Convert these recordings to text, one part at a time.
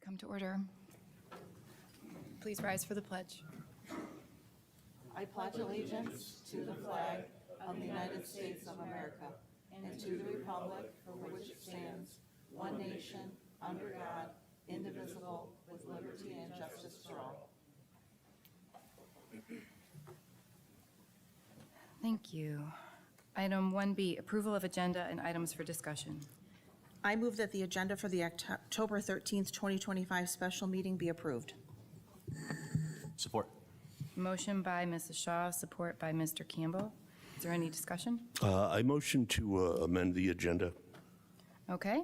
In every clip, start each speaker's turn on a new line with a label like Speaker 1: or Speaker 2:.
Speaker 1: Come to order. Please rise for the pledge.
Speaker 2: I pledge allegiance to the flag of the United States of America and to the republic for which it stands, one nation, under God, indivisible, with liberty and justice for all.
Speaker 1: Thank you. Item 1B, approval of agenda and items for discussion.
Speaker 2: I move that the agenda for the October 13th, 2025 special meeting be approved.
Speaker 3: Support.
Speaker 1: Motion by Mrs. Shaw, support by Mr. Campbell. Is there any discussion?
Speaker 3: I motion to amend the agenda.
Speaker 1: Okay.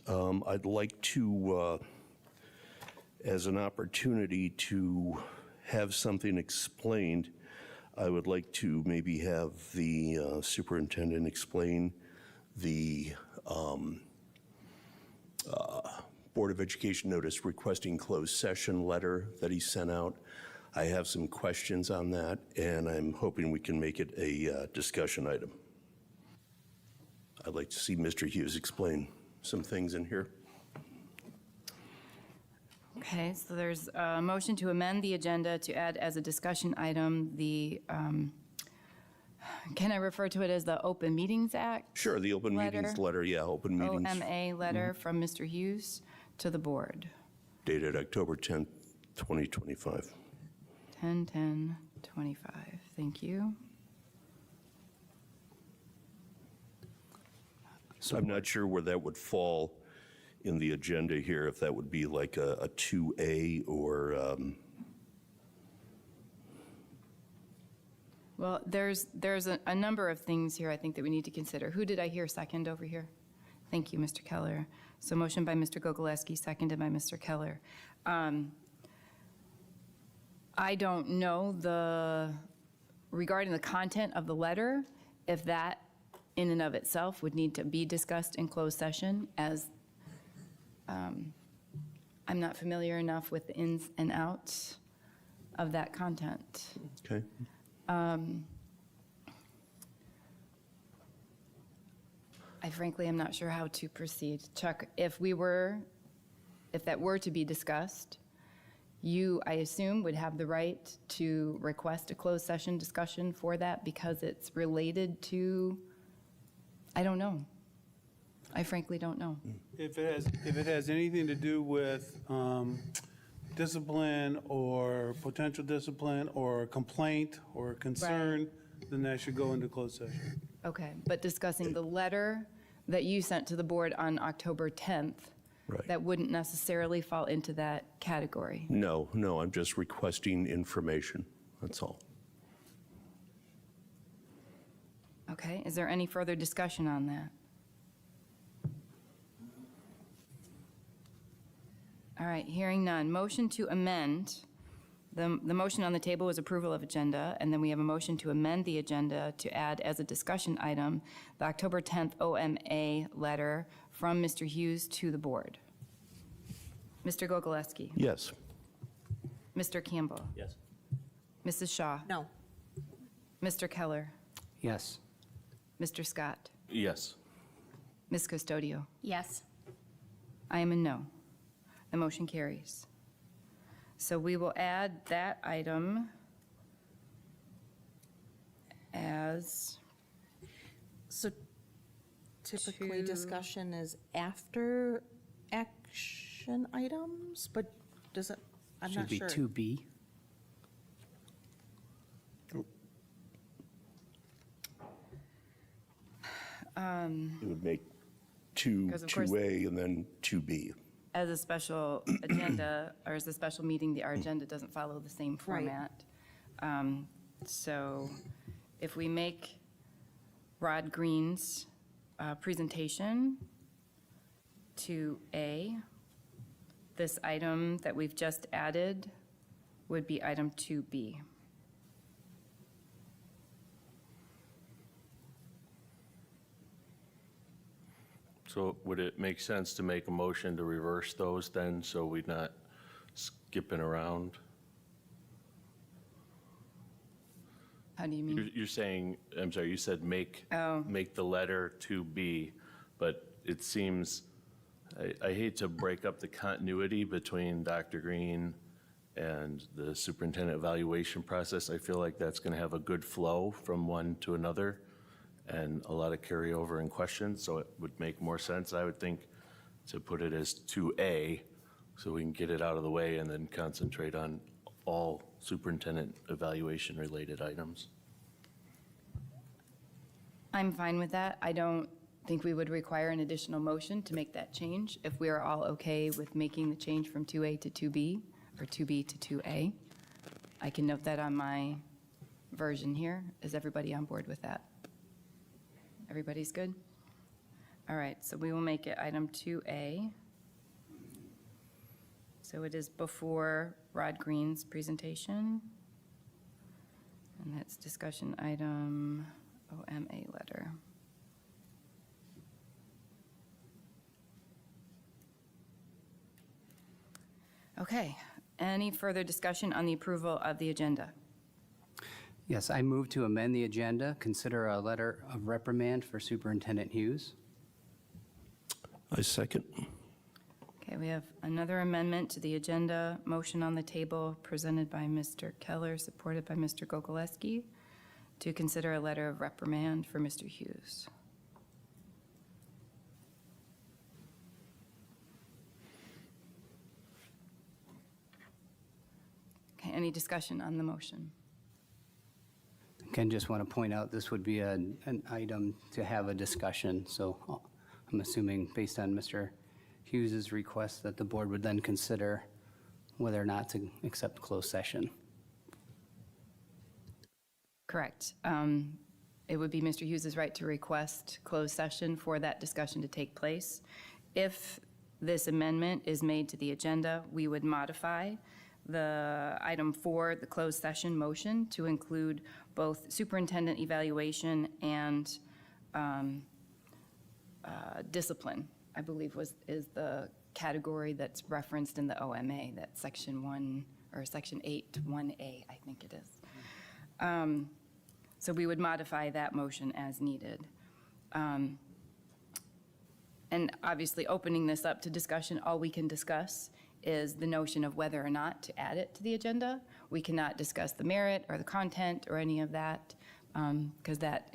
Speaker 3: I'd like to, as an opportunity to have something explained, I would like to maybe have the superintendent explain the Board of Education notice requesting closed session letter that he sent out. I have some questions on that, and I'm hoping we can make it a discussion item. I'd like to see Mr. Hughes explain some things in here.
Speaker 1: Okay, so there's a motion to amend the agenda to add as a discussion item the, can I refer to it as the Open Meetings Act?
Speaker 3: Sure, the open meetings letter, yeah, open meetings.
Speaker 1: OMA letter from Mr. Hughes to the board.
Speaker 3: Dated October 10th, 2025.
Speaker 1: 10/10/25. Thank you.
Speaker 3: So I'm not sure where that would fall in the agenda here, if that would be like a 2A or,
Speaker 1: Well, there's a number of things here I think that we need to consider. Who did I hear second over here? Thank you, Mr. Keller. So motion by Mr. Gogolewski, seconded by Mr. Keller. I don't know regarding the content of the letter, if that in and of itself would need to be discussed in closed session, as I'm not familiar enough with the ins and outs of that content.
Speaker 3: okay?
Speaker 1: I frankly am not sure how to proceed. Chuck, if that were to be discussed, you, I assume, would have the right to request a closed session discussion for that because it's related to, I don't know. I frankly don't know.
Speaker 4: If it has anything to do with discipline or potential discipline or complaint or concern, then that should go into closed session.
Speaker 1: Okay, but discussing the letter that you sent to the board on October 10th,
Speaker 3: Right.
Speaker 1: that wouldn't necessarily fall into that category.
Speaker 3: No, I'm just requesting information, that's all.
Speaker 1: Okay, is there any further discussion on that? All right, hearing none. Motion to amend. The motion on the table is approval of agenda, and then we have a motion to amend the agenda to add as a discussion item the October 10th OMA letter from Mr. Hughes to the board. Mr. Gogolewski.
Speaker 3: Yes.
Speaker 1: Mr. Campbell.
Speaker 3: Yes.
Speaker 1: Mrs. Shaw.
Speaker 2: No.
Speaker 1: Mr. Keller.
Speaker 5: Yes.
Speaker 1: Mr. Scott.
Speaker 3: Yes.
Speaker 1: Ms. Custodio.
Speaker 6: Yes.
Speaker 1: I am a no. The motion carries. So we will add that item as,
Speaker 2: So typically
Speaker 1: To-
Speaker 2: discussion is after action items, but does it, I'm not sure.
Speaker 5: Should be 2B.
Speaker 3: It would make
Speaker 1: 'Cause of course-
Speaker 3: 2A and then 2B.
Speaker 1: as a special agenda, or as a special meeting, our agenda doesn't follow the same format. So if we make Rod Green's presentation to A, this item that we've just added would be item 2B.
Speaker 7: So would it make sense to make a motion to reverse those then, so we're not skipping around?
Speaker 1: How do you mean?
Speaker 7: You're saying, I'm sorry, you said make
Speaker 1: Oh.
Speaker 7: the letter to B, but it seems I hate to break up the continuity between Dr. Green and the superintendent evaluation process. I feel like that's going to have a good flow from one to another and a lot of carryover and questions, so it would make more sense, I would think, to put it as 2A, so we can get it out of the way and then concentrate on all superintendent evaluation-related items.
Speaker 1: I'm fine with that. I don't think we would require an additional motion to make that change if we are all okay with making the change from 2A to 2B or 2B to 2A. I can note that on my version here. Is everybody on board with that? Everybody's good? All right, so we will make it item 2A. So it is before Rod Green's presentation. And that's discussion item OMA letter. Okay, any further discussion on the approval of the agenda?
Speaker 5: Yes, I move to amend the agenda, consider a letter of reprimand for Superintendent Hughes.
Speaker 3: I second.
Speaker 1: Okay, we have another amendment to the agenda, motion on the table presented by Mr. Keller, supported by Mr. Gogoleski, to consider a letter of reprimand for Mr. Hughes. Okay, any discussion on the motion?
Speaker 5: Again, just want to point out, this would be an item to have a discussion, so I'm assuming, based on Mr. Hughes's request, that the board would then consider whether or not to accept closed session.
Speaker 1: Correct. It would be Mr. Hughes's right to request closed session for that discussion to take place. If this amendment is made to the agenda, we would modify the item 4, the closed session motion, to include both superintendent evaluation and discipline, I believe is the category that's referenced in the OMA, that section 1, or section 8, 1A, I think it is. So we would modify that motion as needed. And obviously, opening this up to discussion, all we can discuss is the notion of whether or not to add it to the agenda. We cannot discuss the merit or the content or any of that, because that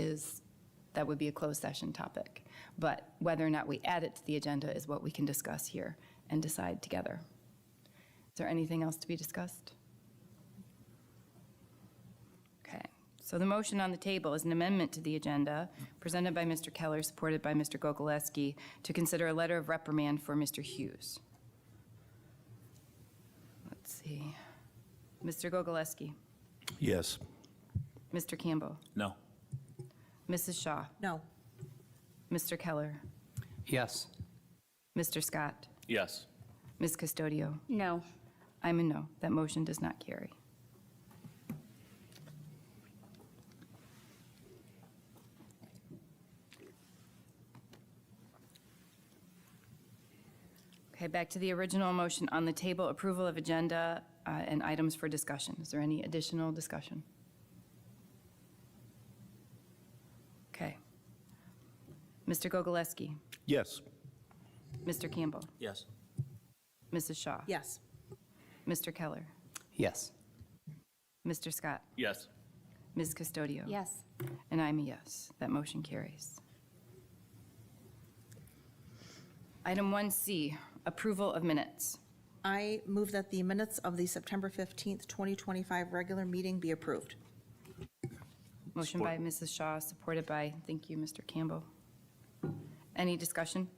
Speaker 1: would be a closed session topic. But whether or not we add it to the agenda is what we can discuss here and decide together. Is there anything else to be discussed? Okay, so the motion on the table is an amendment to the agenda presented by Mr. Keller, supported by Mr. Gogoleski, to consider a letter of reprimand for Mr. Hughes. Let's see. Mr. Gogoleski,
Speaker 3: Yes.
Speaker 1: Mr. Campbell,
Speaker 7: No.
Speaker 1: Mrs. Shaw,
Speaker 2: No.
Speaker 1: Mr. Keller,
Speaker 5: Yes.
Speaker 1: Mr. Scott,
Speaker 7: Yes.
Speaker 1: Ms. Custodio.
Speaker 6: No.
Speaker 1: I'm a no. That motion does not carry. Okay, back to the original motion on the table, approval of agenda and items for discussion. Is there any additional discussion? Okay. Mr. Gogoleski,
Speaker 3: Yes.
Speaker 1: Mr. Campbell,
Speaker 7: Yes.
Speaker 1: Mrs. Shaw,
Speaker 2: Yes.
Speaker 1: Mr. Keller,
Speaker 5: Yes.
Speaker 1: Mr. Scott,
Speaker 7: Yes.
Speaker 1: Ms. Custodio.
Speaker 6: Yes.
Speaker 1: And I'm a yes. That motion carries. Item 1C, approval of minutes.
Speaker 2: I move that the minutes of the September 15th, 2025 regular meeting be approved.
Speaker 1: Motion by Mrs. Shaw, supported by, thank you, Mr. Campbell. Any discussion?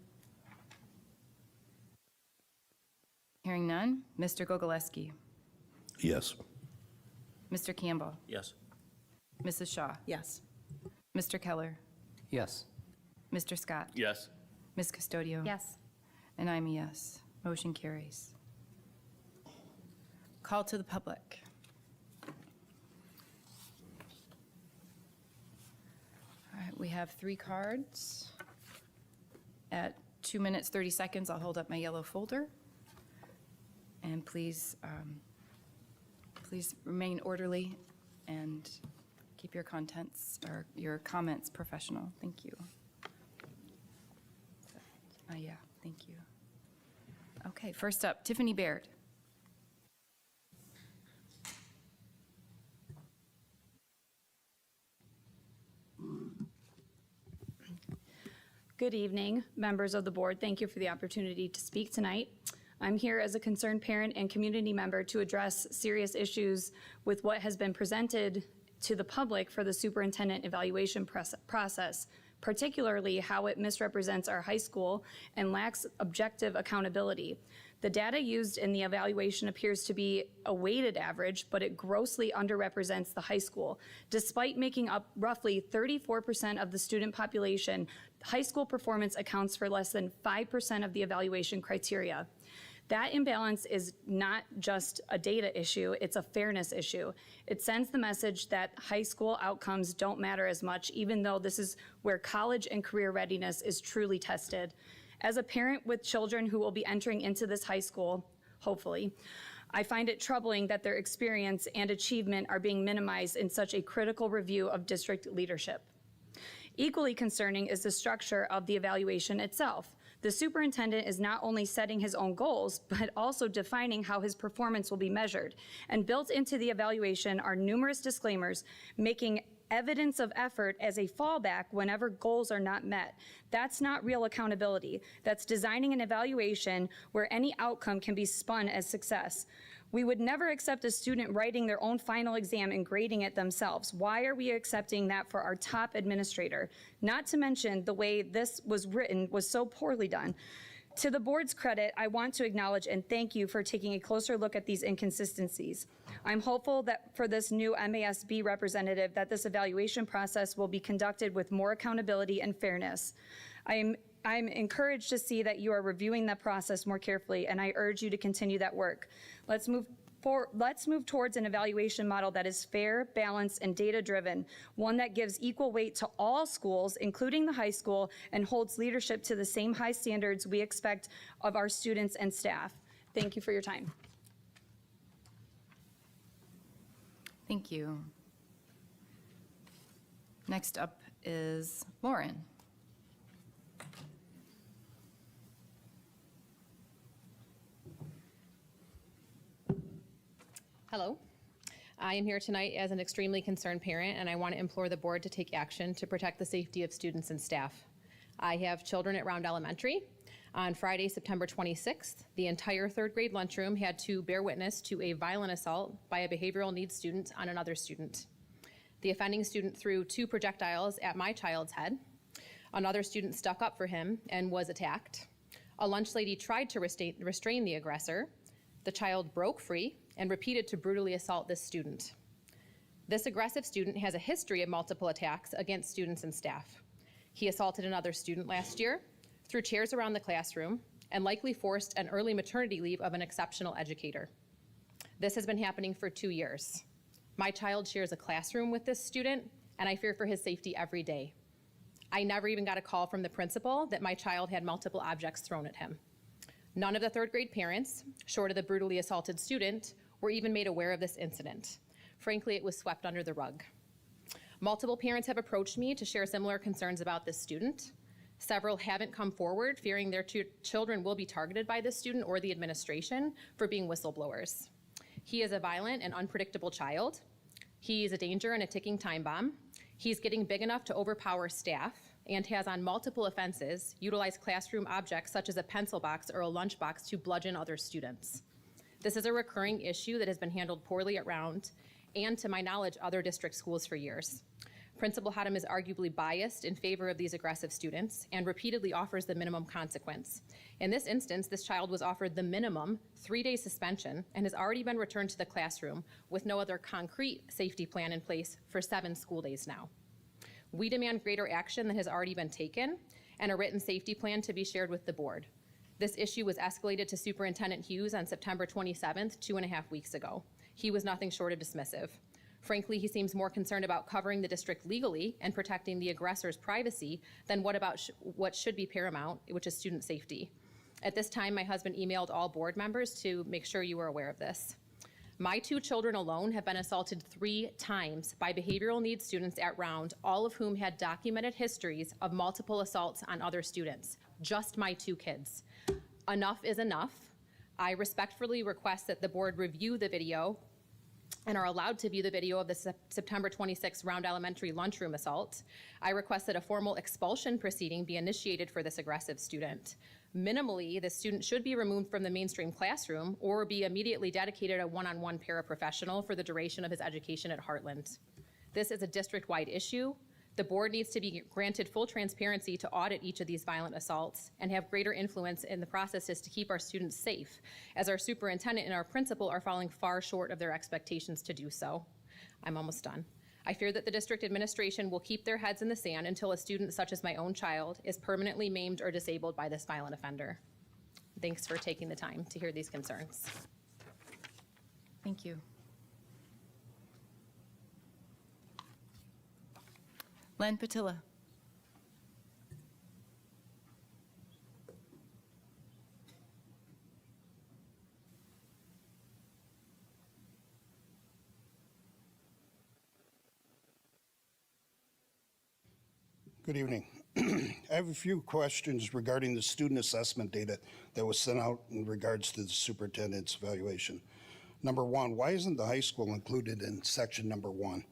Speaker 1: Hearing none. Mr. Gogoleski,
Speaker 3: Yes.
Speaker 1: Mr. Campbell,
Speaker 7: Yes.
Speaker 1: Mrs. Shaw,
Speaker 2: Yes.
Speaker 1: Mr. Keller,
Speaker 5: Yes.
Speaker 1: Mr. Scott,
Speaker 7: Yes.
Speaker 1: Ms. Custodio.
Speaker 6: Yes.
Speaker 1: And I'm a yes. Motion carries. Call to the public. All right, we have 3 cards. At 2 minutes, 30 seconds, I'll hold up my yellow folder. And please, please remain orderly and keep your contents or your comments professional. Thank you. Yeah, thank you. Okay, first up, Tiffany Baird.
Speaker 6: Good evening, members of the board. Thank you for the opportunity to speak tonight. I'm here as a concerned parent and community member to address serious issues with what has been presented to the public for the superintendent evaluation process, particularly how it misrepresents our high school and lacks objective accountability. The data used in the evaluation appears to be a weighted average, but it grossly underrepresents the high school. Despite making up roughly 34% of the student population, high school performance accounts for less than 5% of the evaluation criteria. That imbalance is not just a data issue, it's a fairness issue. It sends the message that high school outcomes don't matter as much, even though this is where college and career readiness is truly tested. As a parent with children who will be entering into this high school, hopefully, I find it troubling that their experience and achievement are being minimized in such a critical review of district leadership. Equally concerning is the structure of the evaluation itself. The superintendent is not only setting his own goals, but also defining how his performance will be measured. And built into the evaluation are numerous disclaimers making evidence of effort as a fallback whenever goals are not met. That's not real accountability. That's designing an evaluation where any outcome can be spun as success. We would never accept a student writing their own final exam and grading it themselves. Why are we accepting that for our top administrator? Not to mention the way this was written was so poorly done. To the board's credit, I want to acknowledge and thank you for taking a closer look at these inconsistencies. I'm hopeful that for this new MASB representative that this evaluation process will be conducted with more accountability and fairness. I'm encouraged to see that you are reviewing that process more carefully, and I urge you to continue that work. Let's move towards an evaluation model that is fair, balanced, and data-driven, one that gives equal weight to all schools, including the high school, and holds leadership to the same high standards we expect of our students and staff. Thank you for your time.
Speaker 1: Thank you. Next up is Lauren.
Speaker 8: Hello. I am here tonight as an extremely concerned parent, and I want to implore the board to take action to protect the safety of students and staff. I have children at Round Elementary. On Friday, September 26th, the entire third grade lunchroom had to bear witness to a violent assault by a behavioral needs student on another student. The offending student threw 2 projectiles at my child's head. Another student stuck up for him and was attacked. A lunch lady tried to restrain the aggressor. The child broke free and repeated to brutally assault this student. This aggressive student has a history of multiple attacks against students and staff. He assaulted another student last year, threw chairs around the classroom, and likely forced an early maternity leave of an exceptional educator. This has been happening for 2 years. My child shares a classroom with this student, and I fear for his safety every day. I never even got a call from the principal that my child had multiple objects thrown at him. None of the third grade parents, short of the brutally assaulted student, were even made aware of this incident. Frankly, it was swept under the rug. Multiple parents have approached me to share similar concerns about this student. Several haven't come forward, fearing their children will be targeted by this student or the administration for being whistleblowers. He is a violent and unpredictable child. He is a danger and a ticking time bomb. He's getting big enough to overpower staff and has on multiple offenses utilized classroom objects such as a pencil box or a lunch box to bludgeon other students. This is a recurring issue that has been handled poorly at Round and, to my knowledge, other district schools for years. Principal Haddam is arguably biased in favor of these aggressive students and repeatedly offers the minimum consequence. In this instance, this child was offered the minimum 3-day suspension and has already been returned to the classroom with no other concrete safety plan in place for 7 school days now. We demand greater action than has already been taken and a written safety plan to be shared with the board. This issue was escalated to Superintendent Hughes on September 27th, 2.5 weeks ago. He was nothing short of dismissive. Frankly, he seems more concerned about covering the district legally and protecting the aggressor's privacy than what should be paramount, which is student safety. At this time, my husband emailed all board members to make sure you were aware of this. My 2 children alone have been assaulted 3 times by behavioral needs students at Round, all of whom had documented histories of multiple assaults on other students. Just my 2 kids. Enough is enough. I respectfully request that the board review the video and are allowed to view the video of the September 26th Round Elementary lunchroom assault. I request that a formal expulsion proceeding be initiated for this aggressive student. Minimally, the student should be removed from the mainstream classroom or be immediately dedicated a one-on-one paraprofessional for the duration of his education at Hartland. This is a district-wide issue. The board needs to be granted full transparency to audit each of these violent assaults and have greater influence in the processes to keep our students safe, as our superintendent and our principal are falling far short of their expectations to do so. I'm almost done. I fear that the district administration will keep their heads in the sand until a student such as my own child is permanently maimed or disabled by this violent offender. Thanks for taking the time to hear these concerns.
Speaker 1: Thank you. Len Patilla.
Speaker 9: Good evening. I have a few questions regarding the student assessment data that was sent out in regards to the superintendent's evaluation. Number one, why isn't the high school included in section number 1?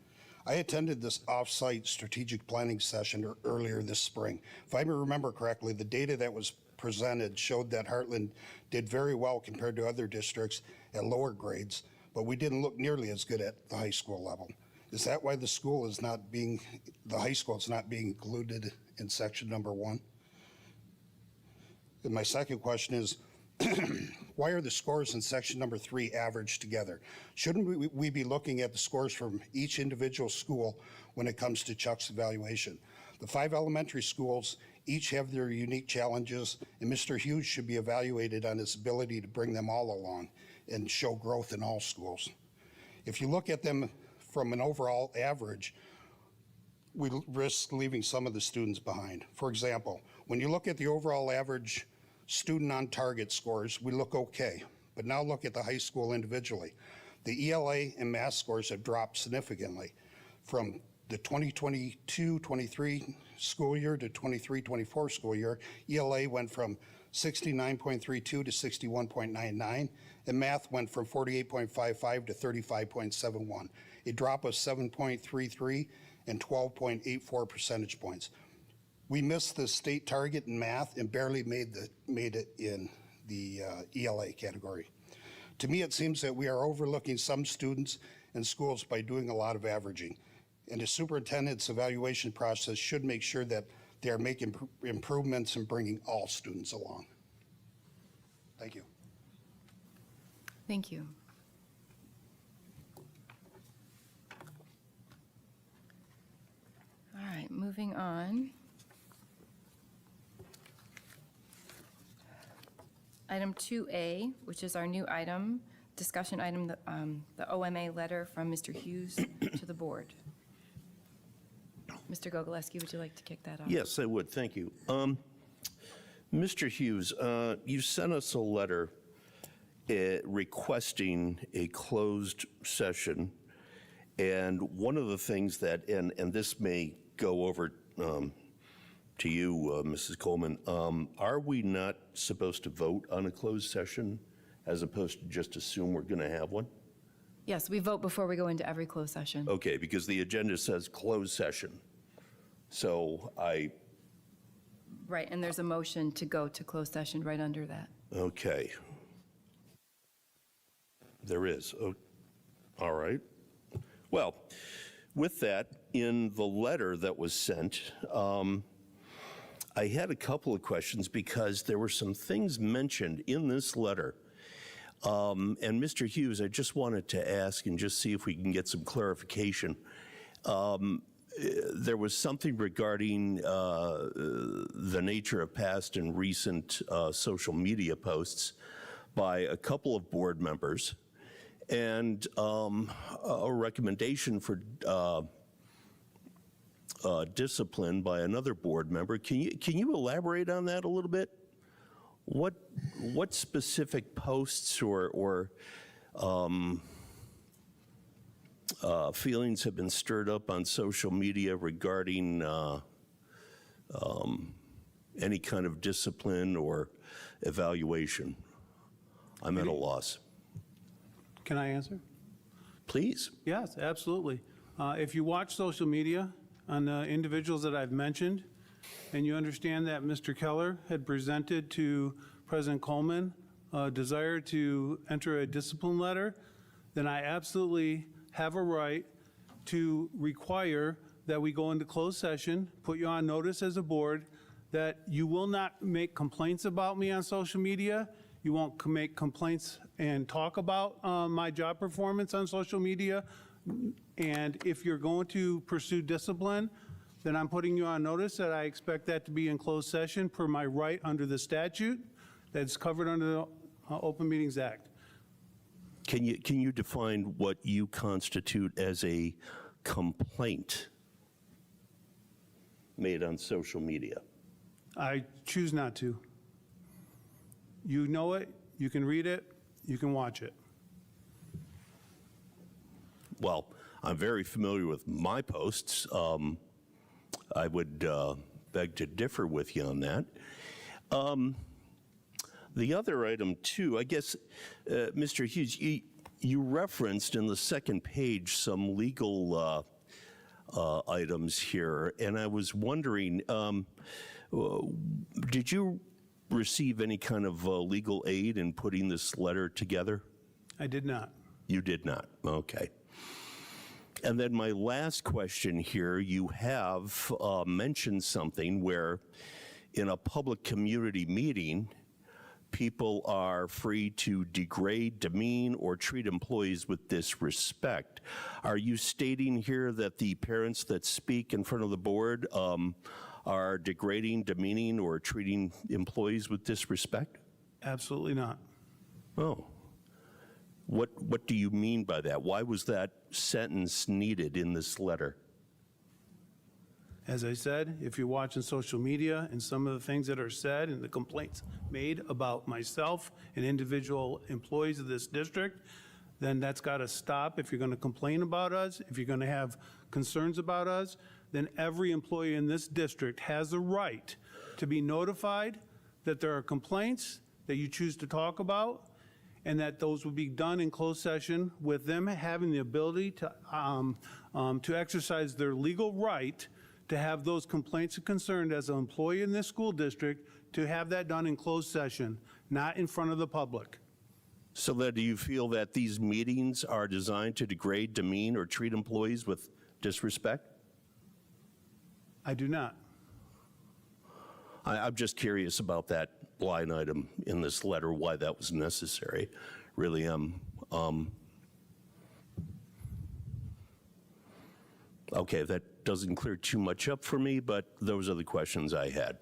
Speaker 9: I attended this off-site strategic planning session earlier this spring. If I remember correctly, the data that was presented showed that Hartland did very well compared to other districts at lower grades, but we didn't look nearly as good at the high school level. Is that why the high school is not being included in section number 1? And my second question is, why are the scores in section number 3 averaged together? Shouldn't we be looking at the scores from each individual school when it comes to Chuck's evaluation? The 5 elementary schools each have their unique challenges, and Mr. Hughes should be evaluated on his ability to bring them all along and show growth in all schools. If you look at them from an overall average, we risk leaving some of the students behind. For example, when you look at the overall average student on target scores, we look okay. But now look at the high school individually. The ELA and math scores have dropped significantly from the 2022-23 school year to 23-24 school year. ELA went from 69.32 to 61.99, and math went from 48.55 to 35.71, a drop of 7.33 and 12.84 percentage points. We missed the state target in math and barely made it in the ELA category. To me, it seems that we are overlooking some students and schools by doing a lot of averaging. And the superintendent's evaluation process should make sure that they are making improvements and bringing all students along. Thank you.
Speaker 1: Thank you. All right, moving on. Item 2A, which is our new item, discussion item, the OMA letter from Mr. Hughes to the board. Mr. Gogolewski, would you like to kick that off?
Speaker 3: Yes, I would. Thank you. Mr. Hughes, you sent us a letter requesting a closed session. And one of the things that, and this may go over to you, Mrs. Coleman, are we not supposed to vote on a closed session as opposed to just assume we're going to have one?
Speaker 1: Yes, we vote before we go into every closed session.
Speaker 3: Okay, because the agenda says closed session. So
Speaker 1: Right, and there's a motion to go to closed session right under that.
Speaker 3: okay. There is. Oh, all right. Well, with that, in the letter that was sent, I had a couple of questions because there were some things mentioned in this letter. And Mr. Hughes, I just wanted to ask and just see if we can get some clarification. There was something regarding the nature of past and recent social media posts by a couple of board members and a recommendation for discipline by another board member. Can you elaborate on that a little bit? What specific posts or feelings have been stirred up on social media regarding any kind of discipline or evaluation? I'm at a loss.
Speaker 4: Can I answer?
Speaker 3: Please.
Speaker 4: Yes, absolutely. If you watch social media on the individuals that I've mentioned, and you understand that Mr. Keller had presented to President Coleman a desire to enter a discipline letter, then I absolutely have a right to require that we go into closed session, put you on notice as a board, that you will not make complaints about me on social media. You won't make complaints and talk about my job performance on social media. And if you're going to pursue discipline, then I'm putting you on notice that I expect that to be in closed session per my right under the statute that's covered under the Open Meetings Act.
Speaker 3: Can you define what you constitute as a complaint made on social media?
Speaker 4: I choose not to. You know it, you can read it, you can watch it.
Speaker 3: Well, I'm very familiar with my posts. I would beg to differ with you on that. The other item, too, I guess, Mr. Hughes, you referenced in the second page some legal items here, and I was wondering, did you receive any kind of legal aid in putting this letter together?
Speaker 4: I did not.
Speaker 3: You did not, okay. And then my last question here, you have mentioned something where in a public community meeting, people are free to degrade, demean, or treat employees with disrespect. Are you stating here that the parents that speak in front of the board are degrading, demeaning, or treating employees with disrespect?
Speaker 4: Absolutely not.
Speaker 3: Oh. What do you mean by that? Why was that sentence needed in this letter?
Speaker 4: As I said, if you're watching social media and some of the things that are said and the complaints made about myself and individual employees of this district, then that's got to stop. If you're going to complain about us, if you're going to have concerns about us, then every employee in this district has the right to be notified that there are complaints that you choose to talk about, and that those will be done in closed session with them having the ability to exercise their legal right to have those complaints and concerns as an employee in this school district, to have that done in closed session, not in front of the public.
Speaker 3: So then do you feel that these meetings are designed to degrade, demean, or treat employees with disrespect?
Speaker 4: I do not.
Speaker 3: I'm just curious about that line item in this letter, why that was necessary. Really am. Okay, that doesn't clear too much up for me, but those are the questions I had.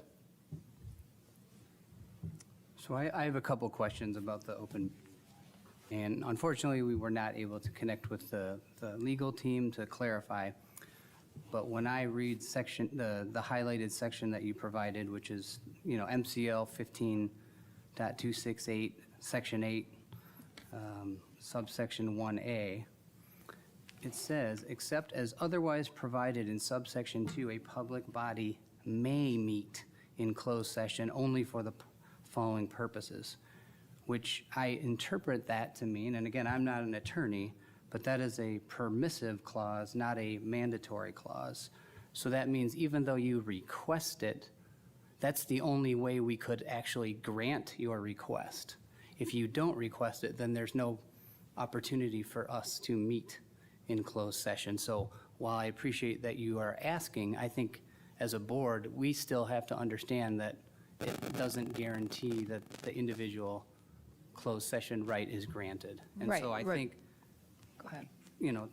Speaker 5: So I have a couple questions about the open, and unfortunately, we were not able to connect with the legal team to clarify. But when I read section, the highlighted section that you provided, which is, MCL 15.268, section 8, subsection 1A, it says, except as otherwise provided in subsection 2, a public body may meet in closed session only for the following purposes, which I interpret that to mean, and again, I'm not an attorney, but that is a permissive clause, not a mandatory clause. So that means even though you request it, that's the only way we could actually grant your request. If you don't request it, then there's no opportunity for us to meet in closed session. So while I appreciate that you are asking, I think as a board, we still have to understand that it doesn't guarantee that the individual closed session right is granted. And so I
Speaker 1: Right.
Speaker 5: think,
Speaker 1: Go ahead.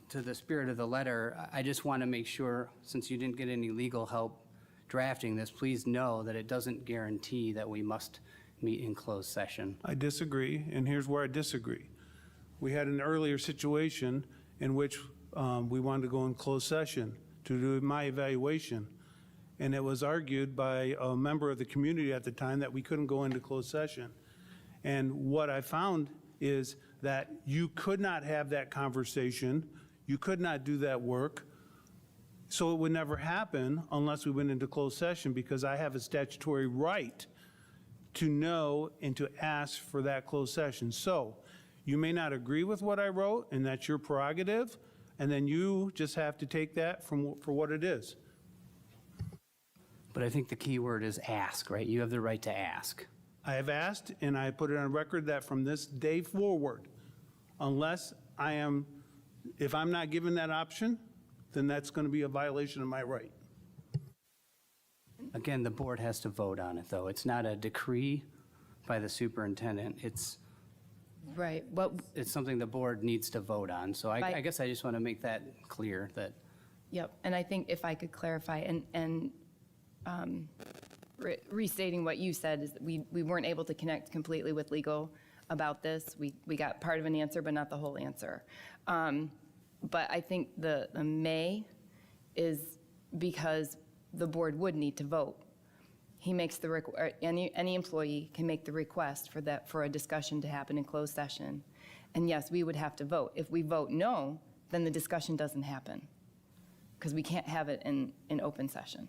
Speaker 5: to the spirit of the letter, I just want to make sure, since you didn't get any legal help drafting this, please know that it doesn't guarantee that we must meet in closed session.
Speaker 4: I disagree, and here's where I disagree. We had an earlier situation in which we wanted to go in closed session to do my evaluation, and it was argued by a member of the community at the time that we couldn't go into closed session. And what I found is that you could not have that conversation, you could not do that work, so it would never happen unless we went into closed session, because I have a statutory right to know and to ask for that closed session. So you may not agree with what I wrote, and that's your prerogative, and then you just have to take that for what it is.
Speaker 5: But I think the key word is ask, right? You have the right to ask.
Speaker 4: I have asked, and I put it on record that from this day forward, unless if I'm not given that option, then that's going to be a violation of my right.
Speaker 5: Again, the board has to vote on it, though. It's not a decree by the superintendent. It's
Speaker 1: Right. What,
Speaker 5: something the board needs to vote on. So I
Speaker 1: By-
Speaker 5: guess I just want to make that clear that,
Speaker 1: yep. And I think if I could clarify and restating what you said is that we weren't able to connect completely with legal about this. We got part of an answer, but not the whole answer. But I think the may is because the board would need to vote. He makes any employee can make the request for a discussion to happen in closed session. And yes, we would have to vote. If we vote no, then the discussion doesn't happen because we can't have it in open session.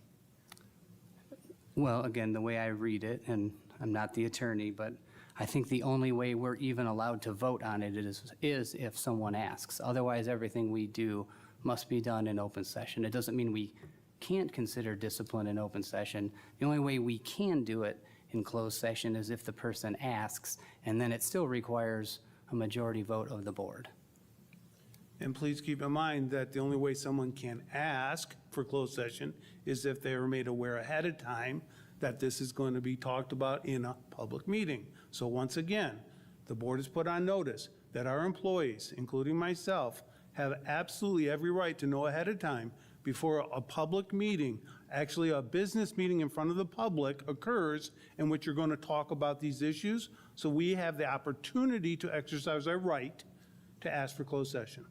Speaker 5: well, again, the way I read it, and I'm not the attorney, but I think the only way we're even allowed to vote on it is if someone asks. Otherwise, everything we do must be done in open session. It doesn't mean we can't consider discipline in open session. The only way we can do it in closed session is if the person asks, and then it still requires a majority vote of the board.
Speaker 4: And please keep in mind that the only way someone can ask for closed session is if they are made aware ahead of time that this is going to be talked about in a public meeting. So once again, the board has put on notice that our employees, including myself, have absolutely every right to know ahead of time before a public meeting, actually a business meeting in front of the public occurs in which you're going to talk about these issues. So we have the opportunity to exercise our right to ask for closed session.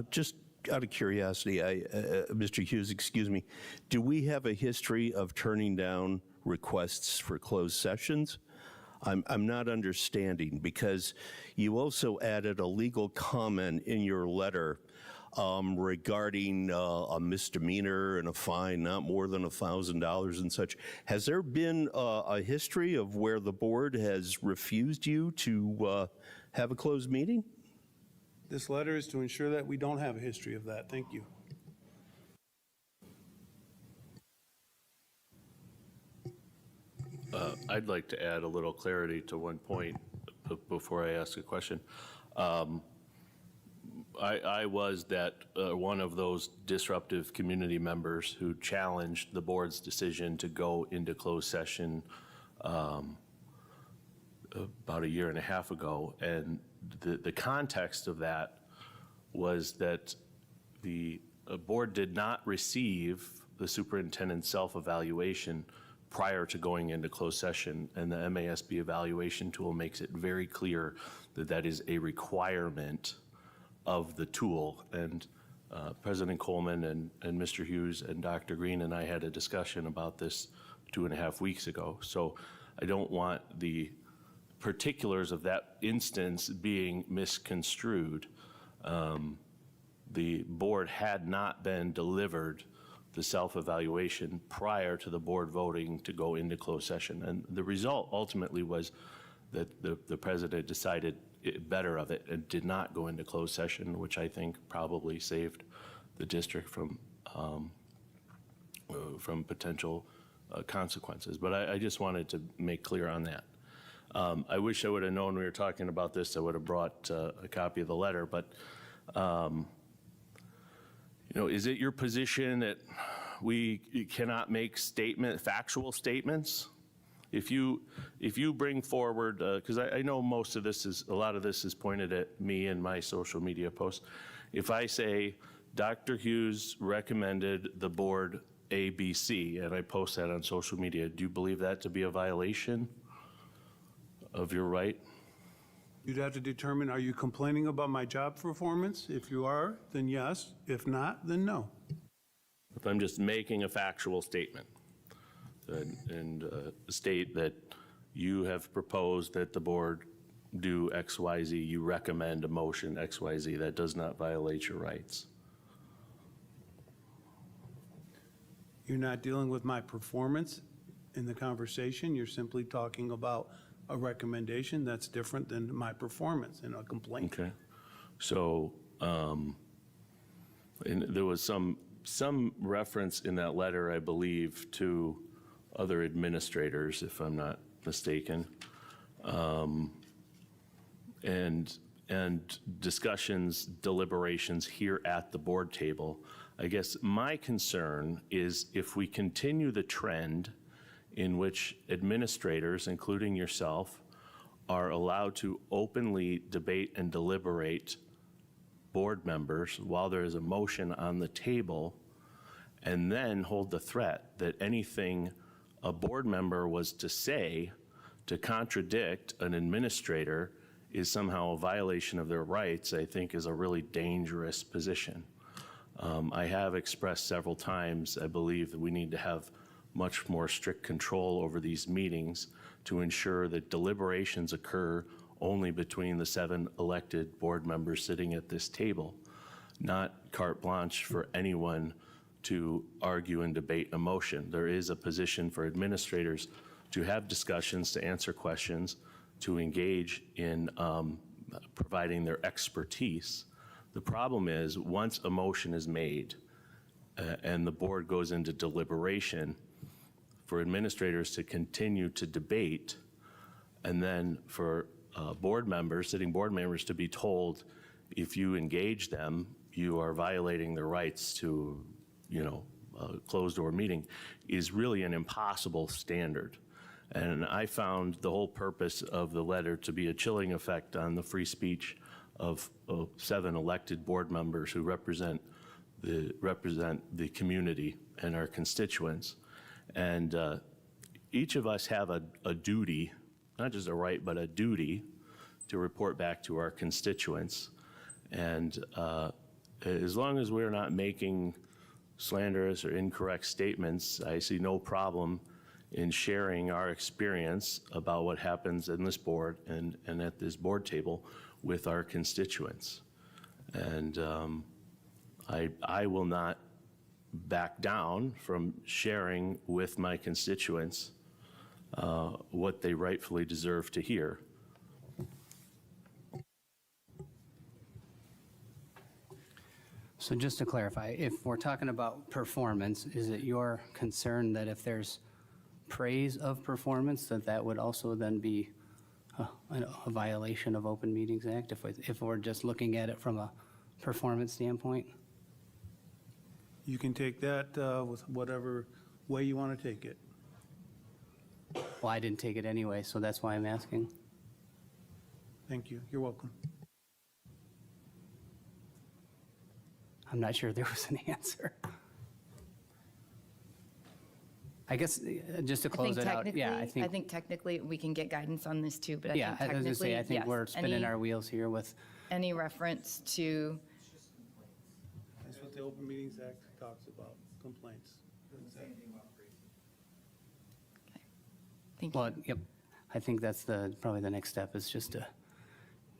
Speaker 3: Just out of curiosity, Mr. Hughes, excuse me, do we have a history of turning down requests for closed sessions? I'm not understanding, because you also added a legal comment in your letter regarding a misdemeanor and a fine not more than $1,000 and such. Has there been a history of where the board has refused you to have a closed meeting?
Speaker 4: This letter is to ensure that we don't have a history of that. Thank you.
Speaker 7: I'd like to add a little clarity to one point before I ask a question. I was one of those disruptive community members who challenged the board's decision to go into closed session about a year and a half ago. And the context of that was that the board did not receive the superintendent's self-evaluation prior to going into closed session, and the MASB evaluation tool makes it very clear that that is a requirement of the tool. And President Coleman and Mr. Hughes and Dr. Green and I had a discussion about this 2.5 weeks ago. So I don't want the particulars of that instance being misconstrued. The board had not been delivered the self-evaluation prior to the board voting to go into closed session. And the result ultimately was that the president decided better of it and did not go into closed session, which I think probably saved the district from potential consequences. But I just wanted to make clear on that. I wish I would have known we were talking about this. I would have brought a copy of the letter. But is it your position that we cannot make factual statements? If you bring forward, because I know a lot of this is pointed at me and my social media posts. If I say Dr. Hughes recommended the board ABC and I post that on social media, do you believe that to be a violation of your right?
Speaker 4: You'd have to determine, are you complaining about my job performance? If you are, then yes. If not, then no.
Speaker 7: If I'm just making a factual statement and state that you have proposed that the board do X, Y, Z, you recommend a motion X, Y, Z, that does not violate your rights.
Speaker 4: You're not dealing with my performance in the conversation, you're simply talking about a recommendation that's different than my performance in a complaint.
Speaker 7: Okay. So, and there was some reference in that letter, I believe, to other administrators, if I'm not mistaken, and discussions, deliberations here at the board table. I guess my concern is if we continue the trend in which administrators, including yourself, are allowed to openly debate and deliberate board members while there is a motion on the table, and then hold the threat that anything a board member was to say to contradict an administrator is somehow a violation of their rights, I think is a really dangerous position. I have expressed several times, I believe that we need to have much more strict control over these meetings to ensure that deliberations occur only between the 7 elected board members sitting at this table, not carte blanche for anyone to argue and debate a motion. There is a position for administrators to have discussions, to answer questions, to engage in providing their expertise. The problem is, once a motion is made and the board goes into deliberation, for administrators to continue to debate, and then for board members, sitting board members, to be told, if you engage them, you are violating their rights to, a closed-door meeting, is really an impossible standard. And I found the whole purpose of the letter to be a chilling effect on the free speech of 7 elected board members who represent the community and our constituents. And each of us have a duty, not just a right, but a duty to report back to our constituents. And as long as we're not making slanderous or incorrect statements, I see no problem in sharing our experience about what happens in this board and at this board table with our constituents. And I will not back down from sharing with my constituents what they rightfully deserve to hear.
Speaker 5: So just to clarify, if we're talking about performance, is it your concern that if there's praise of performance, that would also then be a violation of Open Meetings Act, if we're just looking at it from a performance standpoint?
Speaker 4: You can take that with whatever way you want to take it.
Speaker 5: Well, I didn't take it anyway, so that's why I'm asking.
Speaker 4: Thank you. You're welcome.
Speaker 5: I'm not sure there was an answer. I guess just to close it out, yeah,
Speaker 1: I think technically we can get guidance on this too, but I
Speaker 5: yeah,
Speaker 1: think
Speaker 5: I was gonna say,
Speaker 1: technically,
Speaker 5: I think
Speaker 1: yes.
Speaker 5: we're spinning our wheels here with,
Speaker 1: Any reference to,
Speaker 4: That's what the Open Meetings Act talks about, complaints.
Speaker 1: thank you.
Speaker 5: well, yep, I think that's probably the next step, is just to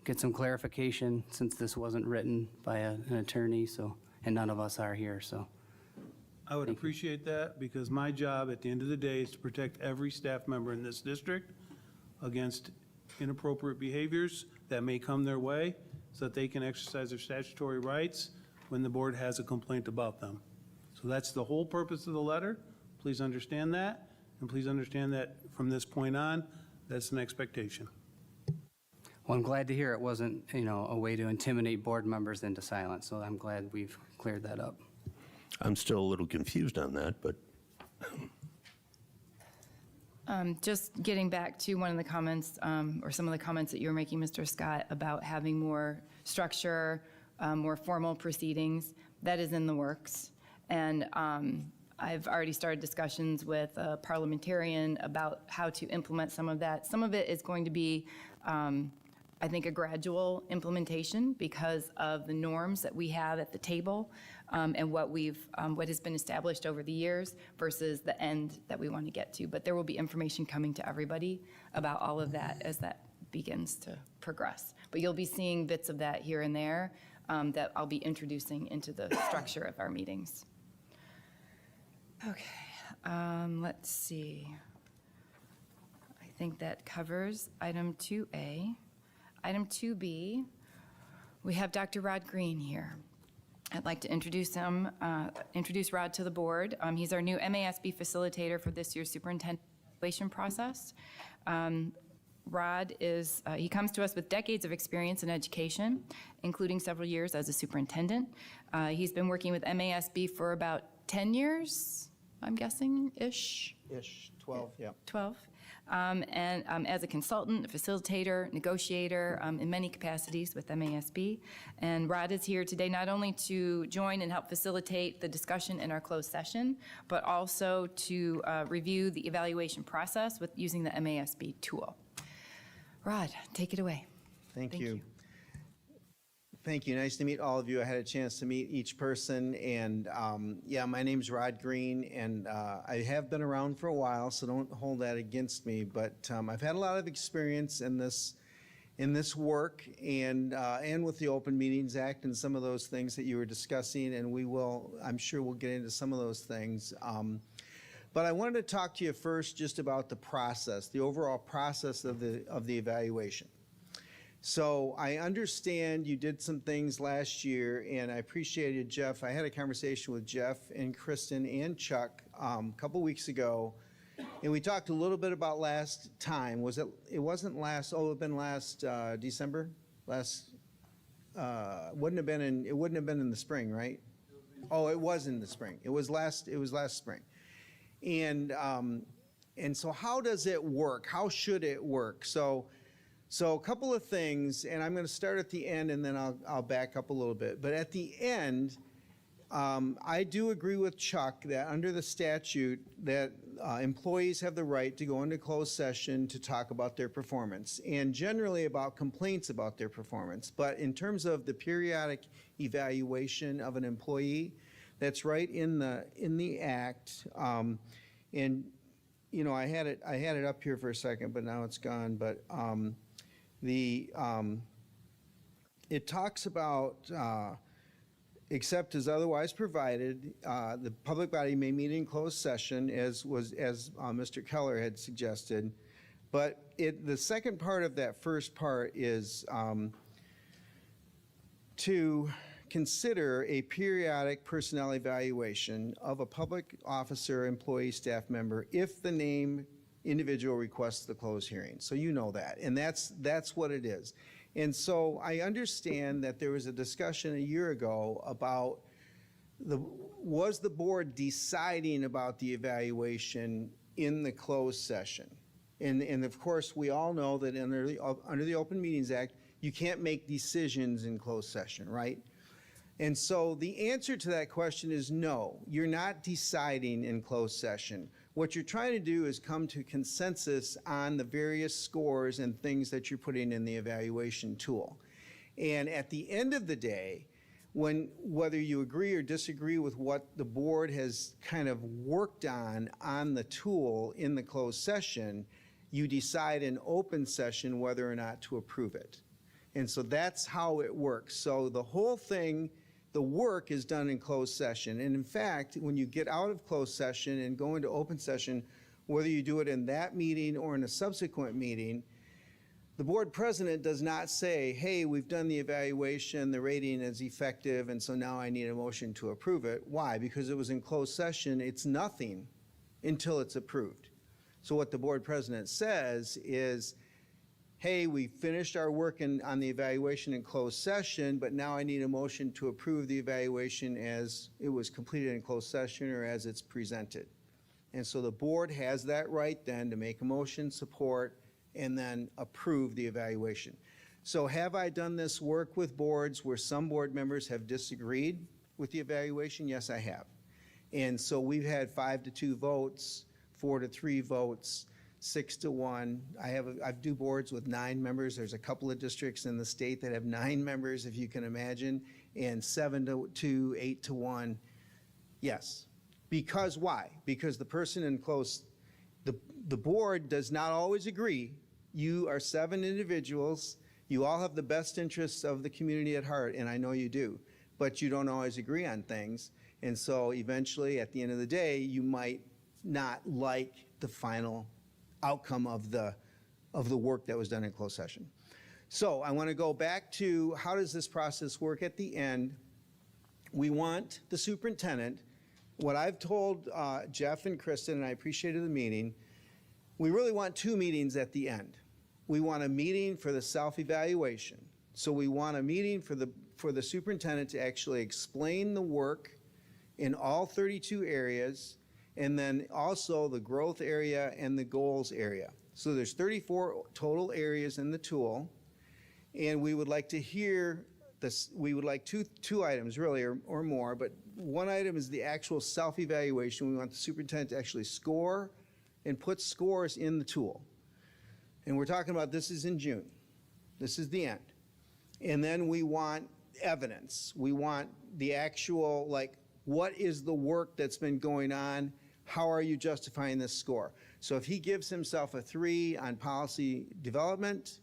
Speaker 5: get some clarification, since this wasn't written by an attorney, so, and none of us are here, so.
Speaker 4: I would appreciate that, because my job at the end of the day is to protect every staff member in this district against inappropriate behaviors that may come their way, so that they can exercise their statutory rights when the board has a complaint about them. So that's the whole purpose of the letter. Please understand that, and please understand that from this point on, that's an expectation.
Speaker 5: Well, I'm glad to hear it wasn't, a way to intimidate board members into silence, so I'm glad we've cleared that up.
Speaker 3: I'm still a little confused on that, but
Speaker 1: Just getting back to one of the comments, or some of the comments that you were making, Mr. Scott, about having more structure, more formal proceedings, that is in the works. And I've already started discussions with a parliamentarian about how to implement some of that. Some of it is going to be, I think, a gradual implementation because of the norms that we have at the table and what has been established over the years versus the end that we want to get to. But there will be information coming to everybody about all of that as that begins to progress. But you'll be seeing bits of that here and there that I'll be introducing into the structure of our meetings. Okay, let's see. think that covers item 2A. Item 2B, we have Dr. Rod Green here. I'd like to introduce Rod to the board. He's our new MASB facilitator for this year's superintendent evaluation process. Rod he comes to us with decades of experience in education, including several years as a superintendent. He's been working with MASB for about 10 years, I'm guessing, ish.
Speaker 10: 12, yeah.
Speaker 1: 12. And as a consultant, a facilitator, negotiator in many capacities with MASB. And Rod is here today not only to join and help facilitate the discussion in our closed session, but also to review the evaluation process with using the MASB tool. Rod, take it away.
Speaker 10: Thank you. Thank you. Nice to meet all of you. I had a chance to meet each person. And yeah, my name's Rod Green, and I have been around for a while, so don't hold that against me. But I've had a lot of experience in this work and with the Open Meetings Act and some of those things that you were discussing. And I'm sure we'll get into some of those things. But I wanted to talk to you first just about the process, the overall process of the evaluation. So I understand you did some things last year, and I appreciated Jeff. I had a conversation with Jeff and Kristen and Chuck a couple weeks ago, and we talked a little bit about last time. It wasn't last, it would have been last December? It wouldn't have been in the spring, right? Oh, it was in the spring. It was last spring. And so how does it work? How should it work? So a couple of things, and I'm going to start at the end, and then I'll back up a little bit. But at the end, I do agree with Chuck that under the statute that employees have the right to go into closed session to talk about their performance, and generally about complaints about their performance. But in terms of the periodic evaluation of an employee, that's right in the act. And you know, I had it up here for a second, but now it's gone. But it talks about except as otherwise provided, the public body may meet in closed session, as Mr. Keller had suggested. But the second part of that first part is to consider a periodic personnel evaluation of a public officer, employee, staff member if the named individual requests the closed hearing. So you know that, and that's what it is. And so I understand that there was a discussion a year ago about was the board deciding about the evaluation in the closed session? And of course, we all know that under the Open Meetings Act, you can't make decisions in closed session, right? And so the answer to that question is no, you're not deciding in closed session. What you're trying to do is come to consensus on the various scores and things that you're putting in the evaluation tool. And at the end of the day, whether you agree or disagree with what the board has kind of worked on the tool in the closed session, you decide in open session whether or not to approve it. And so that's how it works. So the whole thing, the work is done in closed session. And in fact, when you get out of closed session and go into open session, whether you do it in that meeting or in a subsequent meeting, the board president does not say, hey, we've done the evaluation, the rating is effective, and so now I need a motion to approve it. Why? Because it was in closed session, it's nothing until it's approved. So what the board president says is, hey, we finished our work on the evaluation in closed session, but now I need a motion to approve the evaluation as it was completed in closed session or as it's presented. And so the board has that right then to make a motion, support, and then approve the evaluation. So have I done this work with boards where some board members have disagreed with the evaluation? Yes, I have. And so we've had 5-2 votes, 4-3 votes, 6-1. I do boards with 9 members. There's a couple of districts in the state that have 9 members, if you can imagine, and 7-2, 8-1. Yes. Because why? Because the person in close, the board does not always agree. You are 7 individuals. You all have the best interests of the community at heart, and I know you do, but you don't always agree on things. And so eventually, at the end of the day, you might not like the final outcome of the of the work that was done in closed session. So I want to go back to how does this process work at the end? We want the superintendent, what I've told Jeff and Kristen, and I appreciated the meeting, we really want 2 meetings at the end. We want a meeting for the self-evaluation. So we want a meeting for the superintendent to actually explain the work in all 32 areas, and then also the growth area and the goals area. So there's 34 total areas in the tool, and we would like to hear this. We would like two items really, or more, but one item is the actual self-evaluation. We want the superintendent to actually score and put scores in the tool. And we're talking about this is in June. This is the end. And then we want evidence. We want the actual, like, what is the work that's been going on? How are you justifying this score? So if he gives himself a 3 on policy development,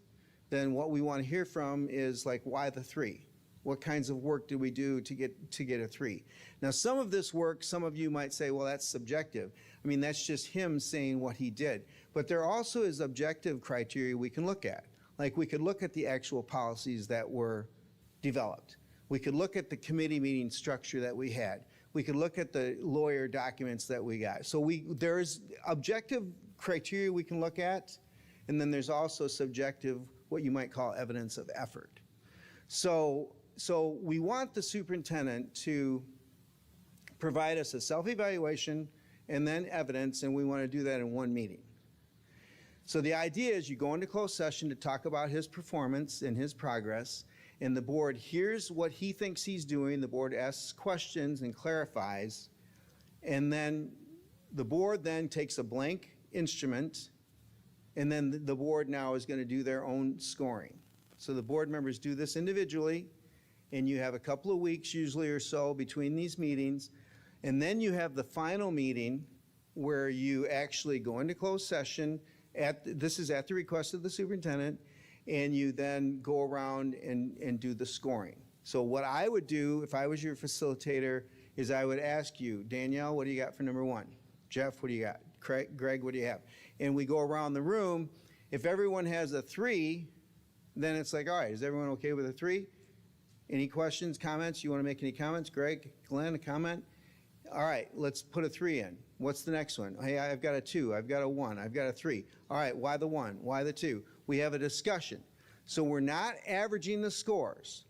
Speaker 10: then what we want to hear from is like, why the 3? What kinds of work did we do to get a 3? Now, some of this work, some of you might say, well, that's subjective. I mean, that's just him saying what he did. But there also is objective criteria we can look at. Like, we could look at the actual policies that were developed. We could look at the committee meeting structure that we had. We could look at the lawyer documents that we got. So there's objective criteria we can look at, and then there's also subjective, what you might call evidence of effort. So we want the superintendent to provide us a self-evaluation and then evidence, and we want to do that in one meeting. So the idea is you go into closed session to talk about his performance and his progress, and the board hears what he thinks he's doing, the board asks questions and clarifies, and then the board then takes a blank instrument, and then the board now is going to do their own scoring. So the board members do this individually, and you have a couple of weeks usually or so between these meetings, and then you have the final meeting where you actually go into closed session. This is at the request of the superintendent, and you then go around and do the scoring. So what I would do if I was your facilitator is I would ask you, Danielle, what do you got for number 1? Jeff, what do you got? Greg, what do you have? And we go around the room. If everyone has a 3, then it's like, all right, is everyone okay with a 3? Any questions, comments? You want to make any comments? Greg, Glenn, a comment? All right, let's put a 3 in. What's the next one? Hey, I've got a 2, I've got a 1, I've got a 3. All right, why the 1? Why the 2? We have a discussion. So we're not averaging the scores.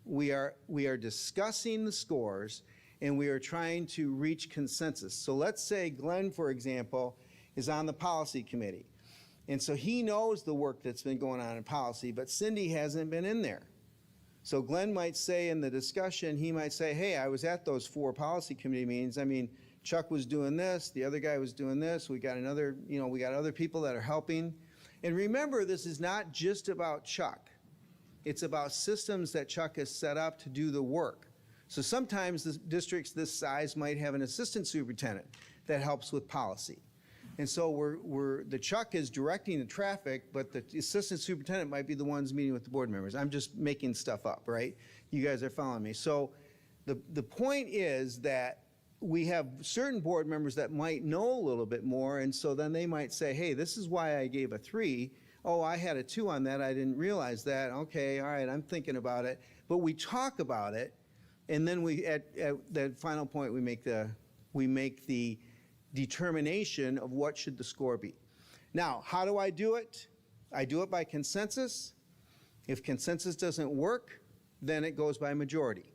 Speaker 10: We are discussing the scores, and we are trying to reach consensus. So let's say Glenn, for example, is on the policy committee. And so he knows the work that's been going on in policy, but Cindy hasn't been in there. So Glenn might say in the discussion, he might say, hey, I was at those 4 policy committee meetings. I mean, Chuck was doing this, the other guy was doing this, we got another, we got other people that are helping. And remember, this is not just about Chuck. It's about systems that Chuck has set up to do the work. So sometimes the districts this size might have an assistant superintendent that helps with policy. And so the Chuck is directing the traffic, but the assistant superintendent might be the ones meeting with the board members. I'm just making stuff up, right? You guys are following me. So the point is that we have certain board members that might know a little bit more, and so then they might say, hey, this is why I gave a 3. Oh, I had a 2 on that. I didn't realize that. Okay, all right, I'm thinking about it. But we talk about it, and then we at that final point we make the determination of what should the score be. Now, how do I do it? I do it by consensus. If consensus doesn't work, then it goes by majority.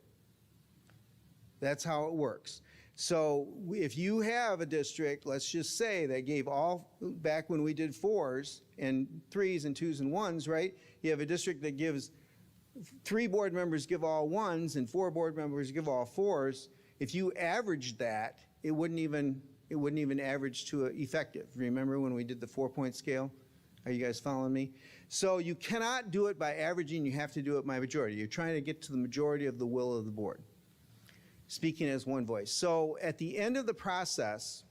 Speaker 10: That's how it works. So if you have a district, let's just say, that gave all, back when we did 4s and 3s and 2s and 1s, right? You have a district that gives 3 board members give all 1s and 4 board members give all 4s. If you averaged that, it wouldn't even average to effective. Remember when we did the 4-point scale? Are you guys following me? So you cannot do it by averaging, you have to do it by majority. You're trying to get to the majority of the will of the board, speaking as one voice. So at the end of the process,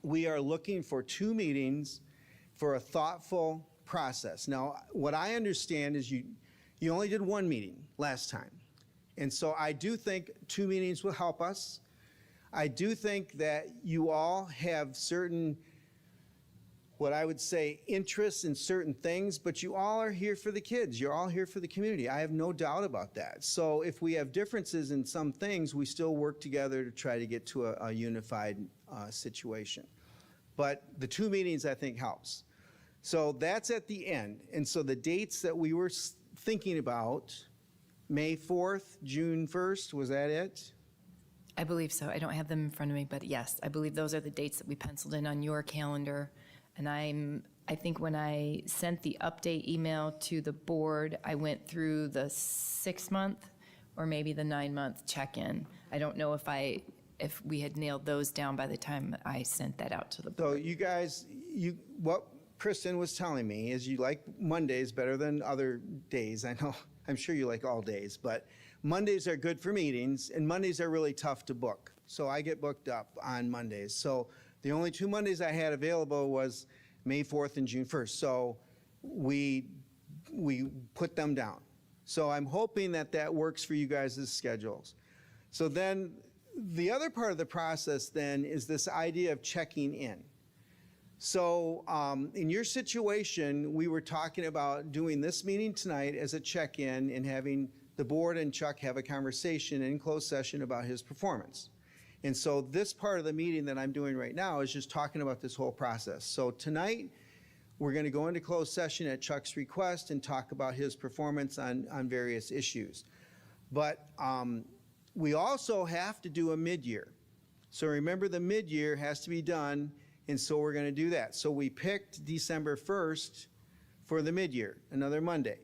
Speaker 10: we are looking for 2 meetings for a thoughtful process. Now, what I understand is you only did 1 meeting last time. And so I do think 2 meetings will help us. I do think that you all have certain what I would say, interests in certain things, but you all are here for the kids. You're all here for the community. I have no doubt about that. So if we have differences in some things, we still work together to try to get to a unified situation. But the 2 meetings, I think, helps. So that's at the end. And so the dates that we were thinking about, May 4th, June 1st, was that it?
Speaker 1: I believe so. I don't have them in front of me, but yes, I believe those are the dates that we penciled in on your calendar. And I think when I sent the update email to the board, I went through the 6-month or maybe the 9-month check-in. I don't know if we had nailed those down by the time I sent that out to the board.
Speaker 10: So you guys, what Kristen was telling me is you like Mondays better than other days. I know, I'm sure you like all days, but Mondays are good for meetings, and Mondays are really tough to book. So I get booked up on Mondays. So the only 2 Mondays I had available was May 4th and June 1st. So we put them down. So I'm hoping that that works for you guys' schedules. So then the other part of the process then is this idea of checking in. So in your situation, we were talking about doing this meeting tonight as a check-in and having the board and Chuck have a conversation in closed session about his performance. And so this part of the meeting that I'm doing right now is just talking about this whole process. So tonight, we're going to go into closed session at Chuck's request and talk about his performance on various issues. But we also have to do a mid-year. So remember, the mid-year has to be done, and so we're going to do that. So we picked December 1st for the mid-year, another Monday.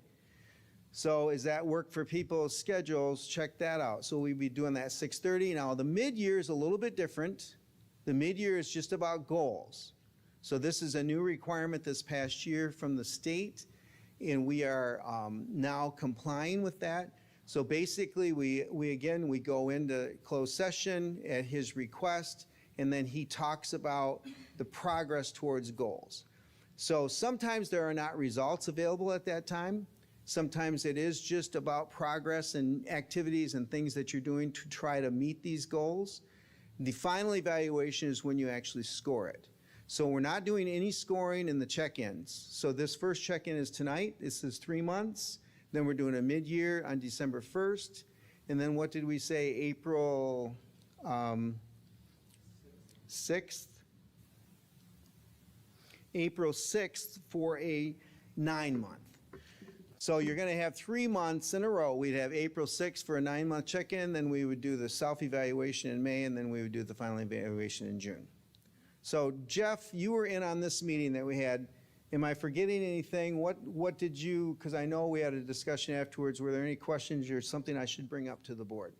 Speaker 10: So does that work for people's schedules? Check that out. So we'll be doing that at 6:30. Now, the mid-year is a little bit different. The mid-year is just about goals. So this is a new requirement this past year from the state, and we are now complying with that. So basically, we go into closed session at his request, and then he talks about the progress towards goals. So sometimes there are not results available at that time. Sometimes it is just about progress and activities and things that you're doing to try to meet these goals. The final evaluation is when you actually score it. So we're not doing any scoring in the check-ins. So this first check-in is tonight. This is 3 months. Then we're doing a mid-year on December 1st. And then what did we say, April 6th? April 6th for a 9-month. So you're going to have 3 months in a row. We'd have April 6th for a 9-month check-in, then we would do the self-evaluation in May, and then we would do the final evaluation in June. So Jeff, you were in on this meeting that we had. Am I forgetting anything? What did you, because I know we had a discussion afterwards, were there any questions or something I should bring up to the board?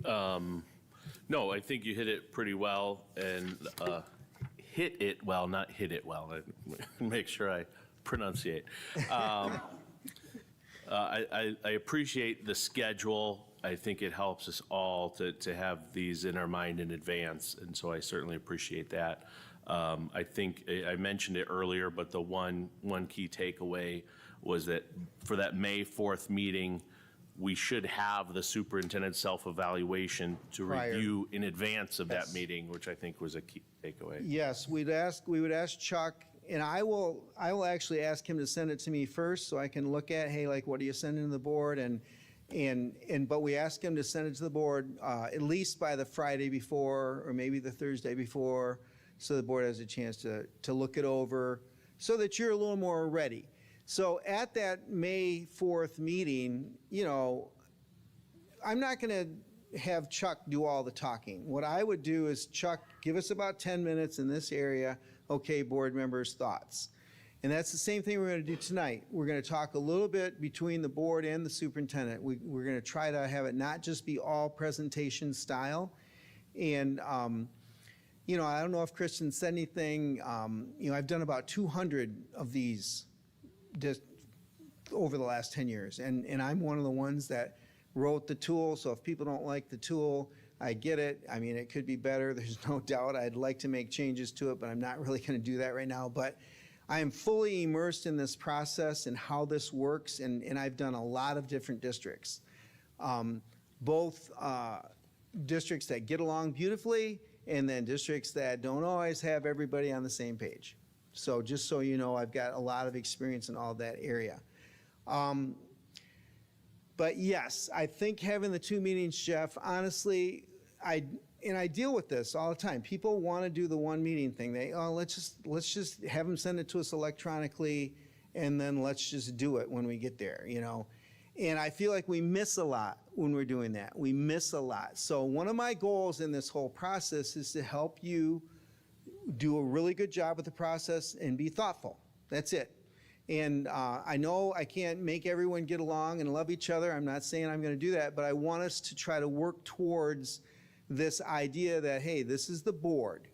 Speaker 7: No, I think you hit it pretty well, and hit it well, not hit it well. Make sure I pronunciate. I appreciate the schedule. I think it helps us all to have these in our mind in advance, and so I certainly appreciate that. I think I mentioned it earlier, but the one key takeaway was that for that May 4th meeting, we should have the superintendent's self-evaluation to
Speaker 10: Prior.
Speaker 7: review in advance of
Speaker 10: Yes.
Speaker 7: that meeting, which I think was a key takeaway.
Speaker 10: Yes, we would ask Chuck, and I will actually ask him to send it to me first so I can look at, hey, like, what are you sending to the board? But we ask him to send it to the board at least by the Friday before or maybe the Thursday before, so the board has a chance to look it over so that you're a little more ready. So at that May 4th meeting, you know, I'm not going to have Chuck do all the talking. What I would do is, Chuck, give us about 10 minutes in this area. Okay, board members' thoughts. And that's the same thing we're going to do tonight. We're going to talk a little bit between the board and the superintendent. We're going to try to have it not just be all presentation style. And, you know, I don't know if Kristen said anything. You know, I've done about 200 of these just over the last 10 years. And I'm one of the ones that wrote the tool. So if people don't like the tool, I get it. I mean, it could be better. There's no doubt. I'd like to make changes to it, but I'm not really going to do that right now. But I am fully immersed in this process and how this works, and I've done a lot of different districts. Both districts that get along beautifully and then districts that don't always have everybody on the same page. So just so you know, I've got a lot of experience in all that area. But yes, I think having the 2 meetings, Jeff, honestly, I deal with this all the time. People want to do the 1 meeting thing. Let's just have them send it to us electronically, and then let's just do it when we get there, you know. And I feel like we miss a lot when we're doing that. We miss a lot. So one of my goals in this whole process is to help you do a really good job with the process and be thoughtful. That's it. And I know I can't make everyone get along and love each other. I'm not saying I'm going to do that, but I want us to try to work towards this idea that, hey, this is the board.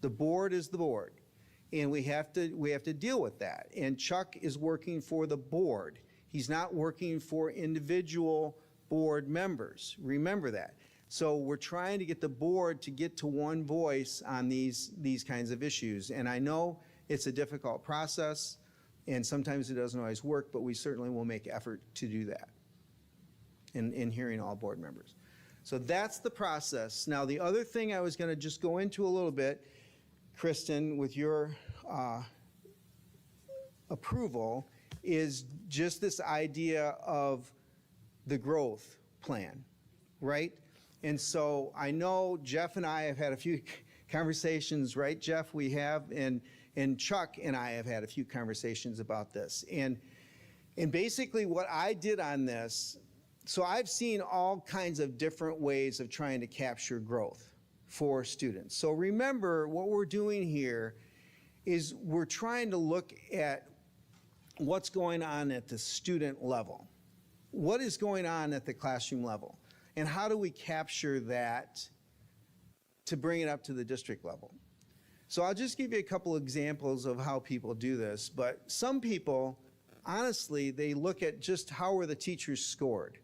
Speaker 10: The board is the board. And we have to deal with that. And Chuck is working for the board. He's not working for individual board members. Remember that. So we're trying to get the board to get to one voice on these kinds of issues. And I know it's a difficult process, and sometimes it doesn't always work, but we certainly will make effort to do that in hearing all board members. So that's the process. Now, the other thing I was going to just go into a little bit, Kristen, with your approval, is just this idea of the growth plan, right? And so I know Jeff and I have had a few conversations, right, Jeff? We have, and Chuck and I have had a few conversations about this. And basically what I did on this, so I've seen all kinds of different ways of trying to capture growth for students. So remember, what we're doing here is we're trying to look at what's going on at the student level. What is going on at the classroom level? And how do we capture that to bring it up to the district level? So I'll just give you a couple examples of how people do this, but some people, honestly, they look at just how are the teachers scored.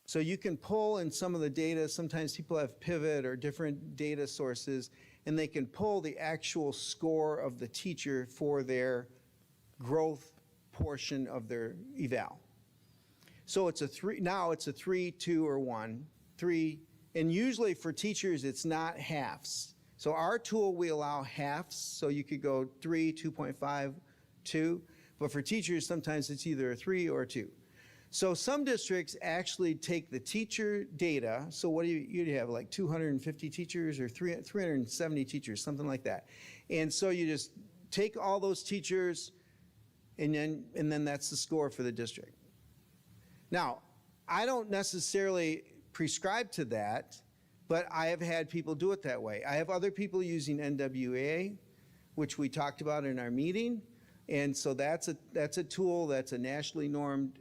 Speaker 10: So you can pull in some of the data, sometimes people have Pivot or different data sources, and they can pull the actual score of the teacher for their growth portion of their eval. So it's a 3, now it's a 3, 2, or 1, 3, and usually for teachers it's not halves. So our tool, we allow halves, so you could go 3, 2.5, 2, but for teachers sometimes it's either a 3 or a 2. So some districts actually take the teacher data, so what do you have, like 250 teachers or 370 teachers, something like that. And so you just take all those teachers, and then that's the score for the district. Now, I don't necessarily prescribe to that, but I have had people do it that way. I have other people using NWA, which we talked about in our meeting, and so that's a tool, that's a nationally normed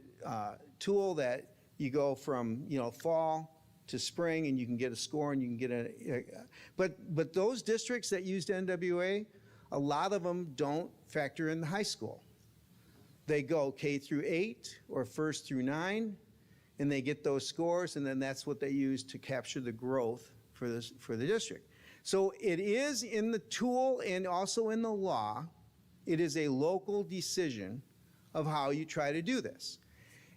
Speaker 10: tool that you go from, you know, fall to spring, and you can get a score, and you can get but those districts that used NWA, a lot of them don't factor in the high school. They go K through 8 or 1st through 9, and they get those scores, and then that's what they use to capture the growth for the district. So it is in the tool and also in the law, it is a local decision of how you try to do this.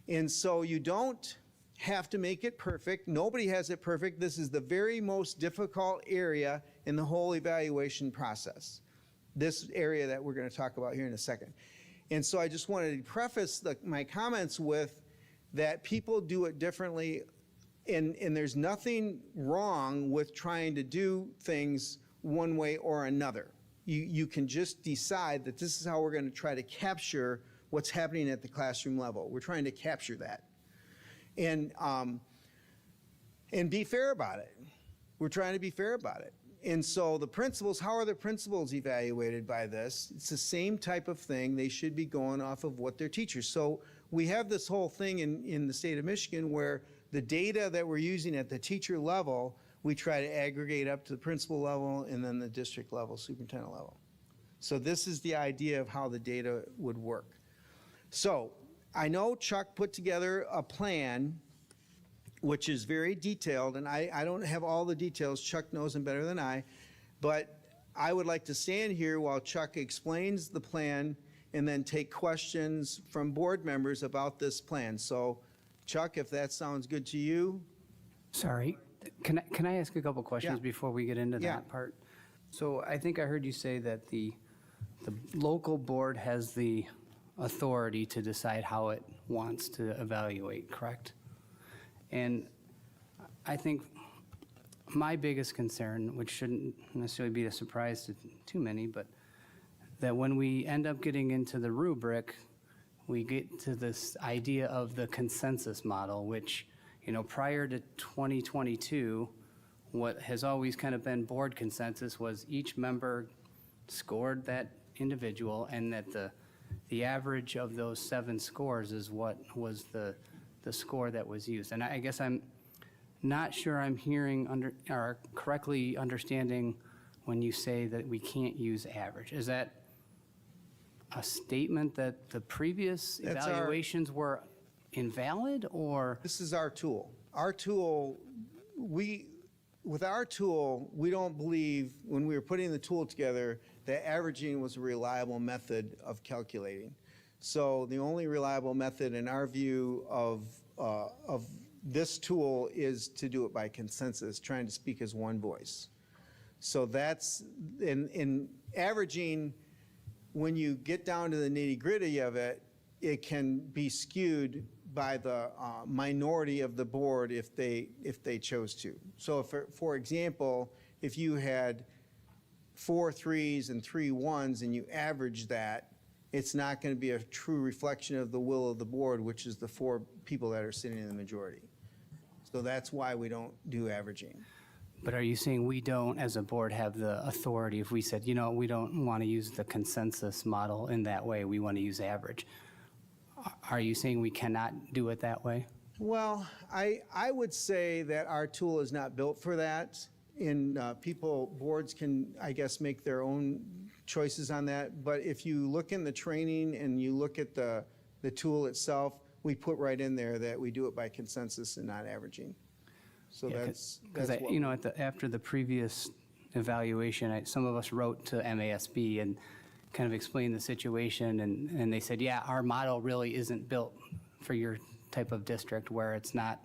Speaker 10: And so you don't have to make it perfect. Nobody has it perfect. This is the very most difficult area in the whole evaluation process, this area that we're going to talk about here in a second. And so I just wanted to preface my comments with that people do it differently, and there's nothing wrong with trying to do things one way or another. You can just decide that this is how we're going to try to capture what's happening at the classroom level. We're trying to capture that. And be fair about it. We're trying to be fair about it. And so the principals, how are the principals evaluated by this? It's the same type of thing. They should be going off of what their teachers. So we have this whole thing in the state of Michigan where the data that we're using at the teacher level, we try to aggregate up to the principal level and then the district level, superintendent level. So this is the idea of how the data would work. So I know Chuck put together a plan which is very detailed, and I don't have all the details. Chuck knows them better than I, but I would like to stand here while Chuck explains the plan and then take questions from board members about this plan. So Chuck, if that sounds good to you.
Speaker 5: Sorry, Can I ask a couple questions
Speaker 10: Yeah.
Speaker 5: before we get into
Speaker 10: Yeah.
Speaker 5: that part? So I think I heard you say that the local board has the authority to decide how it wants to evaluate, correct? And I think my biggest concern, which shouldn't necessarily be a surprise to too many, but that when we end up getting into the rubric, we get to this idea of the consensus model, which, prior to 2022, what has always kind of been board consensus was each member scored that individual, and that the average of those 7 scores is what was the score that was used. And I guess I'm not sure I'm hearing or correctly understanding when you say that we can't use average. Is that a statement that the previous
Speaker 10: That's our-
Speaker 5: evaluations were invalid, or?
Speaker 10: This is our tool. Our tool, with our tool, we don't believe, when we were putting the tool together, that averaging was a reliable method of calculating. So the only reliable method in our view of this tool is to do it by consensus, trying to speak as one voice. So that's, in averaging, when you get down to the nitty-gritty of it, it can be skewed by the minority of the board if they chose to. So for example, if you had 4 3s and 3 1s and you average that, it's not going to be a true reflection of the will of the board, which is the 4 people that are sitting in the majority. So that's why we don't do averaging.
Speaker 5: But are you saying we don't, as a board, have the authority if we said, we don't want to use the consensus model in that way, we want to use average? Are you saying we cannot do it that way?
Speaker 10: Well, I would say that our tool is not built for that. Boards can, I guess, make their own choices on that. But if you look in the training and you look at the tool itself, we put right in there that we do it by consensus and not averaging. So that's what.
Speaker 5: After the previous evaluation, some of us wrote to MASB and kind of explained the situation, and they said, yeah, our model really isn't built for your type of district where it's not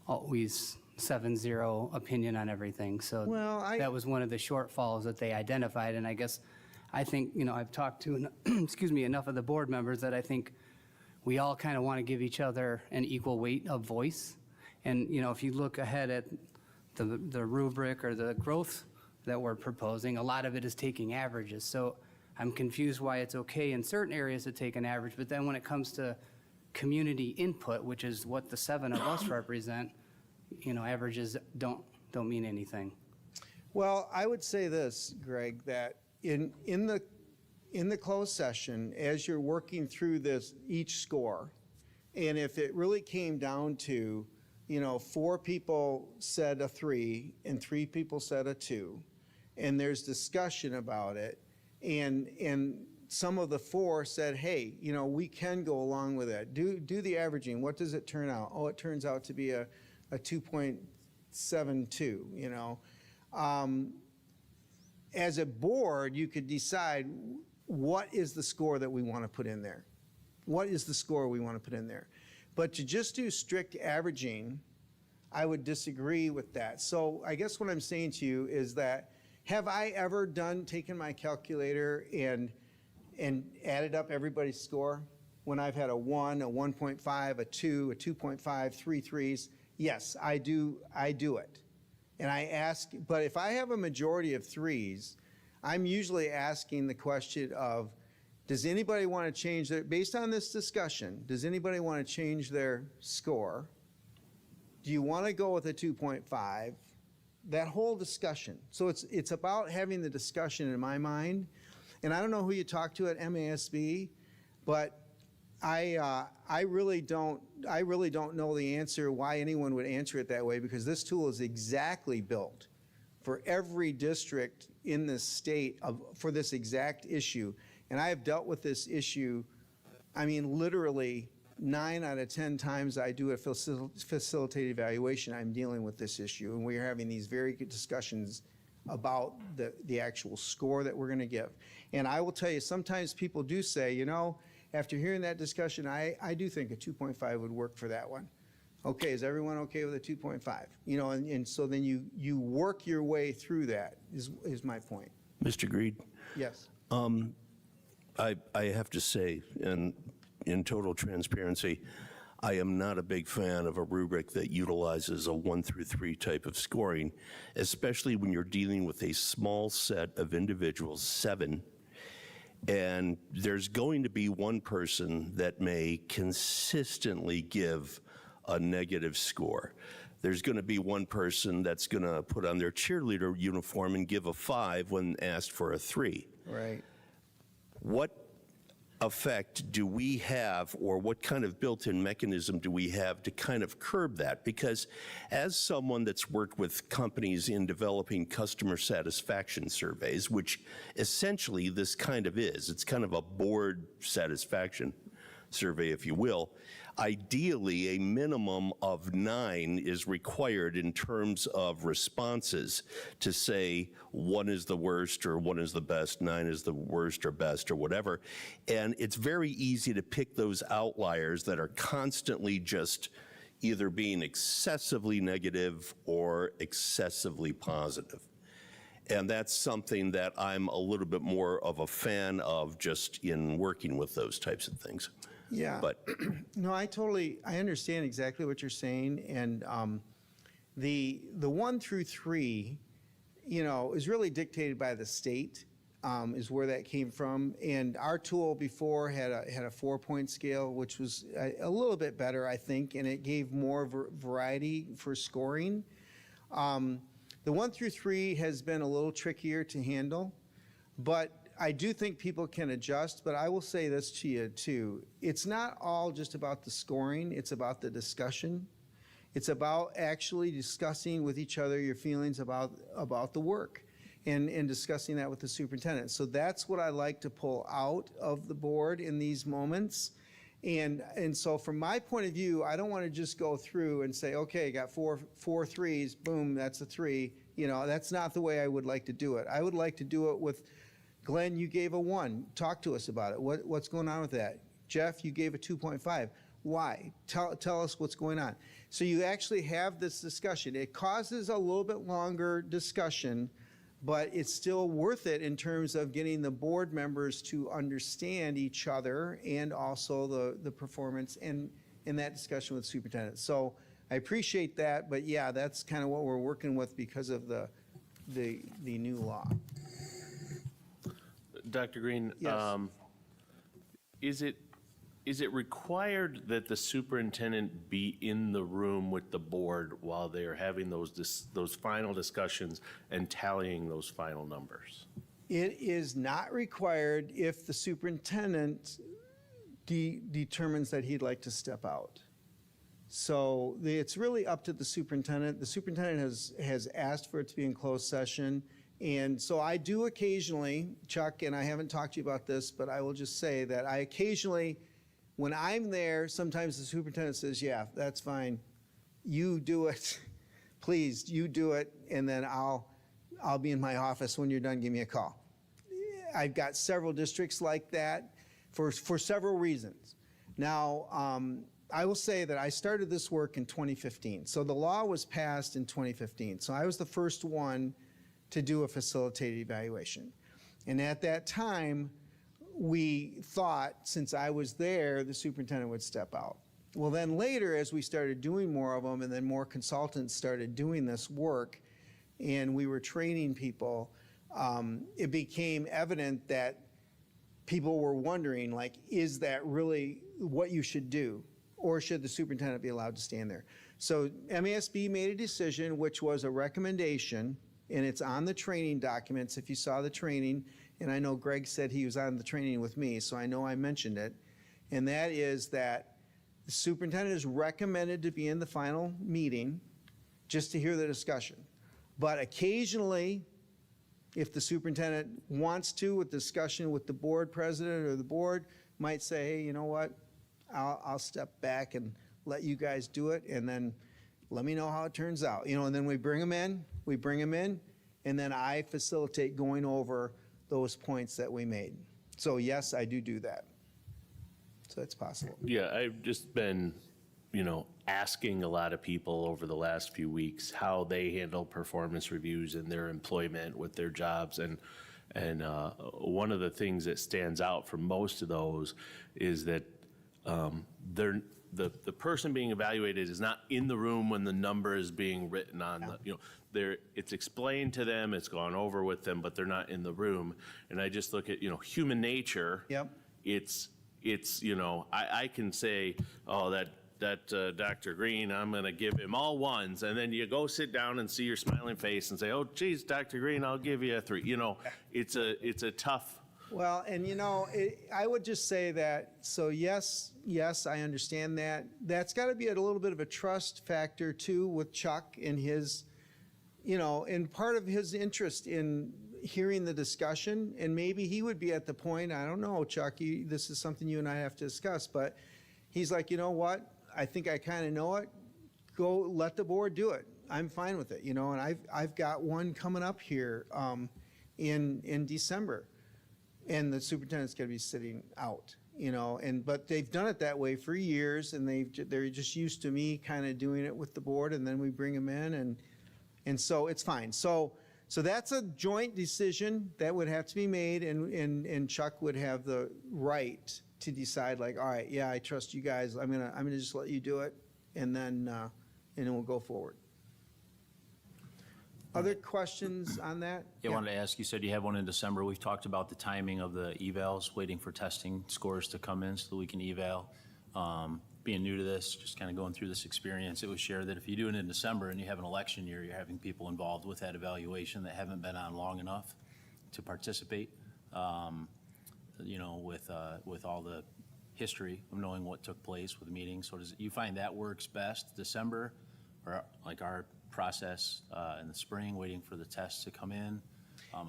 Speaker 5: always 7-0 opinion on everything. So that was one of the shortfalls that they identified, and I think, I've talked to, enough of the board members that I think we all kind of want to give each other an equal weight of voice. And, if you look ahead at the rubric or the growth that we're proposing, a lot of it is taking averages. So I'm confused why it's okay in certain areas to take an average, but then when it comes to community input, which is what the 7 of us represent, averages don't mean anything.
Speaker 10: Well, I would say this, Greg, that in the closed session, as you're working through each score, and if it really came down to 4 people said a 3 and 3 people said a 2, and there's discussion about it, and some of the 4 said, hey, we can go along with that. Do the averaging. What does it turn out? Oh, it turns out to be a 2.72, As a board, you could decide what is the score that we want to put in there. What is the score we want to put in there? But to just do strict averaging, I would disagree with that. So I guess what I'm saying to you is that, have I ever taken my calculator and added up everybody's score when I've had a 1, a 1.5, a 2, a 2.5, 3 3s? Yes, I do it. And I ask, but if I have a majority of 3s, I'm usually asking the question of, does anybody want to change based on this discussion, does anybody want to change their score? Do you want to go with a 2.5? That whole discussion. So it's about having the discussion in my mind. And I don't know who you talk to at MASB, but I really don't know the answer why anyone would answer it that way, because this tool is exactly built for every district in the state for this exact issue. And I have dealt with this issue, literally 9 out of 10 times I do a facilitated evaluation, I'm dealing with this issue. And we're having these very good discussions about the actual score that we're going to give. And I will tell you, sometimes people do say, after hearing that discussion, I do think a 2.5 would work for that one. Okay, is everyone okay with a 2.5? You know, and so then you work your way through that, is my point.
Speaker 3: Mr. Greed,
Speaker 10: Yes.
Speaker 3: I have to say, and in total transparency, I am not a big fan of a rubric that utilizes a 1 through 3 type of scoring, especially when you're dealing with a small set of individuals, 7, and there's going to be one person that may consistently give a negative score. There's going to be one person that's going to put on their cheerleader uniform and give a 5 when asked for a 3.
Speaker 10: Right.
Speaker 3: What effect do we have, or what kind of built-in mechanism do we have to kind of curb that? Because as someone that's worked with companies in developing customer satisfaction surveys, which essentially this kind of is, it's kind of a board satisfaction survey, if you will, ideally a minimum of 9 is required in terms of responses to say 1 is the worst or 1 is the best, 9 is the worst or best or whatever. And it's very easy to pick those outliers that are constantly just either being excessively negative or excessively positive. And that's something that I'm a little bit more of a fan of just in working with those types of things.
Speaker 10: Yeah.
Speaker 3: But
Speaker 10: No, I understand exactly what you're saying, and the 1 through 3, you know, is really dictated by the state, is where that came from. And our tool before had a 4-point scale, which was a little bit better, I think, and it gave more variety for scoring. The 1 through 3 has been a little trickier to handle, but I do think people can adjust. But I will say this to you too: it's not all just about the scoring; it's about the discussion. It's about actually discussing with each other your feelings about the work, and discussing that with the superintendent. So that's what I like to pull out of the board in these moments. And so from my point of view, I don't want to just go through and say, okay, got four threes, boom, that's a 3. You know, that's not the way I would like to do it. I would like to do it with, Glenn, you gave a 1. Talk to us about it. What's going on with that? Jeff, you gave a 2.5. Why? Tell us what's going on. So you actually have this discussion. It causes a little bit longer discussion, but it's still worth it in terms of getting the board members to understand each other and also the performance and in that discussion with superintendent. So I appreciate that, but yeah, that's kind of what we're working with because of the new law.
Speaker 7: Dr. Green,
Speaker 10: Yes.
Speaker 7: is it required that the superintendent be in the room with the board while they are having those final discussions and tallying those final numbers?
Speaker 10: It is not required if the superintendent determines that he'd like to step out. So it's really up to the superintendent. The superintendent has asked for it to be in closed session. And so I do occasionally, Chuck, and I haven't talked to you about this, but I will just say that I occasionally, when I'm there, sometimes the superintendent says, yeah, that's fine. You do it. Please, you do it, and then I'll be in my office. When you're done, give me a call. I've got several districts like that for several reasons. Now, I will say that I started this work in 2015. So the law was passed in 2015. So I was the first one to do a facilitated evaluation. And at that time, we thought, since I was there, the superintendent would step out. Well, then later, as we started doing more of them, and then more consultants started doing this work, and we were training people, it became evident that people were wondering, like, is that really what you should do? Or should the superintendent be allowed to stand there? So MASB made a decision, which was a recommendation, and it's on the training documents if you saw the training. And I know Greg said he was on the training with me, so I know I mentioned it. And that is that the superintendent is recommended to be in the final meeting just to hear the discussion. But occasionally, if the superintendent wants to, with discussion with the board president or the board, might say, hey, you know what, I'll step back and let you guys do it, and then let me know how it turns out. You know, and then we bring them in, and then I facilitate going over those points that we made. So yes, I do that. So it's possible.
Speaker 7: Yeah, I've just been asking a lot of people over the last few weeks how they handle performance reviews in their employment with their jobs. And one of the things that stands out from most of those is that the person being evaluated is not in the room when the number is being written on it's explained to them, it's gone over with them, but they're not in the room. And I just look at, human nature.
Speaker 10: Yep.
Speaker 7: It's I can say, oh, that Dr. Green, I'm going to give him all ones. And then you go sit down and see your smiling face and say, oh, geez, Dr. Green, I'll give you a 3. It's a tough.
Speaker 10: Well, and I would just say that, so yes, I understand that. That's got to be a little bit of a trust factor too with Chuck and his, and part of his interest in hearing the discussion, and maybe he would be at the point, I don't know, Chuck, this is something you and I have to discuss, but he's like, you know what, I think I kind of know it. Go let the board do it. I'm fine with it, and I've got one coming up here in December. And the superintendent's going to be sitting out, but they've done it that way for years, and they're just used to me kind of doing it with the board, and then we bring them in, and so it's fine. So that's a joint decision that would have to be made, and Chuck would have the right to decide, like, all right, yeah, I trust you guys. I'm gonna just let you do it, and then we'll go forward. Other questions on that?
Speaker 11: Yeah, I wanted to ask, you said you have one in December. We've talked about the timing of the evals, waiting for testing scores to come in so that we can eval. Being new to this, just kind of going through this experience, it was shared that if you do it in December and you have an election year, you're having people involved with that evaluation that haven't been on long enough to participate, with all the history of knowing what took place with the meetings. So you find that works best, December, or like our process in the spring, waiting for the tests to come in,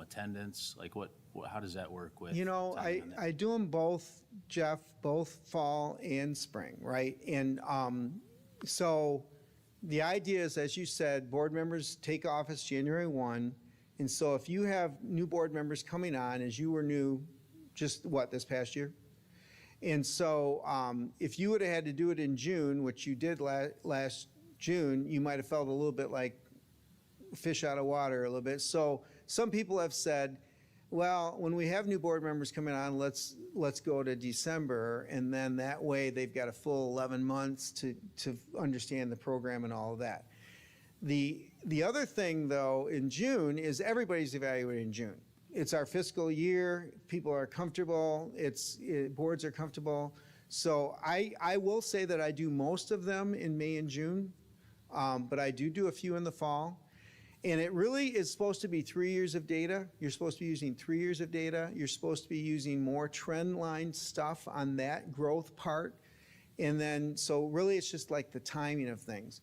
Speaker 11: attendance, like how does that work with?
Speaker 10: I do them both, Jeff, both fall and spring, right? And so the idea is, as you said, board members take office January 1. And so if you have new board members coming on, as you were new just this past year? And so if you would have had to do it in June, which you did last June, you might have felt a little bit like fish out of water a little bit. So some people have said, well, when we have new board members coming on, let's go to December, and then that way they've got a full 11 months to understand the program and all of that. The other thing, though, in June is everybody's evaluated in June. It's our fiscal year. People are comfortable. Boards are comfortable. So I will say that I do most of them in May and June. But I do a few in the fall. And it really is supposed to be 3 years of data. You're supposed to be using 3 years of data. You're supposed to be using more trend line stuff on that growth part. And then, so really it's just like the timing of things.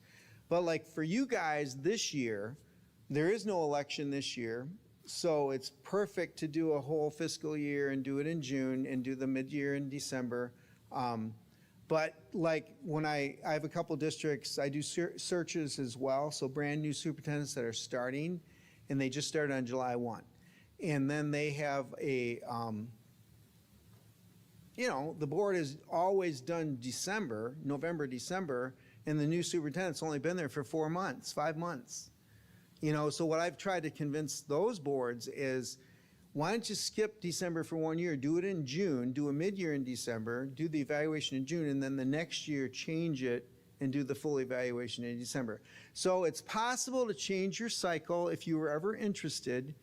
Speaker 10: But like for you guys this year, there is no election this year. So it's perfect to do a whole fiscal year and do it in June and do the mid-year in December. But like when I have a couple districts, I do searches as well. So brand new superintendents that are starting, and they just started on July 1. And then they have the board has always done November, December, and the new superintendent's only been there for 4 months, 5 months. So what I've tried to convince those boards is, why don't you skip December for 1 year, do it in June, do a mid-year in December, do the evaluation in June, and then the next year change it and do the full evaluation in December. So it's possible to change your cycle if you were ever interested,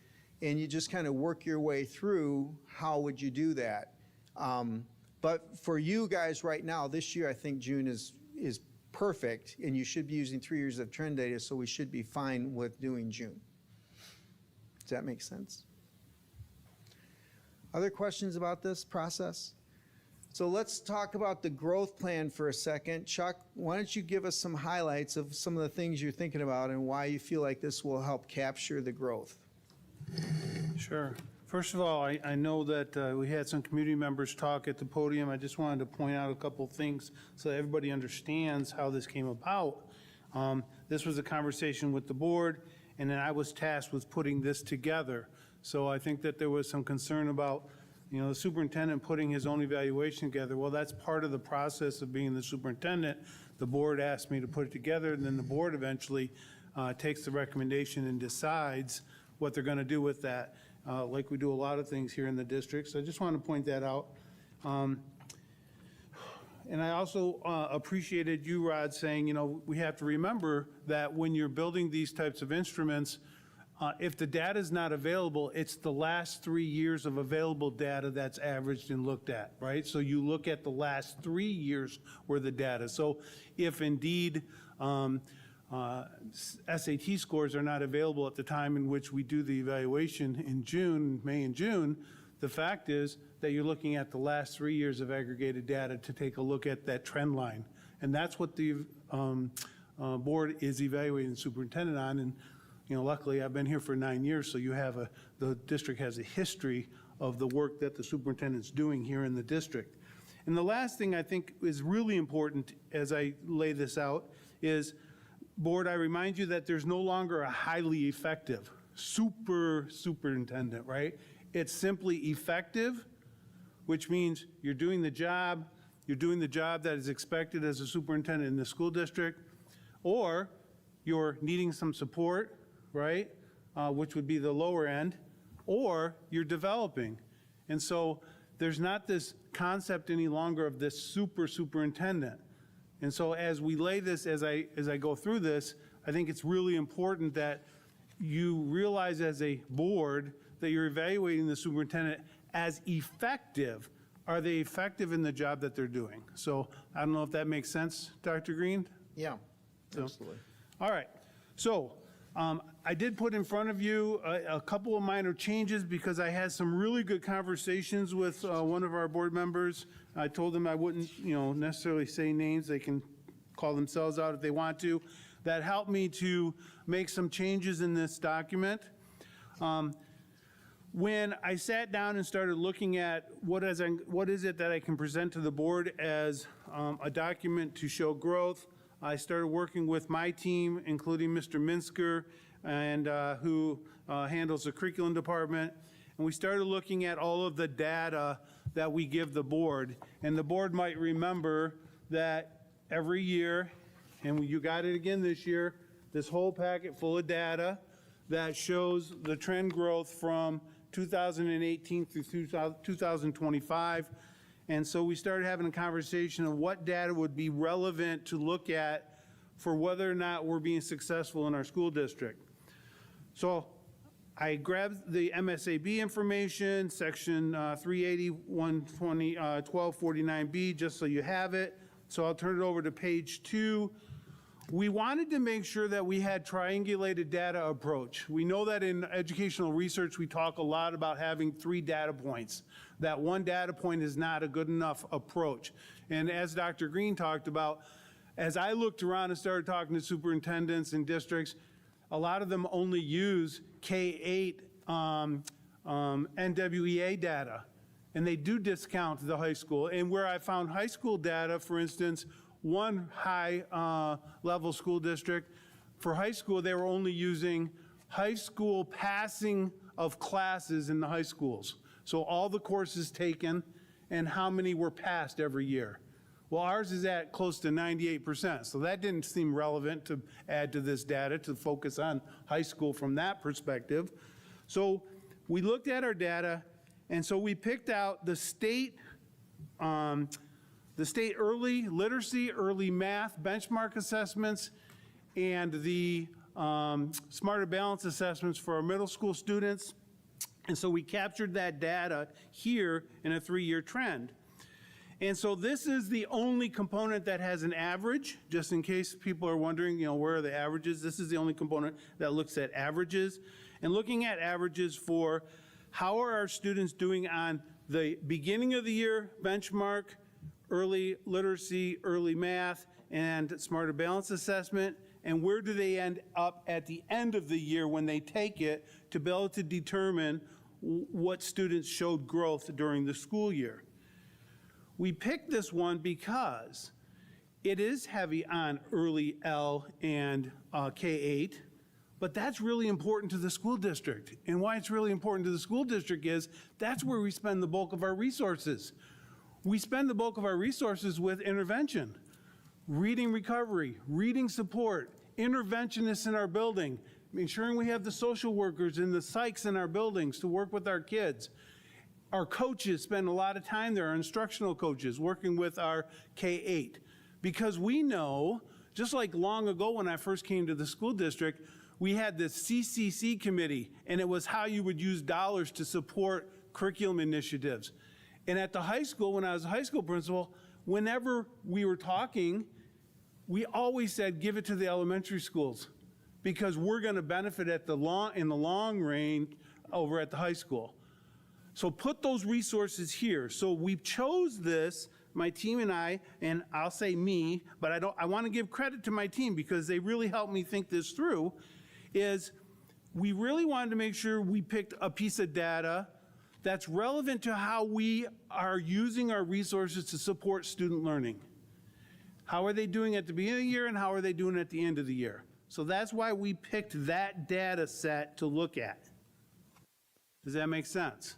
Speaker 10: and you just kind of work your way through how would you do that. But for you guys right now, this year, I think June is perfect, and you should be using 3 years of trend data, so we should be fine with doing June. Does that make sense? Other questions about this process? So let's talk about the growth plan for a second. Chuck, why don't you give us some highlights of some of the things you're thinking about and why you feel like this will help capture the growth?
Speaker 4: Sure. First of all, I know that we had some community members talk at the podium. I just wanted to point out a couple of things so that everybody understands how this came about. This was a conversation with the board, and then I was tasked with putting this together. So I think that there was some concern about you know, the superintendent putting his own evaluation together. Well, that's part of the process of being the superintendent. The board asked me to put it together, and then the board eventually takes the recommendation and decides what they're going to do with that, like we do a lot of things here in the district. So I just want to point that out. And I also appreciated you, Rod, saying, you know, we have to remember that when you're building these types of instruments, if the data is not available, it's the last 3 years of available data that's averaged and looked at, right? So you look at the last 3 years worth of data. So if indeed SAT scores are not available at the time in which we do the evaluation in June, May and June, the fact is that you're looking at the last 3 years of aggregated data to take a look at that trend line. And that's what the board is evaluating the superintendent on. And, you know, luckily I've been here for 9 years, so you have the district has a history of the work that the superintendent's doing here in the district. And the last thing I think is really important as I lay this out is, board, I remind you that there's no longer a highly effective superintendent, right? It's simply effective, which means you're doing the job that is expected as a superintendent in the school district, or you're needing some support, right, which would be the lower end, or you're developing. And so there's not this concept any longer of this superintendent. And so as we lay this, as I go through this, I think it's really important that you realize as a board that you're evaluating the superintendent as effective. Are they effective in the job that they're doing? So I don't know if that makes sense, Dr. Green?
Speaker 10: Yeah, absolutely.
Speaker 4: All right. So I did put in front of you a couple of minor changes because I had some really good conversations with one of our board members. I told them I wouldn't, you know, necessarily say names. They can call themselves out if they want to. That helped me to make some changes in this document. When I sat down and started looking at what is it that I can present to the board as a document to show growth, I started working with my team, including Mr. Minsker, and who handles the curriculum department. And we started looking at all of the data that we give the board. And the board might remember that every year, and you got it again this year, this whole packet full of data that shows the trend growth from 2018 through 2025. And so we started having a conversation of what data would be relevant to look at for whether or not we're being successful in our school district. So I grabbed the MSAB information, section 380, 120, 1249B, just so you have it. So I'll turn it over to page 2. We wanted to make sure that we had triangulated data approach. We know that in educational research, we talk a lot about having 3 data points. That one data point is not a good enough approach. And as Dr. Green talked about, as I looked around and started talking to superintendents and districts, a lot of them only use K-8 NWEA data, and they do discount the high school. And where I found high school data, for instance, one high level school district, for high school, they were only using high school passing of classes in the high schools. So all the courses taken and how many were passed every year. Well, ours is at close to 98%. So that didn't seem relevant to add to this data to focus on high school from that perspective. So we looked at our data, and so we picked out the state early literacy, early math benchmark assessments, and the Smarter Balance assessments for our middle school students. And so we captured that data here in a 3-year trend. And so this is the only component that has an average, just in case people are wondering, you know, where are the averages? This is the only component that looks at averages. And looking at averages for how are our students doing on the beginning of the year benchmark, early literacy, early math, and Smarter Balance assessment, and where do they end up at the end of the year when they take it to be able to determine what students showed growth during the school year. We picked this one because it is heavy on early L and K-8, But that's really important to the school district. And why it's really important to the school district is that's where we spend the bulk of our resources. We spend the bulk of our resources with intervention, reading recovery, reading support, interventionists in our building, ensuring we have the social workers and the psychs in our buildings to work with our kids. Our coaches spend a lot of time there, our instructional coaches, working with our K-8. Because we know, just like long ago when I first came to the school district, we had this CCC committee, and it was how you would use dollars to support curriculum initiatives. And at the high school, when I was a high school principal, whenever we were talking, we always said, give it to the elementary schools, because we're going to benefit in the long range over at the high school. So put those resources here. So we chose this, my team and I'll say me, but I want to give credit to my team because they really helped me think this through, is we really wanted to make sure we picked a piece of data that's relevant to how we are using our resources to support student learning. How are they doing at the beginning of the year and how are they doing at the end of the year? So that's why we picked that data set to look at. Does that make sense?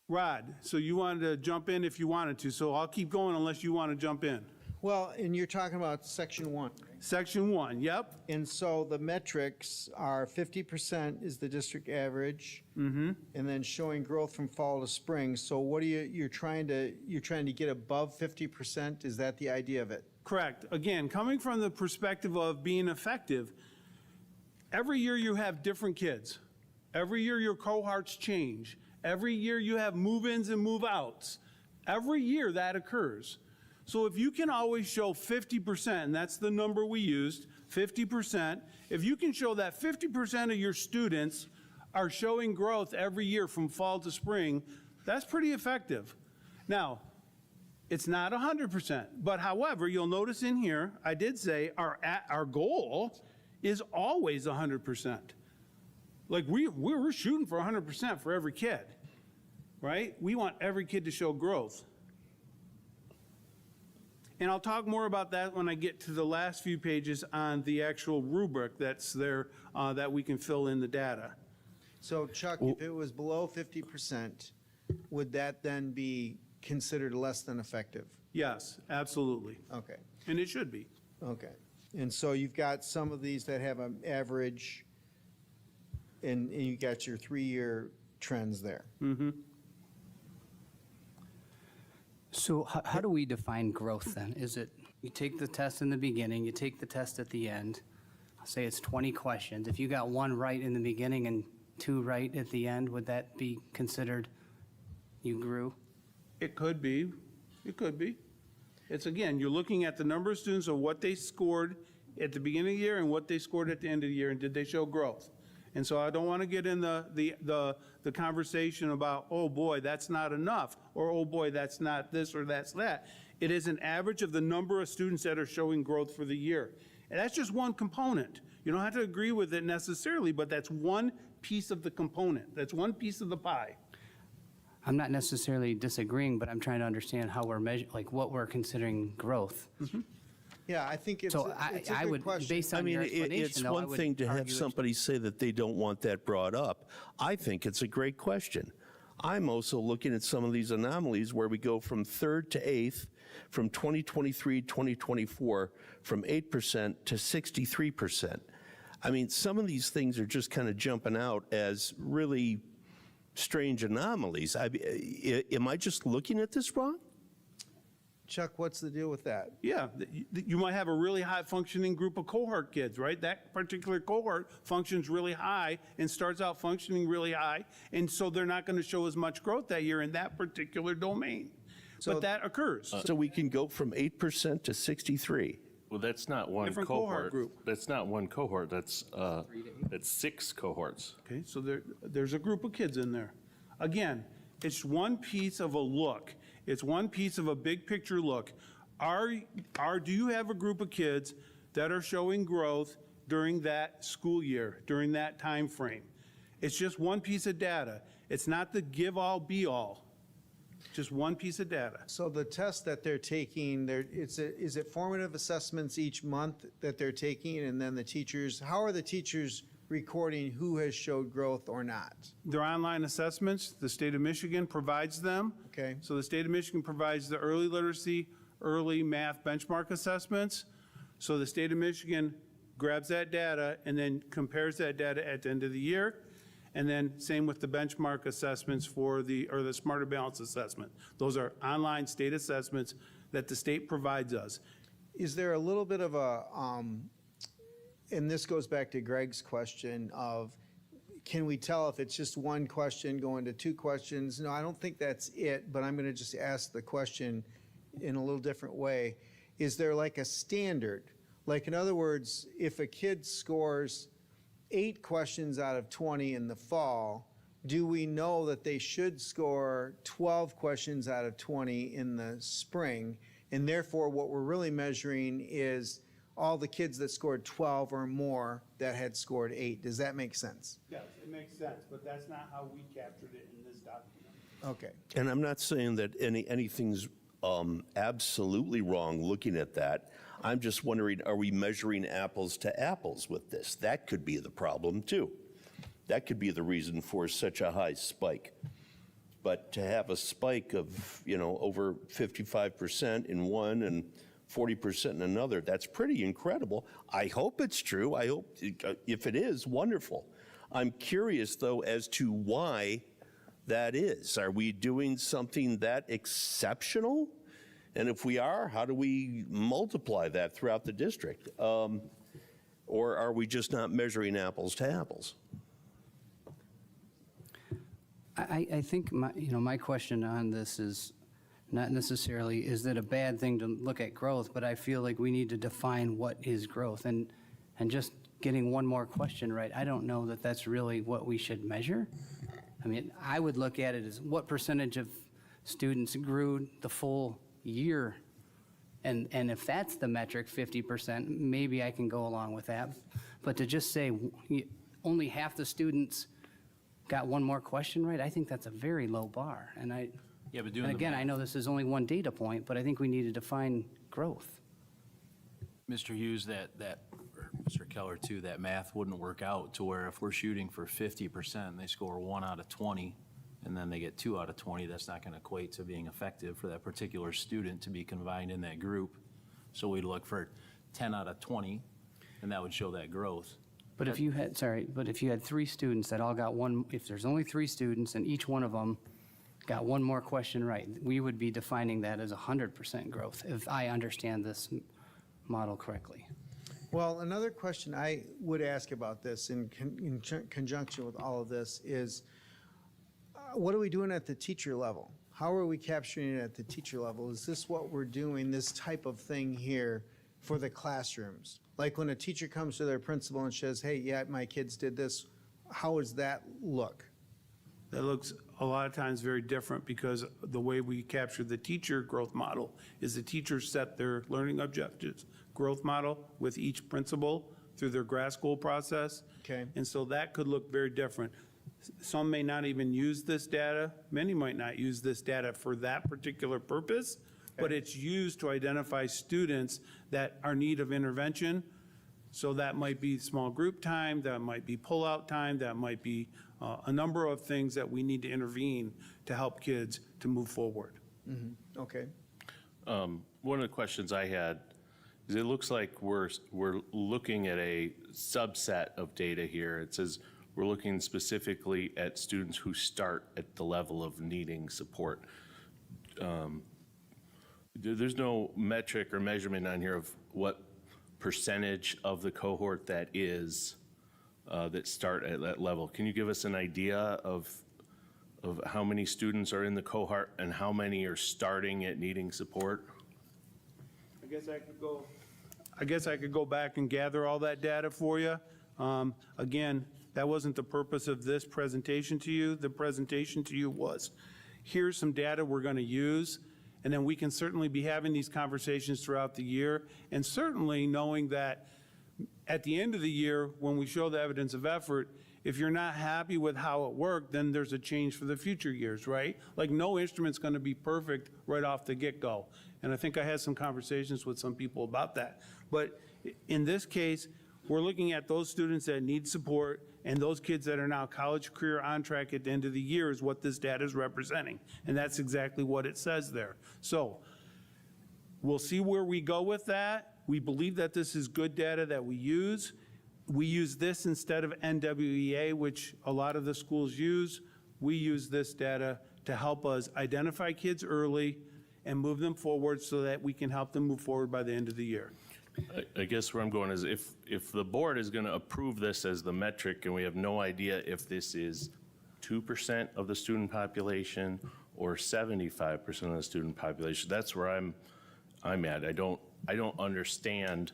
Speaker 4: Rod, so you wanted to jump in if you wanted to, so I'll keep going unless you want to jump in.
Speaker 10: Well, and you're talking about section 1, right?
Speaker 4: Section 1, yep.
Speaker 10: And so the metrics are 50% is the district average, and then showing growth from fall to spring. So what are you're trying to get above 50%? Is that the idea of it?
Speaker 4: Correct. Again, coming from the perspective of being effective, every year you have different kids. Every year your cohorts change. Every year you have move-ins and move-outs. Every year that occurs. So if you can always show 50%, and that's the number we used, 50%, if you can show that 50% of your students are showing growth every year from fall to spring, that's pretty effective. Now, it's not 100%, but however, you'll notice in here, I did say our goal is always 100%. Like we're shooting for 100% for every kid, right? We want every kid to show growth. And I'll talk more about that when I get to the last few pages on the actual rubric that's there that we can fill in the data.
Speaker 10: So Chuck, if it was below 50%, would that then be considered less than effective?
Speaker 4: Yes, absolutely.
Speaker 10: Okay,
Speaker 4: And it should be.
Speaker 10: okay. And so you've got some of these that have an average, and you got your 3-year trends there.
Speaker 5: So how do we define growth then? Is it, you take the test in the beginning, you take the test at the end, say it's 20 questions. If you got 1 right in the beginning and 2 right at the end, would that be considered you grew?
Speaker 4: It could be. It could be. It's, again, you're looking at the number of students of what they scored at the beginning of the year and what they scored at the end of the year, and did they show growth? And so I don't want to get in the conversation about, oh boy, that's not enough, or oh boy, that's not this or that's that. It is an average of the number of students that are showing growth for the year. And that's just one component. You don't have to agree with it necessarily, but that's one piece of the component. That's one piece of the pie.
Speaker 5: I'm not necessarily disagreeing, but I'm trying to understand how we're measuring, like what we're considering growth.
Speaker 10: Yeah, I think it's
Speaker 5: So
Speaker 10: a
Speaker 5: I
Speaker 10: good
Speaker 5: would,
Speaker 10: question.
Speaker 5: based
Speaker 3: I
Speaker 5: on
Speaker 3: mean,
Speaker 5: your explanation,
Speaker 3: it's
Speaker 5: though, I
Speaker 3: one
Speaker 5: would
Speaker 3: thing to have
Speaker 5: argue it's-
Speaker 3: somebody say that they don't want that brought up. I think it's a great question. I'm also looking at some of these anomalies where we go from 3rd to 8th, from 2023, 2024, from 8% to 63%. I mean, some of these things are just kind of jumping out as really strange anomalies. Am I just looking at this wrong?
Speaker 10: Chuck, what's the deal with that?
Speaker 4: Yeah, you might have a really high functioning group of cohort kids, right? That particular cohort functions really high and starts out functioning really high, and so they're not going to show as much growth that year in that particular domain. But that occurs.
Speaker 3: So we can go from 8% to 63.
Speaker 7: Well, that's not one
Speaker 4: Different cohort
Speaker 7: cohort.
Speaker 4: group.
Speaker 7: That's not one cohort, that's 6 cohorts.
Speaker 4: Okay, so there's a group of kids in there. Again, it's one piece of a look. It's one piece of a big picture look. Do you have a group of kids that are showing growth during that school year, during that time frame? It's just one piece of data. It's not the give all be all. just one piece of data.
Speaker 10: So the test that they're taking, is it formative assessments each month that they're taking? And then the teachers, how are the teachers recording who has showed growth or not?
Speaker 4: They're online assessments. The state of Michigan provides them.
Speaker 10: Okay.
Speaker 4: So the state of Michigan provides the early literacy, early math benchmark assessments. So the state of Michigan grabs that data and then compares that data at the end of the year. And then same with the benchmark assessments for the Smarter Balance assessment. Those are online state assessments that the state provides us.
Speaker 10: Is there a little bit of a, and this goes back to Greg's question of, can we tell if it's just one question going to two questions? No, I don't think that's it, but I'm going to just ask the question in a little different way. Is there like a standard? Like, in other words, if a kid scores 8 questions out of 20 in the fall, do we know that they should score 12 questions out of 20 in the spring? And therefore, what we're really measuring is all the kids that scored 12 or more that had scored 8. Does that make sense?
Speaker 4: Yes, it makes sense, but that's not how we captured it in this document.
Speaker 10: Okay.
Speaker 3: And I'm not saying that anything's absolutely wrong looking at that. I'm just wondering, are we measuring apples to apples with this? That could be the problem, too. That could be the reason for such a high spike. But to have a spike of, over 55% in one and 40% in another, that's pretty incredible. I hope it's true. I hope, if it is, wonderful. I'm curious, though, as to why that is. Are we doing something that exceptional? And if we are, how do we multiply that throughout the district? Or are we just not measuring apples to apples?
Speaker 5: I think my question on this is not necessarily, is it a bad thing to look at growth, but I feel like we need to define what is growth. And just getting one more question right, I don't know that that's really what we should measure. I mean, I would look at it as what percentage of students grew the full year. And if that's the metric, 50%, maybe I can go along with that. But to just say only half the students got one more question right, I think that's a very low bar. And
Speaker 11: Yeah, but doing
Speaker 5: and
Speaker 11: the
Speaker 5: again,
Speaker 11: math.
Speaker 5: I know this is only one data point, but I think we need to define growth.
Speaker 11: Mr. Hughes, or Mr. Keller too, that math wouldn't work out to where if we're shooting for 50% and they score 1 out of 20, and then they get 2 out of 20, that's not going to equate to being effective for that particular student to be combined in that group. So we'd look for 10 out of 20, and that would show that growth.
Speaker 5: But if you had 3 students that all got one, if there's only 3 students and each one of them got one more question right, we would be defining that as 100% growth, if I understand this model correctly.
Speaker 10: Well, another question I would ask about this in conjunction with all of this is, what are we doing at the teacher level? How are we capturing it at the teacher level? Is this what we're doing, this type of thing here for the classrooms? Like when a teacher comes to their principal and says, hey, yeah, my kids did this, how does that look?
Speaker 4: That looks a lot of times very different because the way we capture the teacher growth model is the teachers set their learning objectives growth model with each principal through their grad school process.
Speaker 10: Okay.
Speaker 4: And so that could look very different. Some may not even use this data. Many might not use this data for that particular purpose, but it's used to identify students that are in need of intervention. So that might be small group time, that might be pull-out time, that might be a number of things that we need to intervene to help kids to move forward.
Speaker 10: Mm-hmm. Okay.
Speaker 7: One of the questions I had is it looks like we're looking at a subset of data here. It says we're looking specifically at students who start at the level of needing support. There's no metric or measurement on here of what percentage of the cohort that is that start at that level. Can you give us an idea of how many students are in the cohort and how many are starting at needing support?
Speaker 4: I guess I could go back and gather all that data for you. Again, that wasn't the purpose of this presentation to you. The presentation to you was, here's some data we're going to use, and then we can certainly be having these conversations throughout the year, and certainly knowing that at the end of the year, when we show the evidence of effort, if you're not happy with how it worked, then there's a change for the future years, right? Like, no instrument's going to be perfect right off the get-go. And I think I had some conversations with some people about that. But in this case, we're looking at those students that need support, and those kids that are now college career on track at the end of the year is what this data is representing. And that's exactly what it says there. So we'll see where we go with that. We believe that this is good data that we use. We use this instead of NWEA, which a lot of the schools use. We use this data to help us identify kids early and move them forward so that we can help them move forward by the end of the year.
Speaker 7: I guess where I'm going is if the board is going to approve this as the metric and we have no idea if this is 2% of the student population or 75% of the student population, that's where I'm at. I don't understand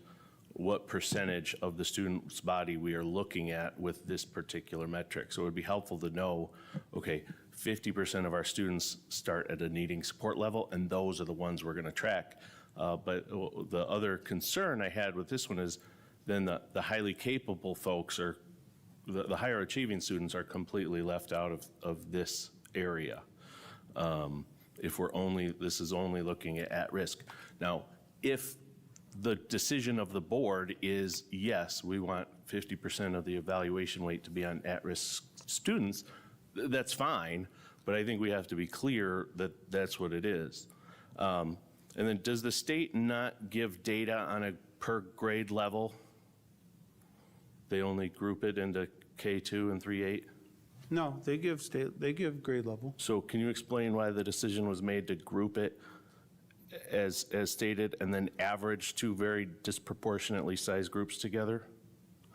Speaker 7: what percentage of the student's body we are looking at with this particular metric. So it would be helpful to know, okay, 50% of our students start at a needing support level, and those are the ones we're going to track. But the other concern I had with this one is then the highly capable folks are, the higher achieving students are completely left out of this area. If this is only looking at risk. Now, if the decision of the board is, yes, we want 50% of the evaluation weight to be on at-risk students, that's fine, but I think we have to be clear that that's what it is. And then does the state not give data on a per grade level? They only group it into K2 and 3-8?
Speaker 4: No, they give grade level.
Speaker 7: So can you explain why the decision was made to group it as stated and then average two very disproportionately sized groups together?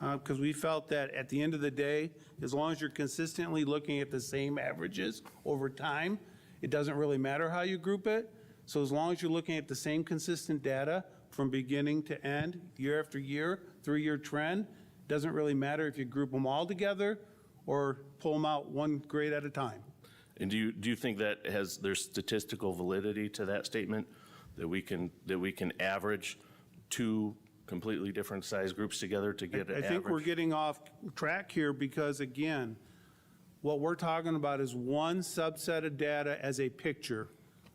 Speaker 4: Because we felt that at the end of the day, as long as you're consistently looking at the same averages over time, it doesn't really matter how you group it. So as long as you're looking at the same consistent data from beginning to end, year after year, 3-year trend, doesn't really matter if you group them all together or pull them out one grade at a time.
Speaker 7: And do you think that there's statistical validity to that statement? That we can average two completely different size groups together to get an average?
Speaker 4: I think we're getting off track here because, again, what we're talking about is one subset of data as a picture.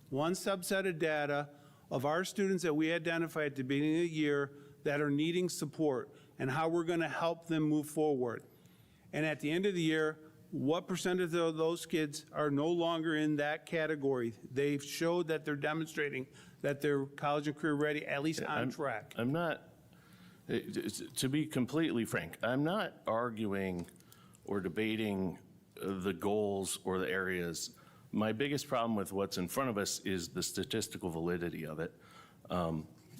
Speaker 4: One subset of data of our students that we identify at the beginning of the year that are needing support and how we're going to help them move forward. And at the end of the year, what percentage of those kids are no longer in that category? They've showed that they're demonstrating that they're college and career ready, at least on track.
Speaker 7: I'm not, to be completely frank, I'm not arguing or debating the goals or the areas. My biggest problem with what's in front of us is the statistical validity of it.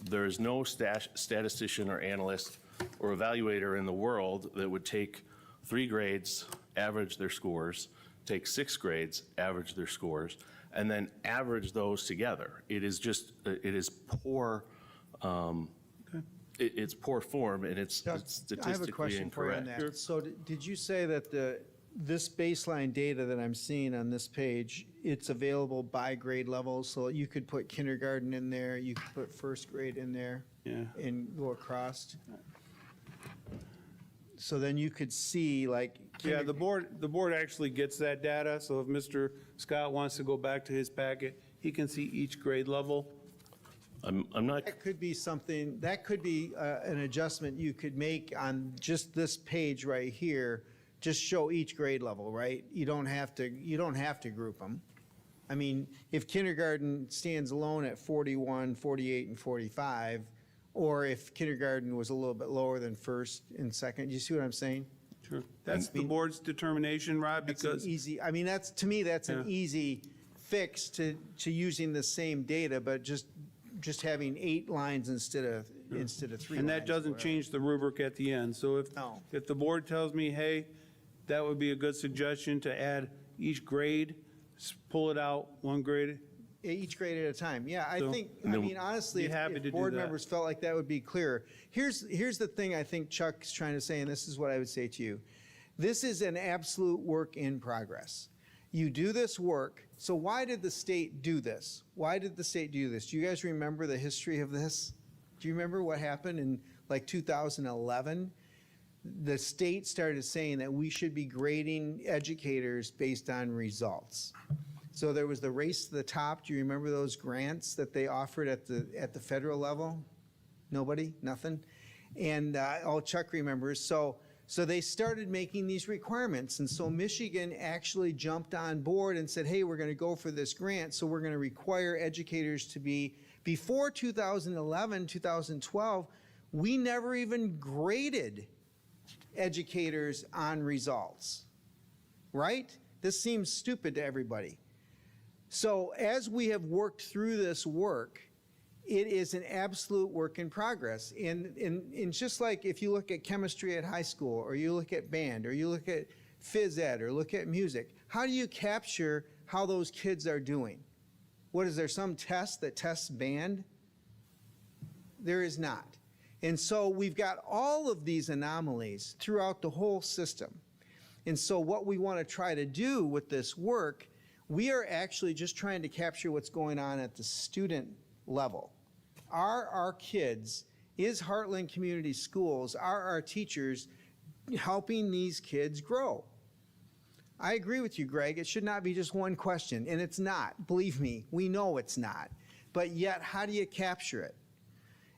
Speaker 7: There is no statistician or analyst or evaluator in the world that would take 3 grades, average their scores, take 6 grades, average their scores, and then average those together. It is just, it is poor, it's poor form, and it's statistically incorrect.
Speaker 10: I have a question for you on that. So did you say that this baseline data that I'm seeing on this page, it's available by grade level, so you could put kindergarten in there, you could put first grade in there, and go across? So then you could see, like,
Speaker 4: Yeah, the board actually gets that data, so if Mr. Scott wants to go back to his packet, he can see each grade level.
Speaker 7: I'm not,
Speaker 10: that could be something, that could be an adjustment you could make on just this page right here. Just show each grade level, right? You don't have to group them. I mean, if kindergarten stands alone at 41, 48, and 45, or if kindergarten was a little bit lower than first and second, you see what I'm saying?
Speaker 4: Sure. That's the board's determination, Rob,
Speaker 10: That's
Speaker 4: because
Speaker 10: an easy, I mean, that's, to me, that's an easy fix to using the same data, but just having 8 lines instead of 3 lines.
Speaker 4: and that doesn't change the rubric at the end. So if the board tells me, hey, that would be a good suggestion to add each grade, pull it out, 1 grade.
Speaker 10: Each grade at a time. Yeah, I
Speaker 4: So-
Speaker 10: think, I mean, honestly,
Speaker 4: Be happy to
Speaker 10: if
Speaker 4: do
Speaker 10: board
Speaker 4: that.
Speaker 10: members felt like that would be clearer. Here's the thing I think Chuck's trying to say, and this is what I would say to you. This is an absolute work in progress. You do this work, so why did the state do this? Why did the state do this? Do you guys remember the history of this? Do you remember what happened in like 2011? the state started saying that we should be grading educators based on results. So there was the race to the top. Do you remember those grants that they offered at the federal level? Nobody? Nothing? And Chuck remembers. So they started making these requirements. And so Michigan actually jumped on board and said, hey, we're going to go for this grant. So we're going to require educators to be, before 2011, 2012, we never even graded educators on results, right? This seems stupid to everybody. So as we have worked through this work, it is an absolute work in progress. And just like if you look at chemistry at high school, or you look at band, or you look at phys ed, or look at music, how do you capture how those kids are doing? What, is there some test that tests band? There is not. And so we've got all of these anomalies throughout the whole system. And so what we want to try to do with this work, we are actually just trying to capture what's going on at the student level. Are our kids, is Hartland Community Schools, are our teachers helping these kids grow? I agree with you, Greg. It should not be just one question, and it's not. Believe me, we know it's not. But yet, how do you capture it?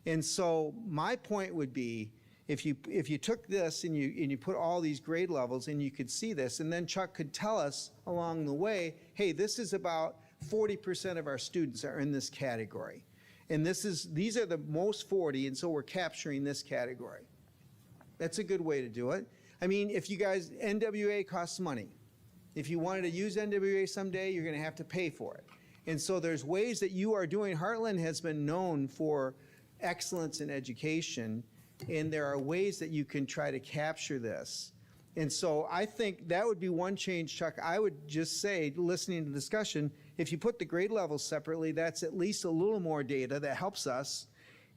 Speaker 10: And so my point would be, if you took this and you put all these grade levels and you could see this, and then Chuck could tell us along the way, hey, this is about 40% of our students are in this category. And these are the most 40, and so we're capturing this category. That's a good way to do it. I mean, if you guys, NWA costs money. If you wanted to use NWA someday, you're going to have to pay for it. And so there's ways that you are doing. Hartland has been known for excellence in education, and there are ways that you can try to capture this. And so I think that would be one change, Chuck. I would just say, listening to the discussion, if you put the grade levels separately, that's at least a little more data that helps us,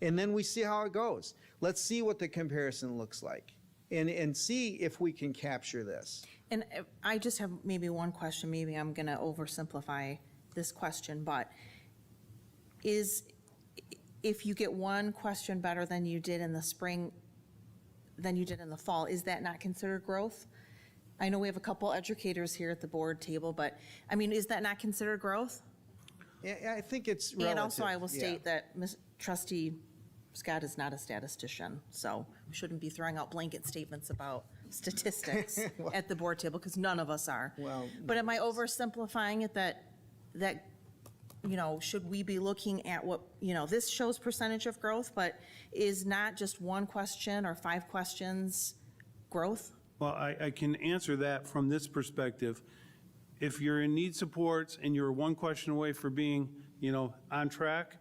Speaker 10: and then we see how it goes. Let's see what the comparison looks like, and see if we can capture this.
Speaker 2: And I just have maybe one question. Maybe I'm going to oversimplify this question, but if you get one question better than you did in the spring, than you did in the fall, is that not considered growth? I know we have a couple educators here at the board table, but I mean, is that not considered growth?
Speaker 10: Yeah, I think it's relative.
Speaker 2: And also I will
Speaker 10: Yeah.
Speaker 2: state that Trustee Scott is not a statistician, so we shouldn't be throwing out blanket statements about statistics at the board table, because none of us are.
Speaker 10: Well,
Speaker 2: But am I oversimplifying it that, you know, should we be looking at what, you know, this shows percentage of growth, but is not just one question or 5 questions growth?
Speaker 4: Well, I can answer that from this perspective. If you're in need supports and you're one question away from being, you know, on track,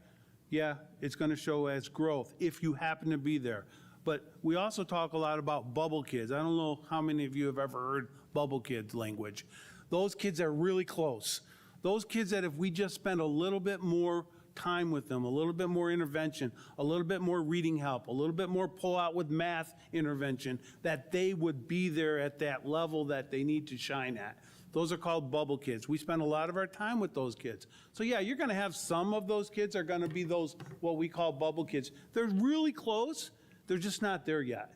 Speaker 4: yeah, it's going to show as growth if you happen to be there. But we also talk a lot about bubble kids. I don't know how many of you have ever heard bubble kids language. Those kids are really close. Those kids that if we just spend a little bit more time with them, a little bit more intervention, a little bit more reading help, a little bit more pull out with math intervention, that they would be there at that level that they need to shine at. Those are called bubble kids. We spend a lot of our time with those kids. So yeah, you're going to have some of those kids are going to be those, what we call bubble kids. They're really close. They're just not there yet.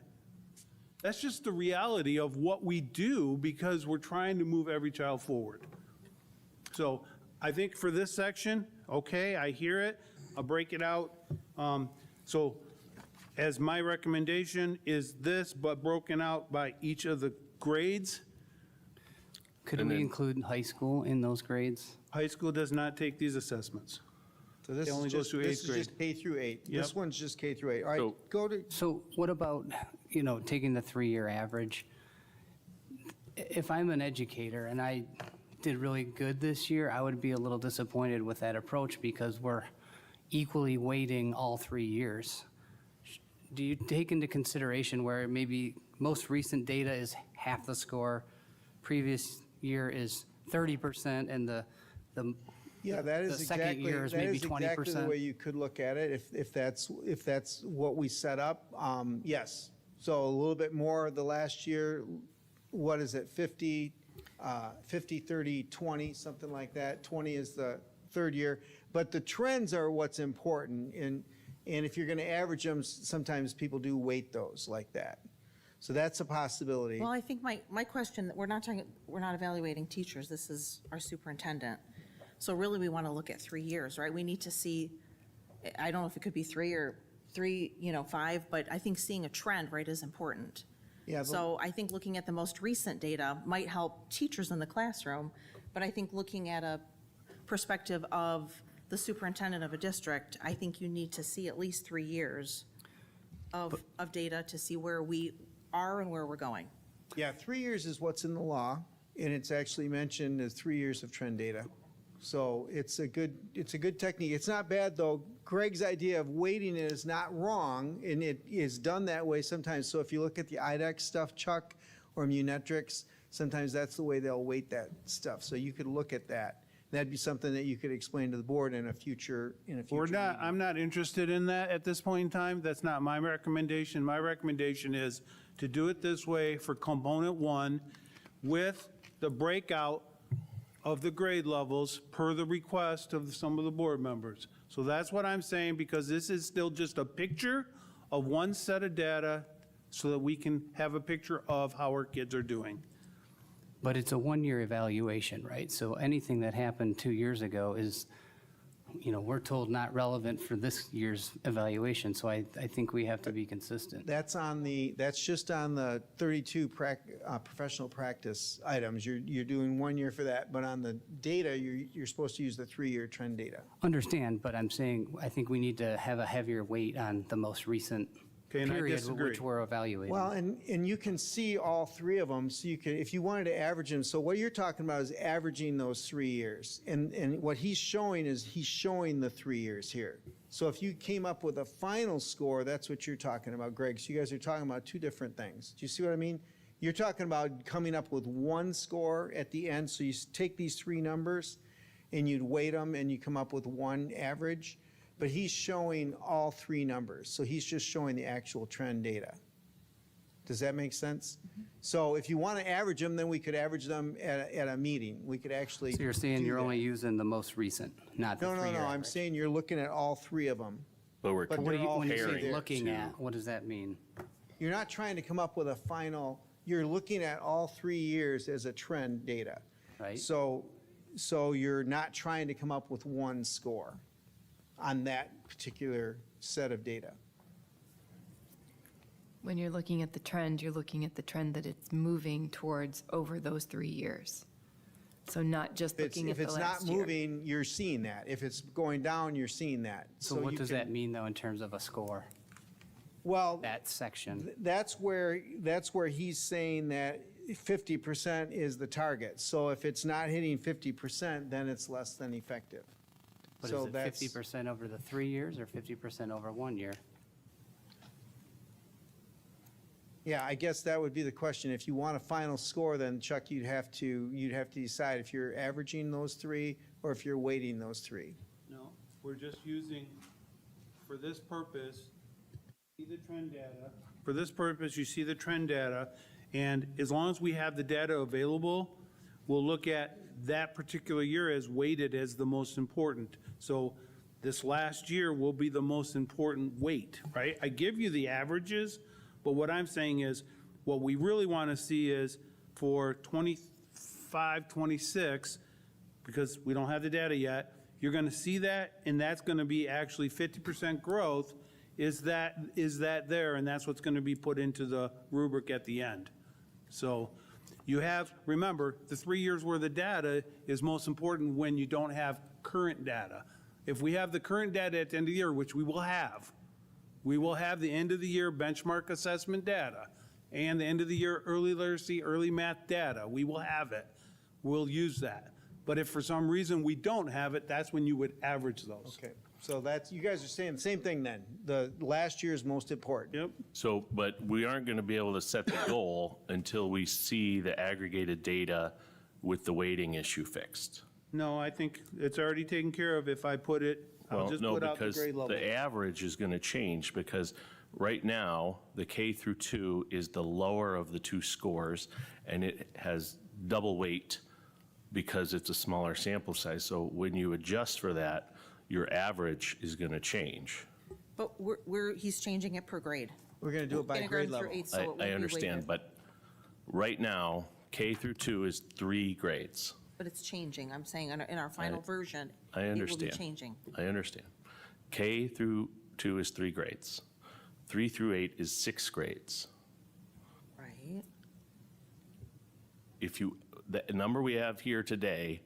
Speaker 4: That's just the reality of what we do because we're trying to move every child forward. So I think for this section, okay, I hear it. I'll break it out. So as my recommendation is this, but broken out by each of the grades.
Speaker 5: Could
Speaker 7: And
Speaker 5: we
Speaker 7: then-
Speaker 5: include high school in those grades?
Speaker 4: High school does not take these assessments.
Speaker 10: So this
Speaker 4: It only
Speaker 10: is
Speaker 4: goes
Speaker 10: just,
Speaker 4: through
Speaker 10: this
Speaker 4: eighth
Speaker 10: is
Speaker 4: grade.
Speaker 10: just K through 8.
Speaker 4: Yep.
Speaker 10: This one's just K through 8. All right,
Speaker 7: So-
Speaker 10: go to,
Speaker 5: So what about, you know, taking the 3-year average? If I'm an educator and I did really good this year, I would be a little disappointed with that approach because we're equally weighting all 3 years. Do you take into consideration where maybe most recent data is half the score, previous year is 30%, and the
Speaker 10: yeah, that is
Speaker 5: the second
Speaker 10: exactly,
Speaker 5: year is
Speaker 10: that
Speaker 5: maybe
Speaker 10: is exactly the
Speaker 5: 20%?
Speaker 10: way you could look at it if that's what we set up. Yes. So a little bit more the last year, what is it, 50, 30, 20, something like that. 20 is the third year. But the trends are what's important. And if you're going to average them, sometimes people do weight those like that. So that's a possibility.
Speaker 2: Well, I think my question, we're not evaluating teachers, this is our superintendent. So really, we want to look at 3 years, right? We need to see, I don't know if it could be 3 or 5, but I think seeing a trend, right, is important.
Speaker 10: Yeah, but-
Speaker 2: So I think looking at the most recent data might help teachers in the classroom, but I think looking at a perspective of the superintendent of a district, I think you need to see at least 3 years of data to see where we are and where we're going.
Speaker 10: Yeah, 3 years is what's in the law, and it's actually mentioned as 3 years of trend data. So it's a good technique. It's not bad, though. Greg's idea of weighting it is not wrong, and it is done that way sometimes. So if you look at the IDEX stuff, Chuck, or Munetrics, sometimes that's the way they'll weight that stuff. So you could look at that. That'd be something that you could explain to the board in a future meeting.
Speaker 4: I'm not interested in that at this point in time. That's not my recommendation. My recommendation is to do it this way for component 1 with the breakout of the grade levels per the request of some of the board members. So that's what I'm saying, because this is still just a picture of one set of data so that we can have a picture of how our kids are doing.
Speaker 5: But it's a one-year evaluation, right? So anything that happened 2 years ago is, we're told not relevant for this year's evaluation. So I think we have to be consistent.
Speaker 10: That's just on the 32 professional practice items. You're doing 1 year for that, but on the data, you're supposed to use the 3-year trend data.
Speaker 5: Understand, but I'm saying I think we need to have a heavier weight on the most recent
Speaker 4: Okay, and I
Speaker 5: period
Speaker 4: disagree.
Speaker 5: which we're evaluating.
Speaker 10: Well, and you can see all 3 of them, so you could, if you wanted to average them, so what you're talking about is averaging those 3 years. And what he's showing is he's showing the 3 years here. So if you came up with a final score, that's what you're talking about, Greg. So you guys are talking about 2 different things. Do you see what I mean? You're talking about coming up with 1 score at the end, so you take these 3 numbers and you'd weight them and you come up with 1 average. But he's showing all 3 numbers, so he's just showing the actual trend data. Does that make sense? So if you want to average them, then we could average them at a meeting. We could actually
Speaker 5: So you're saying
Speaker 10: do
Speaker 5: you're
Speaker 10: that.
Speaker 5: only using the most recent, not the
Speaker 10: No,
Speaker 5: 3-year
Speaker 10: I'm
Speaker 5: average.
Speaker 10: saying you're looking at all 3 of them.
Speaker 7: But we're
Speaker 10: But
Speaker 5: What do you,
Speaker 10: all
Speaker 5: when you
Speaker 10: comparing
Speaker 5: say
Speaker 10: there
Speaker 5: looking
Speaker 7: to-
Speaker 5: at, what does that mean?
Speaker 10: You're not trying to come up with a final, you're looking at all 3 years as a trend data.
Speaker 5: Right.
Speaker 10: So you're not trying to come up with 1 score on that particular set of data.
Speaker 1: When you're looking at the trend, you're looking at the trend that it's moving towards over those 3 years. So not just looking at
Speaker 10: If
Speaker 1: the
Speaker 10: it's not
Speaker 1: last year.
Speaker 10: moving, you're seeing that. If it's going down, you're seeing that.
Speaker 5: So what
Speaker 10: you
Speaker 5: does
Speaker 10: can-
Speaker 5: that mean, though, in terms of a score,
Speaker 10: Well,
Speaker 5: that section?
Speaker 10: that's where he's saying that 50% is the target. So if it's not hitting 50%, then it's less than effective.
Speaker 5: But
Speaker 10: So
Speaker 5: is it
Speaker 10: that's-
Speaker 5: 50% over the 3 years or 50% over 1 year?
Speaker 10: Yeah, I guess that would be the question. If you want a final score, then Chuck, you'd have to decide if you're averaging those 3 or if you're weighting those 3.
Speaker 4: No, we're just using, for this purpose, see the trend data. For this purpose, you see the trend data, and as long as we have the data available, we'll look at that particular year as weighted as the most important. So this last year will be the most important weight, right? I give you the averages, but what I'm saying is, what we really want to see is for 25, 26, because we don't have the data yet, you're going to see that, and that's going to be actually 50% growth. Is that there? And that's what's going to be put into the rubric at the end. So you have, remember, the 3 years worth of data is most important when you don't have current data. If we have the current data at the end of the year, which we will have the end of the year benchmark assessment data and the end of the year early literacy, early math data. We will have it. We'll use that. But if for some reason we don't have it, that's when you would average those.
Speaker 10: Okay, so that's, you guys are saying the same thing then. The last year is most important.
Speaker 4: Yep.
Speaker 7: So, but we aren't going to be able to set the goal until we see the aggregated data with the weighting issue fixed.
Speaker 4: No, I think it's already taken care of if I put it, I'll
Speaker 7: Well,
Speaker 4: just
Speaker 7: no,
Speaker 4: put out the
Speaker 7: because
Speaker 4: grade level.
Speaker 7: the average is going to change, because right now, the K through 2 is the lower of the 2 scores, and it has double weight because it's a smaller sample size. So when you adjust for that, your average is going to change.
Speaker 2: But he's changing it per grade.
Speaker 10: We're going to do it by grade
Speaker 2: Kindergarten
Speaker 10: level.
Speaker 2: through eighth, so it won't be
Speaker 7: I
Speaker 2: weighted.
Speaker 7: understand, but right now, K through 2 is 3 grades.
Speaker 2: But it's changing. I'm saying in our final version,
Speaker 7: I
Speaker 2: it will be
Speaker 7: understand.
Speaker 2: changing.
Speaker 7: I understand. K through 2 is 3 grades. 3 through 8 is 6 grades.
Speaker 2: Right.
Speaker 7: If you, the number we have here today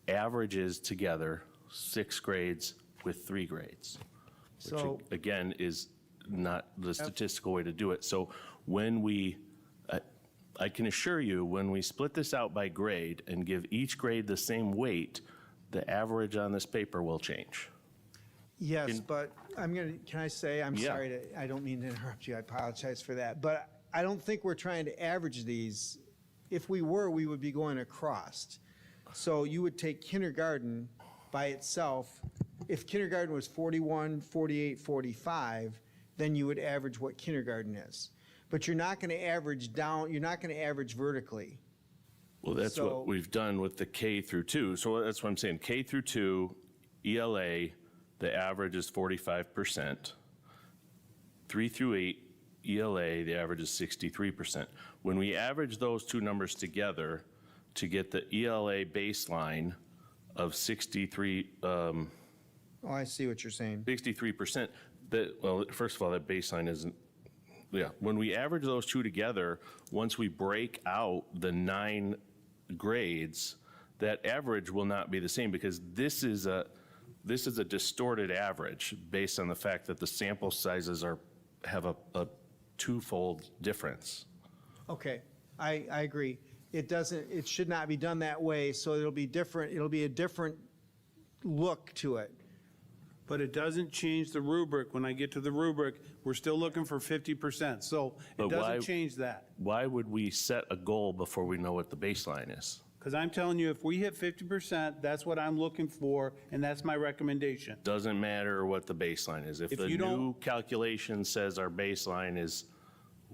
Speaker 7: averages together 6 grades with 3 grades, which
Speaker 10: So-
Speaker 7: again is not the statistical way to do it. So when we, I can assure you, when we split this out by grade and give each grade the same weight, the average on this paper will change.
Speaker 10: Yes, but can I say, I'm
Speaker 7: Yeah.
Speaker 10: sorry, I don't mean to interrupt you, I apologize for that, but I don't think we're trying to average these. If we were, we would be going across. So you would take kindergarten by itself. If kindergarten was 41, 48, 45, then you would average what kindergarten is. But you're not going to average down, you're not going to average vertically.
Speaker 7: Well, that's
Speaker 10: So-
Speaker 7: what we've done with the K through 2. So that's what I'm saying. K through 2, ELA, the average is 45%. 3 through 8, ELA, the average is 63%. When we average those two numbers together to get the ELA baseline of 63,
Speaker 10: Oh, I see what you're saying.
Speaker 7: 63%, well, first of all, that baseline isn't, yeah. When we average those two together, once we break out the 9 grades, that average will not be the same because this is a distorted average based on the fact that the sample sizes have a twofold difference.
Speaker 10: Okay, I agree. It should not be done that way, so it'll be different, it'll be a different look to it.
Speaker 4: But it doesn't change the rubric. When I get to the rubric, we're still looking for 50%. So it
Speaker 7: But why-
Speaker 4: doesn't change that.
Speaker 7: Why would we set a goal before we know what the baseline is?
Speaker 4: Because I'm telling you, if we hit 50%, that's what I'm looking for, and that's my recommendation.
Speaker 7: Doesn't matter what the baseline is. If
Speaker 4: If
Speaker 7: the
Speaker 4: you don't-
Speaker 7: new calculation says our baseline is,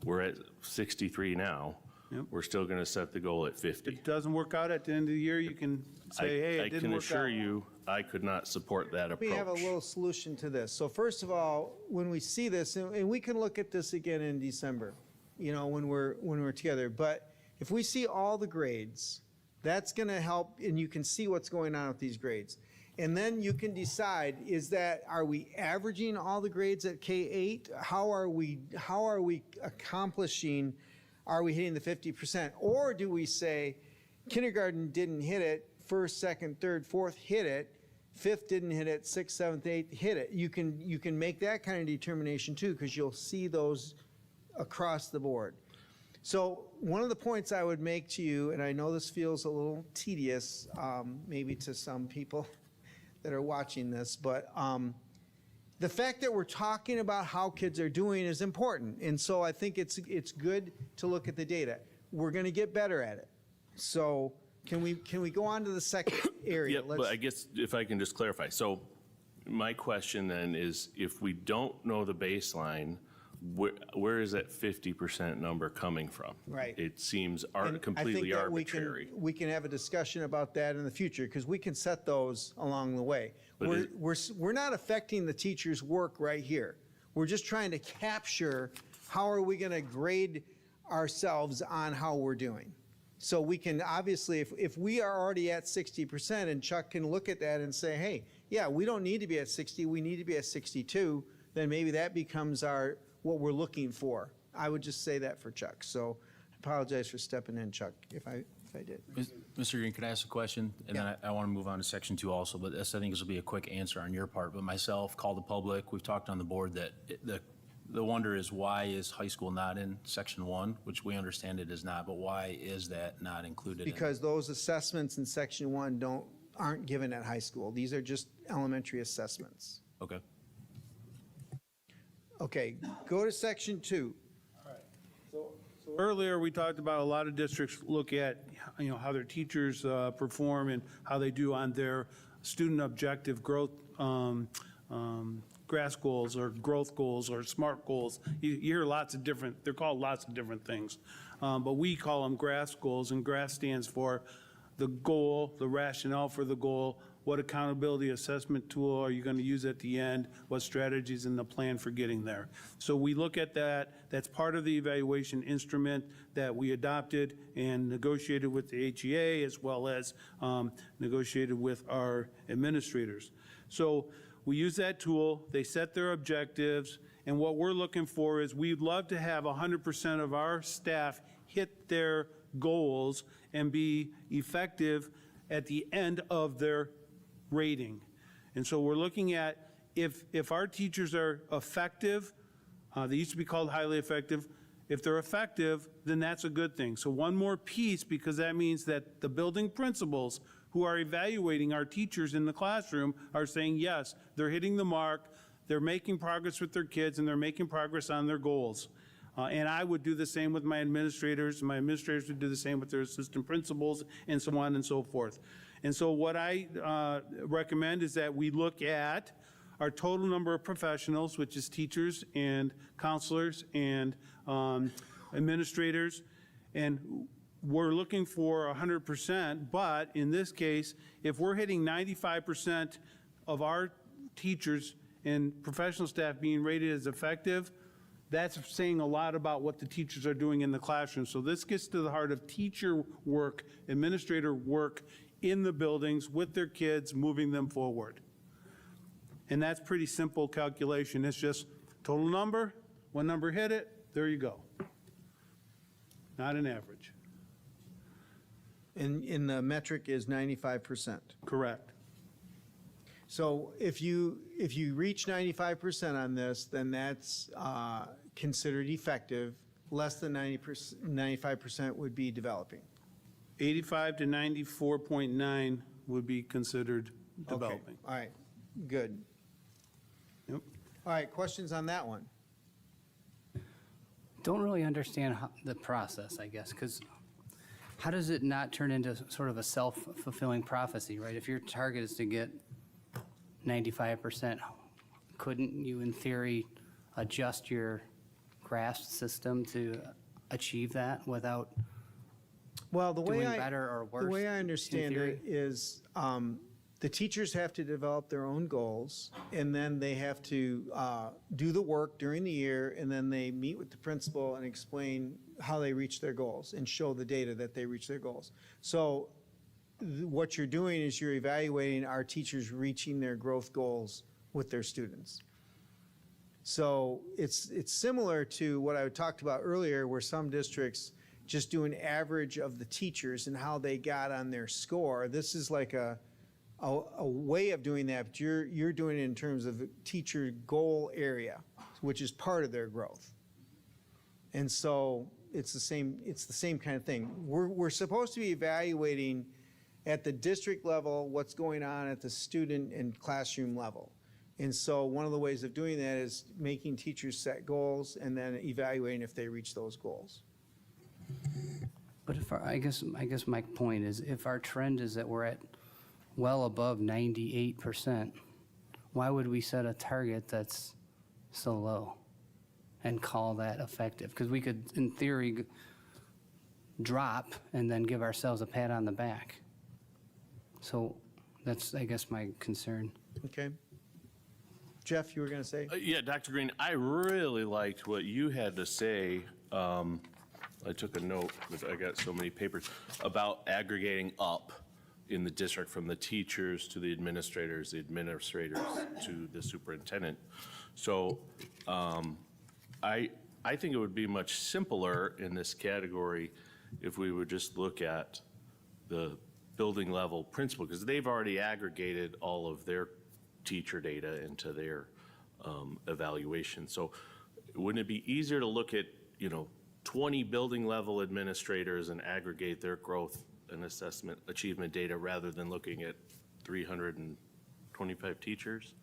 Speaker 7: we're at 63 now,
Speaker 4: Yep.
Speaker 7: we're still going to set the goal at 50.
Speaker 4: It doesn't work out at the end of the year, you can say, hey, it didn't work
Speaker 7: I can assure
Speaker 4: out.
Speaker 7: you, I could not support that
Speaker 10: We have a
Speaker 7: approach.
Speaker 10: little solution to this. So first of all, when we see this, and we can look at this again in December, when we're together, but if we see all the grades, that's going to help, and you can see what's going on with these grades. And then you can decide, are we averaging all the grades at K-8? How are we accomplishing, are we hitting the 50%? Or do we say kindergarten didn't hit it, first, second, third, fourth hit it, fifth didn't hit it, sixth, seventh, eighth hit it? You can make that kind of determination too, because you'll see those across the board. So one of the points I would make to you, and I know this feels a little tedious, maybe to some people that are watching this, but the fact that we're talking about how kids are doing is important. And so I think it's good to look at the data. We're going to get better at it. So can we go on to the second area?
Speaker 7: Yeah, but I guess if I can just clarify. So my question then is, if we don't know the baseline, where is that 50% number coming from?
Speaker 10: Right.
Speaker 7: It seems
Speaker 10: And
Speaker 7: completely
Speaker 10: I think that
Speaker 7: arbitrary.
Speaker 10: we can have a discussion about that in the future, because we can set those along the way.
Speaker 7: But
Speaker 10: We're not affecting the teacher's work right here. We're just trying to capture how are we going to grade ourselves on how we're doing. So we can obviously, if we are already at 60%, and Chuck can look at that and say, hey, yeah, we don't need to be at 60, we need to be at 62, then maybe that becomes what we're looking for. I would just say that for Chuck. So I apologize for stepping in, Chuck, if I did.
Speaker 11: Mr. Green, could I ask a question? And then I want to move on to section 2 also, but I think this will be a quick answer on your part. But myself, call the public, we've talked on the board that the wonder is, why is high school not in section 1, which we understand it is not, but why is that not included?
Speaker 10: Because those assessments in section 1 aren't given at high school. These are just elementary assessments.
Speaker 11: Okay.
Speaker 10: Okay, go to section 2.
Speaker 4: So earlier, we talked about a lot of districts look at, how their teachers perform and how they do on their student objective growth, GRASS goals or growth goals or SMART goals. You hear lots of different, they're called lots of different things. But we call them GRASS goals, and GRASS stands for the goal, the rationale for the goal, what accountability assessment tool are you going to use at the end, what strategies in the plan for getting there. So we look at that. That's part of the evaluation instrument that we adopted and negotiated with the HEA, as well as negotiated with our administrators. So we use that tool, they set their objectives, and what we're looking for is we'd love to have 100% of our staff hit their goals and be effective at the end of their rating. And so we're looking at if our teachers are effective, they used to be called highly effective, if they're effective, then that's a good thing. So one more piece, because that means that the building principals who are evaluating our teachers in the classroom are saying, yes, they're hitting the mark, they're making progress with their kids, and they're making progress on their goals. And I would do the same with my administrators. My administrators would do the same with their assistant principals, and so on and so forth. And so what I recommend is that we look at our total number of professionals, which is teachers and counselors and administrators, and we're looking for 100%, but in this case, if we're hitting 95% of our teachers and professional staff being rated as effective, that's saying a lot about what the teachers are doing in the classroom. So this gets to the heart of teacher work, administrator work in the buildings with their kids, moving them forward. And that's pretty simple calculation. It's just total number, one number hit it, there you go. Not an average.
Speaker 10: And the metric is 95%.
Speaker 4: Correct.
Speaker 10: So if you reach 95% on this, then that's considered effective. Less than 95% would be developing.
Speaker 4: 85 to 94.9 would be considered developing.
Speaker 10: Okay. All right, good.
Speaker 4: Yep.
Speaker 10: All right, questions on that one?
Speaker 5: Don't really understand the process, I guess, because how does it not turn into sort of a self-fulfilling prophecy, right? If your target is to get 95%, couldn't you, in theory, adjust your grasp system to achieve that without
Speaker 10: Well,
Speaker 5: doing better or worse?
Speaker 10: The way I
Speaker 5: in
Speaker 10: understand
Speaker 5: theory?
Speaker 10: it is the teachers have to develop their own goals, and then they have to do the work during the year, and then they meet with the principal and explain how they reach their goals and show the data that they reach their goals. So what you're doing is you're evaluating our teachers reaching their growth goals with their students. So it's similar to what I talked about earlier, where some districts just do an average of the teachers and how they got on their score. This is like a way of doing that, but you're doing it in terms of teacher goal area, which is part of their growth. And so it's the same kind of thing. We're supposed to be evaluating at the district level what's going on at the student and classroom level. And so one of the ways of doing that is making teachers set goals and then evaluating if they reach those goals.
Speaker 5: But if I guess my point is, if our trend is that we're at well above 98%, why would we set a target that's so low and call that effective? Because we could, in theory, drop and then give ourselves a pat on the back. So that's, I guess, my concern.
Speaker 10: Okay. Jeff, you were going to say?
Speaker 7: Yeah, Dr. Green, I really liked what you had to say. I took a note, but I got so many papers, about aggregating up in the district from the teachers to the administrators to the superintendent. So I think it would be much simpler in this category if we would just look at the building level principal, because they've already aggregated all of their teacher data into their evaluation. So wouldn't it be easier to look at, 20 building level administrators and aggregate their growth and assessment achievement data rather than looking at 325 teachers?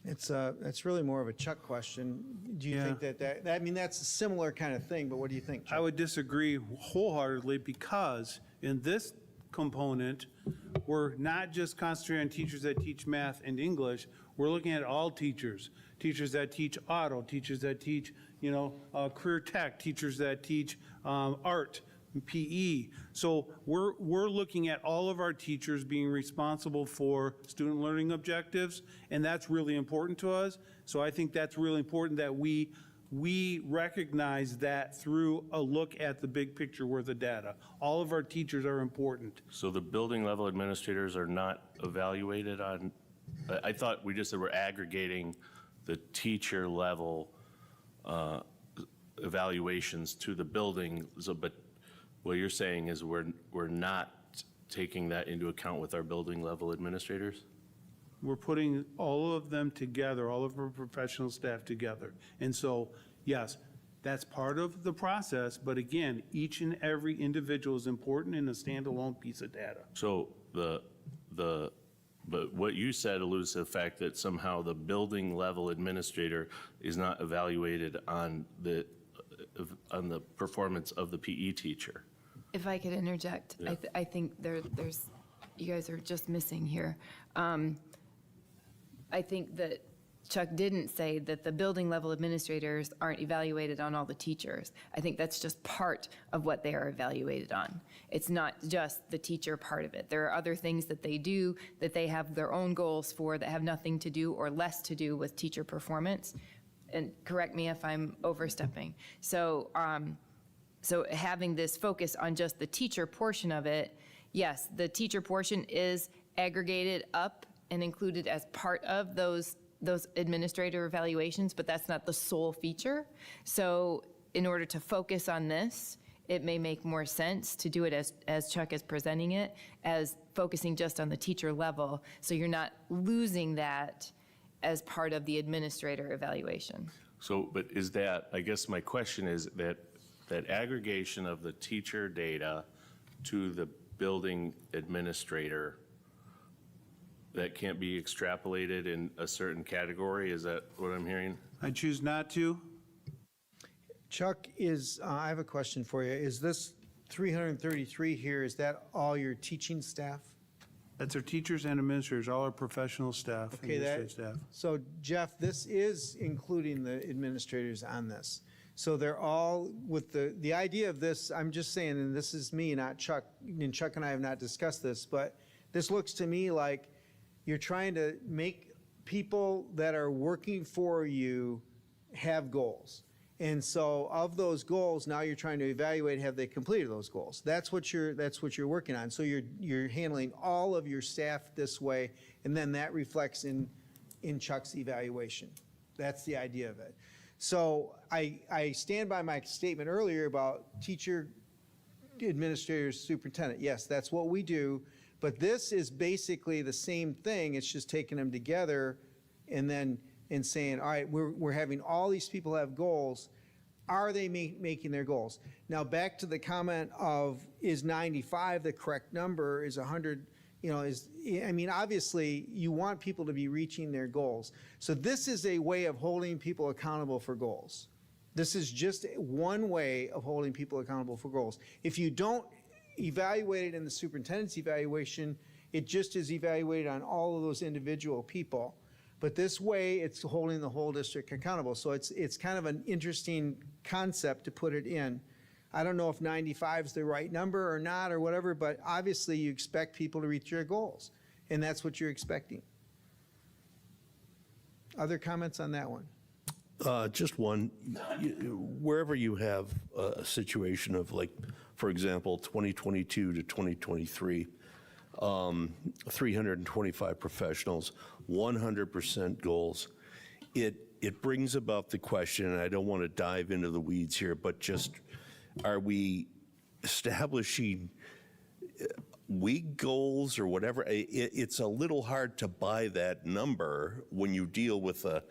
Speaker 10: It's really more of a Chuck question. Do you think that I mean, that's a similar kind of thing, but what do you think, Chuck?
Speaker 4: I would disagree wholeheartedly, because in this component, we're not just concentrating on teachers that teach math and English. We're looking at all teachers, teachers that teach auto, teachers that teach, career tech, teachers that teach art, PE. So we're looking at all of our teachers being responsible for student learning objectives, and that's really important to us. So I think that's really important that we recognize that through a look at the big picture worth of data. All of our teachers are important.
Speaker 7: So the building level administrators are not evaluated on, I thought we just said we're aggregating the teacher level evaluations to the building, so, but what you're saying is we're not taking that into account with our building level administrators?
Speaker 4: We're putting all of them together, all of our professional staff together. And so, yes, that's part of the process, but again, each and every individual is important in a standalone piece of data.
Speaker 7: So but what you said alludes to the fact that somehow the building level administrator is not evaluated on the performance of the PE teacher.
Speaker 1: If I could interject,
Speaker 7: Yeah.
Speaker 1: I think there's, you guys are just missing here. I think that Chuck didn't say that the building level administrators aren't evaluated on all the teachers. I think that's just part of what they are evaluated on. It's not just the teacher part of it. There are other things that they do that they have their own goals for that have nothing to do or less to do with teacher performance. And correct me if I'm overstepping. So, so having this focus on just the teacher portion of it, yes, the teacher portion is aggregated up and included as part of those administrator evaluations, but that's not the sole feature. So in order to focus on this, it may make more sense to do it as Chuck is presenting it, as focusing just on the teacher level, so you're not losing that as part of the administrator evaluation.
Speaker 7: So, but is that, I guess my question is that aggregation of the teacher data to the building administrator, that can't be extrapolated in a certain category? Is that what I'm hearing?
Speaker 4: I choose not to.
Speaker 10: Chuck, I have a question for you. Is this 333 here, is that all your teaching staff?
Speaker 4: That's our teachers and administrators, all our professional staff,
Speaker 10: Okay,
Speaker 4: administrative staff.
Speaker 10: so Jeff, this is including the administrators on this. So they're all, with the idea of this, I'm just saying, and this is me, not Chuck, and Chuck and I have not discussed this, but this looks to me like you're trying to make people that are working for you have goals. And so of those goals, now you're trying to evaluate, have they completed those goals? That's what you're working on. So you're handling all of your staff this way, and then that reflects in Chuck's evaluation. That's the idea of it. So I stand by my statement earlier about teacher, administrators, superintendent. Yes, that's what we do, but this is basically the same thing. It's just taking them together and then saying, all right, we're having all these people have goals. Are they making their goals? Now, back to the comment of, is 95 the correct number? Is 100, I mean, obviously, you want people to be reaching their goals. So this is a way of holding people accountable for goals. This is just one way of holding people accountable for goals. If you don't evaluate it in the superintendent's evaluation, it just is evaluated on all of those individual people. But this way, it's holding the whole district accountable. So it's kind of an interesting concept to put it in. I don't know if 95 is the right number or not or whatever, but obviously you expect people to reach their goals, and that's what you're expecting. Other comments on that one?
Speaker 3: Just one. Wherever you have a situation of, like, for example, 2022 to 2023, 325 professionals, 100% goals. It brings about the question, and I don't want to dive into the weeds here, but just, are we establishing weak goals or whatever? It's a little hard to buy that number when you deal with a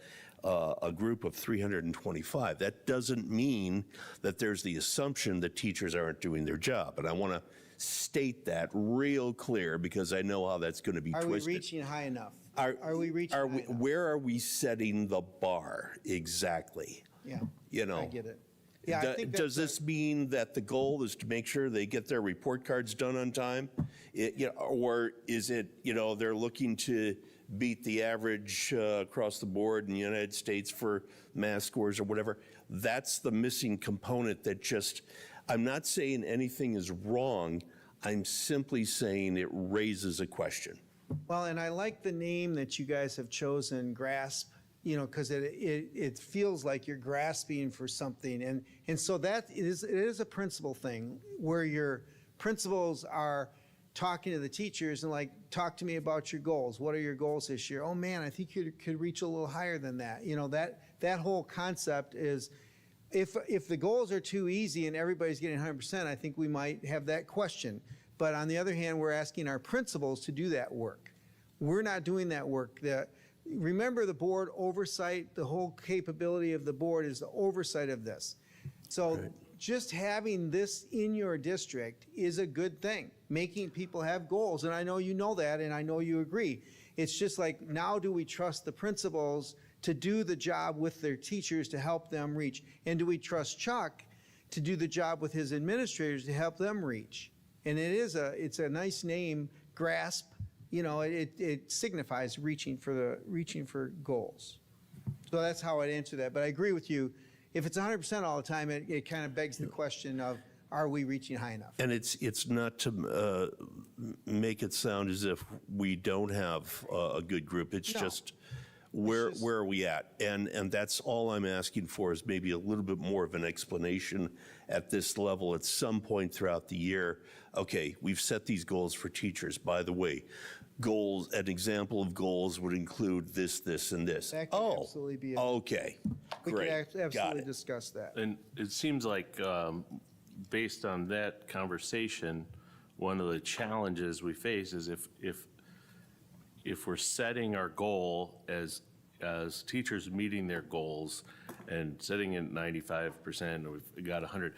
Speaker 3: group of 325. That doesn't mean that there's the assumption that teachers aren't doing their job. And I want to state that real clear, because I know how that's going to be twisted.
Speaker 10: Are we reaching high enough? Are we reaching high enough?
Speaker 3: Where are we setting the bar exactly?
Speaker 10: Yeah,
Speaker 3: I
Speaker 10: get it. Yeah, I think
Speaker 3: does this mean that the goal is to make sure they get their report cards done on time? Or is it, they're looking to beat the average across the board in the United States for math scores or whatever? That's the missing component that just, I'm not saying anything is wrong. I'm simply saying it raises a question.
Speaker 10: Well, and I like the name that you guys have chosen, GRASP, because it feels like you're grasping for something. And so it is a principal thing where your principals are talking to the teachers and like, talk to me about your goals. What are your goals this year? Oh man, I think you could reach a little higher than that. That whole concept is, if the goals are too easy and everybody's getting 100%, I think we might have that question. But on the other hand, we're asking our principals to do that work. We're not doing that work. Remember, the board oversight, the whole capability of the board is the oversight of this. So just having this in your district is a good thing, making people have goals. And I know you know that, and I know you agree. It's just like, now do we trust the principals to do the job with their teachers to help them reach? And do we trust Chuck to do the job with his administrators to help them reach? And it's a nice name, GRASP. It signifies reaching for goals. So that's how I'd answer that. But I agree with you. If it's 100% all the time, it kind of begs the question of, are we reaching high enough?
Speaker 3: And it's not to make it sound as if we don't have a good group. It's just where are we at? And that's all I'm asking for, is maybe a little bit more of an explanation at this level at some point throughout the year. Okay, we've set these goals for teachers. By the way, goals, an example of goals would include this, this, and this.
Speaker 10: That could absolutely be it.
Speaker 3: Okay,
Speaker 10: We
Speaker 3: great.
Speaker 10: could absolutely discuss that.
Speaker 7: And it seems like, based on that conversation, one of the challenges we face is if we're setting our goal as teachers meeting their goals and setting it 95%, and we've got 100,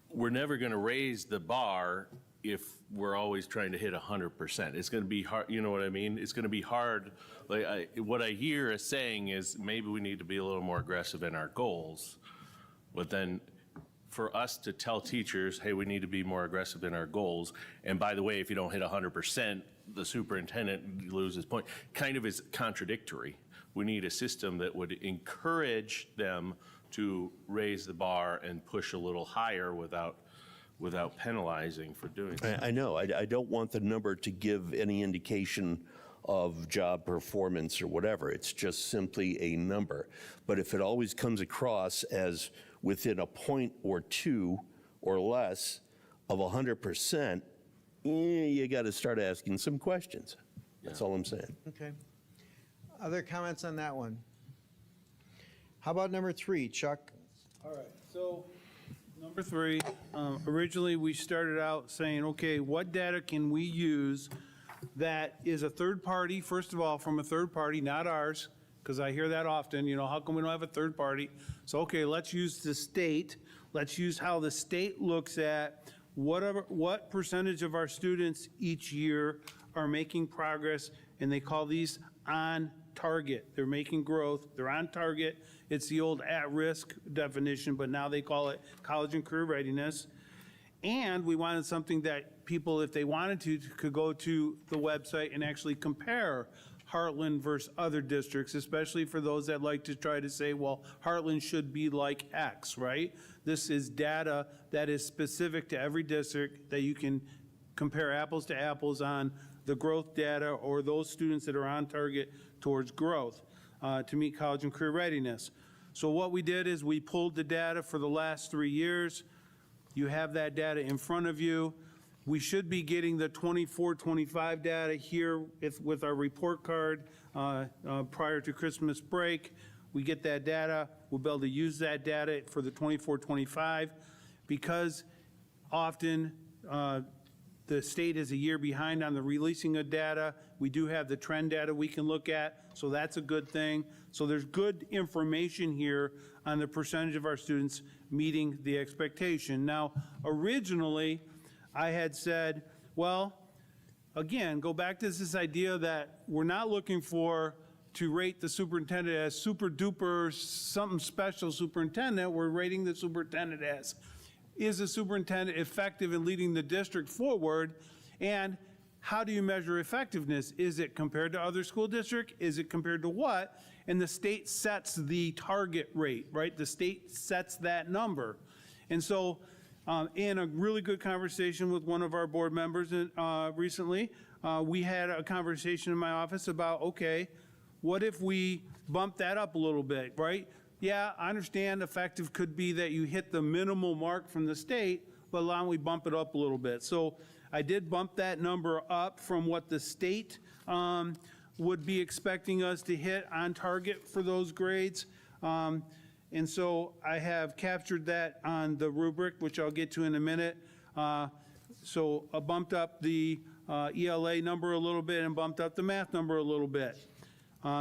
Speaker 7: we're never going to raise the bar if we're always trying to hit 100%. It's going to be hard, you know what I mean? It's going to be hard. What I hear as saying is, maybe we need to be a little more aggressive in our goals, but then for us to tell teachers, hey, we need to be more aggressive in our goals, and by the way, if you don't hit 100%, the superintendent loses point, kind of is contradictory. We need a system that would encourage them to raise the bar and push a little higher without penalizing for doing so.
Speaker 3: I know. I don't want the number to give any indication of job performance or whatever. It's just simply a number. But if it always comes across as within a point or two or less of 100%, you got to start asking some questions. That's all I'm saying.
Speaker 10: Okay. Other comments on that one? How about number 3, Chuck?
Speaker 4: All right, so number 3, originally we started out saying, okay, what data can we use that is a third party, first of all, from a third party, not ours, because I hear that often, how come we don't have a third party? So, okay, let's use the state. Let's use how the state looks at what percentage of our students each year are making progress, and they call these on target. They're making growth, they're on target. It's the old at-risk definition, but now they call it college and career readiness. And we wanted something that people, if they wanted to, could go to the website and actually compare Hartland versus other districts, especially for those that like to try to say, well, Hartland should be like X, right? This is data that is specific to every district that you can compare apples to apples on the growth data or those students that are on target towards growth to meet college and career readiness. So what we did is we pulled the data for the last 3 years. You have that data in front of you. We should be getting the 24-25 data here with our report card prior to Christmas break. We get that data. We'll be able to use that data for the 24-25 because often the state is a year behind on the releasing of data. We do have the trend data we can look at, so that's a good thing. So there's good information here on the percentage of our students meeting the expectation. Now, originally, I had said, well, again, go back to this idea that we're not looking to rate the superintendent as super duper something special superintendent. We're rating the superintendent as, is the superintendent effective in leading the district forward? And how do you measure effectiveness? Is it compared to other school districts? Is it compared to what? And the state sets the target rate, right? The state sets that number. And so and a really good conversation with one of our board members recently. We had a conversation in my office about, okay, what if we bump that up a little bit, right? Yeah, I understand effective could be that you hit the minimal mark from the state, but allow me bump it up a little bit. So I did bump that number up from what the state would be expecting us to hit on target for those grades. And so I have captured that on the rubric, which I'll get to in a minute. So I bumped up the ELA number a little bit and bumped up the math number a little bit,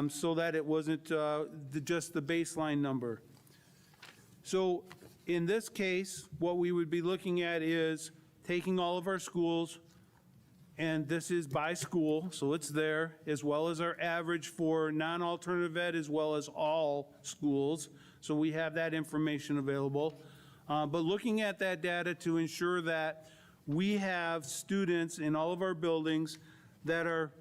Speaker 4: so that it wasn't just the baseline number. So in this case, what we would be looking at is taking all of our schools, and this is by school, so it's there, as well as our average for non-alternative ed, as well as all schools. So we have that information available. But looking at that data to ensure that we have students in all of our buildings that are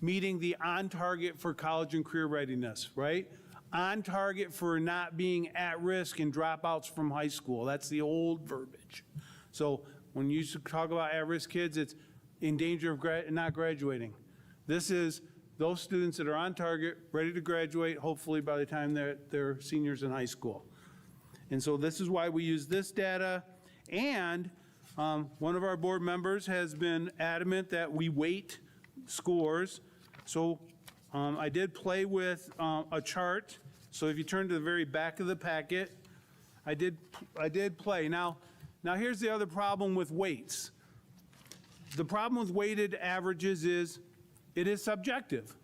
Speaker 4: meeting the on target for college and career readiness, right? On target for not being at risk and dropouts from high school. That's the old verbiage. So when you talk about at-risk kids, it's in danger of not graduating. This is those students that are on target, ready to graduate, hopefully by the time they're seniors in high school. And so this is why we use this data. And one of our board members has been adamant that we weight scores. So I did play with a chart. So if you turn to the very back of the packet, I did play. Now here's the other problem with weights. The problem with weighted averages is it is subjective.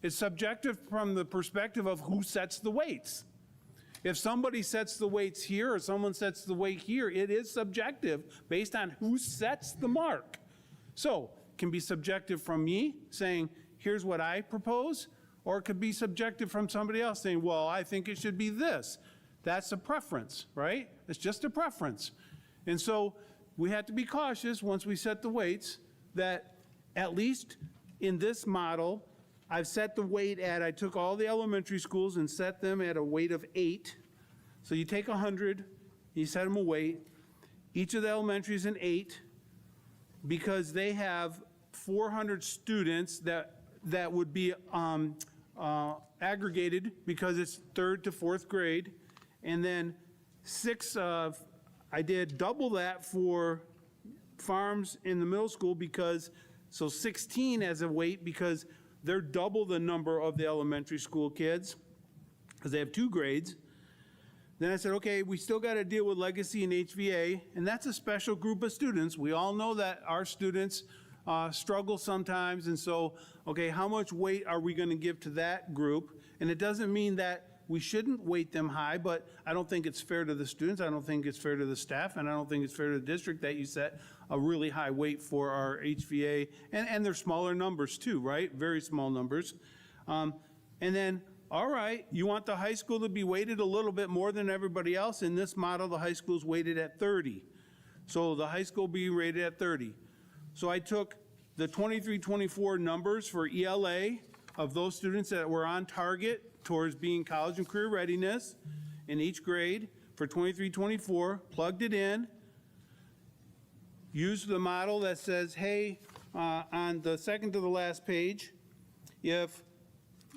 Speaker 4: It's subjective from the perspective of who sets the weights. If somebody sets the weights here or someone sets the weight here, it is subjective based on who sets the mark. So it can be subjective from me saying, here's what I propose, or it could be subjective from somebody else saying, well, I think it should be this. That's a preference, right? It's just a preference. And so we have to be cautious once we set the weights that at least in this model, I've set the weight at, I took all the elementary schools and set them at a weight of 8. So you take 100, you set them a weight. Each of the elementary is an 8 because they have 400 students that would be aggregated because it's 3rd to 4th grade. And then I did double that for farms in the middle school because, so 16 as a weight because they're double the number of the elementary school kids because they have 2 grades. Then I said, okay, we still got to deal with legacy and HVA, and that's a special group of students. We all know that our students struggle sometimes, and so, okay, how much weight are we going to give to that group? And it doesn't mean that we shouldn't weight them high, but I don't think it's fair to the students, I don't think it's fair to the staff, and I don't think it's fair to the district that you set a really high weight for our HVA, and they're smaller numbers too, right? Very small numbers. And then, all right, you want the high school to be weighted a little bit more than everybody else. In this model, the high school is weighted at 30. So the high school be rated at 30. So I took the 23-24 numbers for ELA of those students that were on target towards being college and career readiness in each grade for 23-24, plugged it in, used the model that says, hey, on the second to the last page, if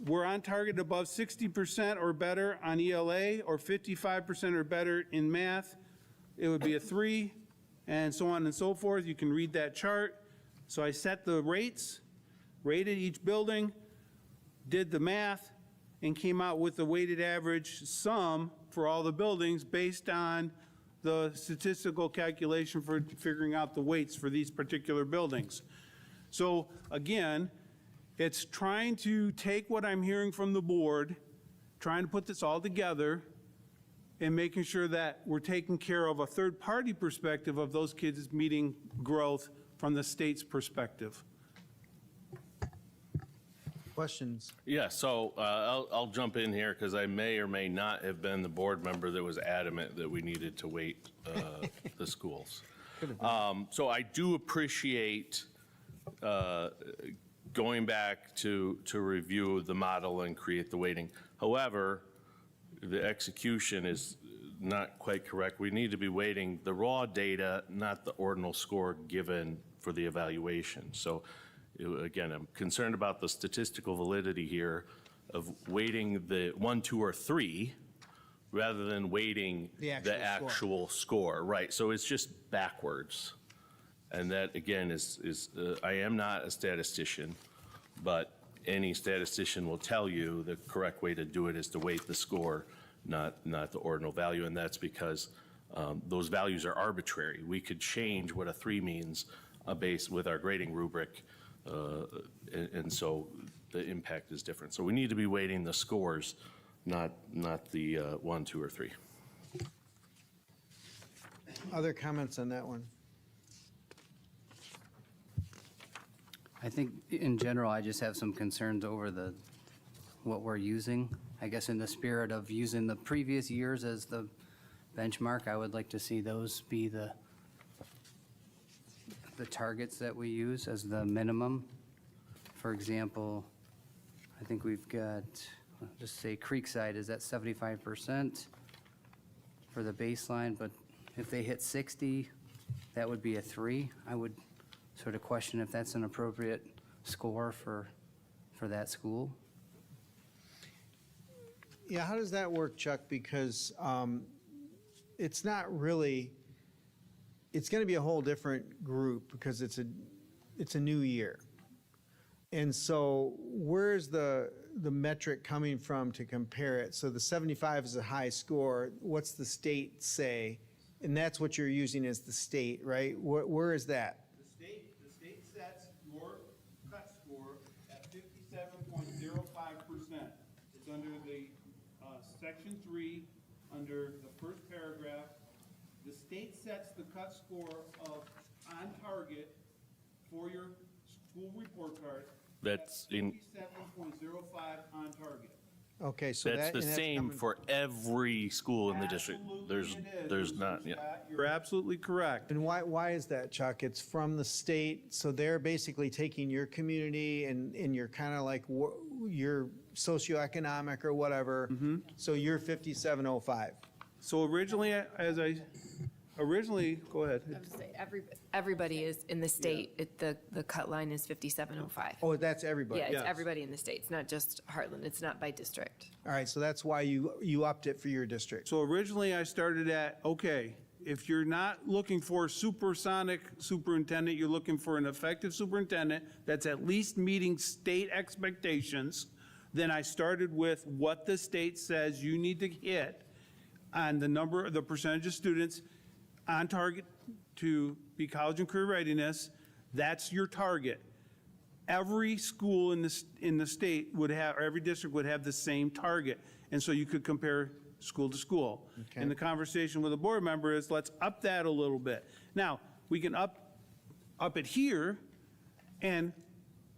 Speaker 4: we're on target above 60% or better on ELA or 55% or better in math, it would be a 3, and so on and so forth. You can read that chart. So I set the rates, rated each building, did the math, and came out with the weighted average sum for all the buildings based on the statistical calculation for figuring out the weights for these particular buildings. So again, it's trying to take what I'm hearing from the board, trying to put this all together, and making sure that we're taking care of a third-party perspective of those kids meeting growth from the state's perspective.
Speaker 10: Questions?
Speaker 7: Yeah, so I'll jump in here because I may or may not have been the board member that was adamant that we needed to weight the schools. So I do appreciate going back to review the model and create the weighting. However, the execution is not quite correct. We need to be weighting the raw data, not the ordinal score given for the evaluation. So again, I'm concerned about the statistical validity here of weighting the 1, 2, or 3 rather than weighting
Speaker 10: The
Speaker 7: the
Speaker 10: actual
Speaker 7: actual score. Right, so it's just backwards. And that, again, is I am not a statistician, but any statistician will tell you the correct way to do it is to weight the score, not the ordinal value, and that's because those values are arbitrary. We could change what a 3 means based with our grading rubric, and so the impact is different. So we need to be weighting the scores, not the 1, 2, or 3.
Speaker 10: Other comments on that one?
Speaker 5: I think in general, I just have some concerns over what we're using. I guess in the spirit of using the previous years as the benchmark, I would like to see those be the targets that we use as the minimum. For example, I think we've got, just say Creekside is at 75% for the baseline, but if they hit 60, that would be a 3. I would sort of question if that's an appropriate score for that school.
Speaker 10: Yeah, how does that work, Chuck? Because it's not really, it's going to be a whole different group because it's a new year. And so where's the metric coming from to compare it? So the 75 is a high score. What's the state say? And that's what you're using as the state, right? Where is that?
Speaker 4: The state sets your cut score at 57.05%. It's under the section 3, under the first paragraph. The state sets the cut score of on target for your school report card.
Speaker 7: That's in.
Speaker 4: 57.05 on target.
Speaker 10: Okay, so
Speaker 7: That's
Speaker 10: that.
Speaker 7: the
Speaker 10: and
Speaker 7: same
Speaker 10: coming-
Speaker 7: for every school in the district.
Speaker 4: Absolutely it is.
Speaker 7: There's not, yeah.
Speaker 4: You're absolutely correct.
Speaker 10: And why is that, Chuck? It's from the state, so they're basically taking your community and you're kind of like your socioeconomic or whatever. So you're 5705.
Speaker 4: So originally, go ahead.
Speaker 12: I would say everybody is in the state, the cut line is 5705.
Speaker 10: Oh, that's everybody.
Speaker 12: Yeah, it's
Speaker 4: Yes.
Speaker 12: everybody in the state. It's not just Hartland. It's not by district.
Speaker 10: All right, so that's why you upped it for your district.
Speaker 4: So originally I started at, okay, if you're not looking for a supersonic superintendent, you're looking for an effective superintendent that's at least meeting state expectations, then I started with what the state says you need to hit on the percentage of students on target to be college and career readiness. That's your target. Every school in the state would have, or every district would have the same target. And so you could compare school to school.
Speaker 10: Okay.
Speaker 4: And the conversation with the board member is, let's up that a little bit. Now, we can up it here, and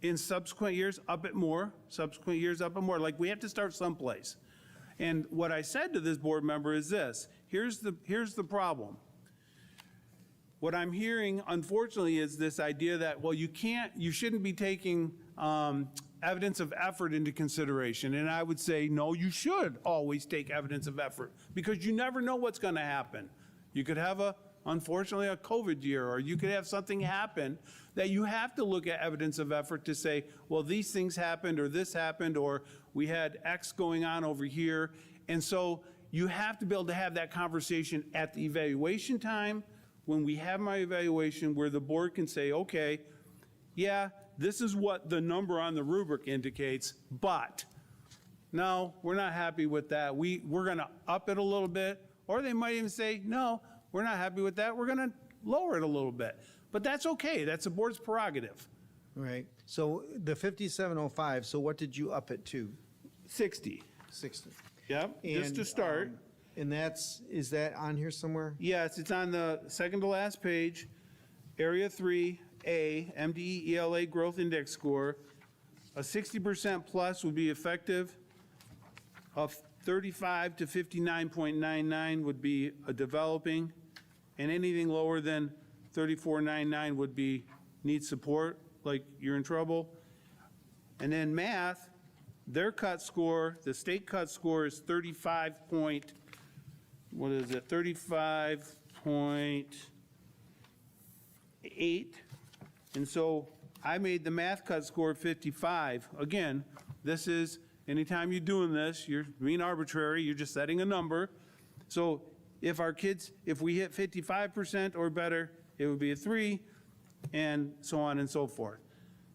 Speaker 4: in subsequent years, up it more, subsequent years, up it more. Like, we have to start someplace. And what I said to this board member is this: here's the problem. What I'm hearing, unfortunately, is this idea that, well, you shouldn't be taking evidence of effort into consideration. And I would say, no, you should always take evidence of effort, because you never know what's going to happen. You could have unfortunately, a COVID year, or you could have something happen that you have to look at evidence of effort to say, well, these things happened, or this happened, or we had X going on over here. And so you have to be able to have that conversation at the evaluation time, when we have my evaluation, where the board can say, okay, yeah, this is what the number on the rubric indicates, but no, we're not happy with that. We're going to up it a little bit. Or they might even say, no, we're not happy with that. We're going to lower it a little bit. But that's okay. That's the board's prerogative.
Speaker 10: Right. So the 5705, so what did you up it to?
Speaker 4: 60.
Speaker 10: 60.
Speaker 4: Yep, just to start.
Speaker 10: And is that on here somewhere?
Speaker 4: Yes, it's on the second to last page, Area 3A, MDE ELA Growth Index score. A 60% plus would be effective. A 35 to 59.99 would be a developing, and anything lower than 34.99 would be needs support, like you're in trouble. And then math, their cut score, the state cut score is 35.99, what is it, 35.8. And so I made the math cut score 55. Again, this is, anytime you're doing this, you're being arbitrary, you're just setting a number. So if our kids, if we hit 55% or better, it would be a 3, and so on and so forth.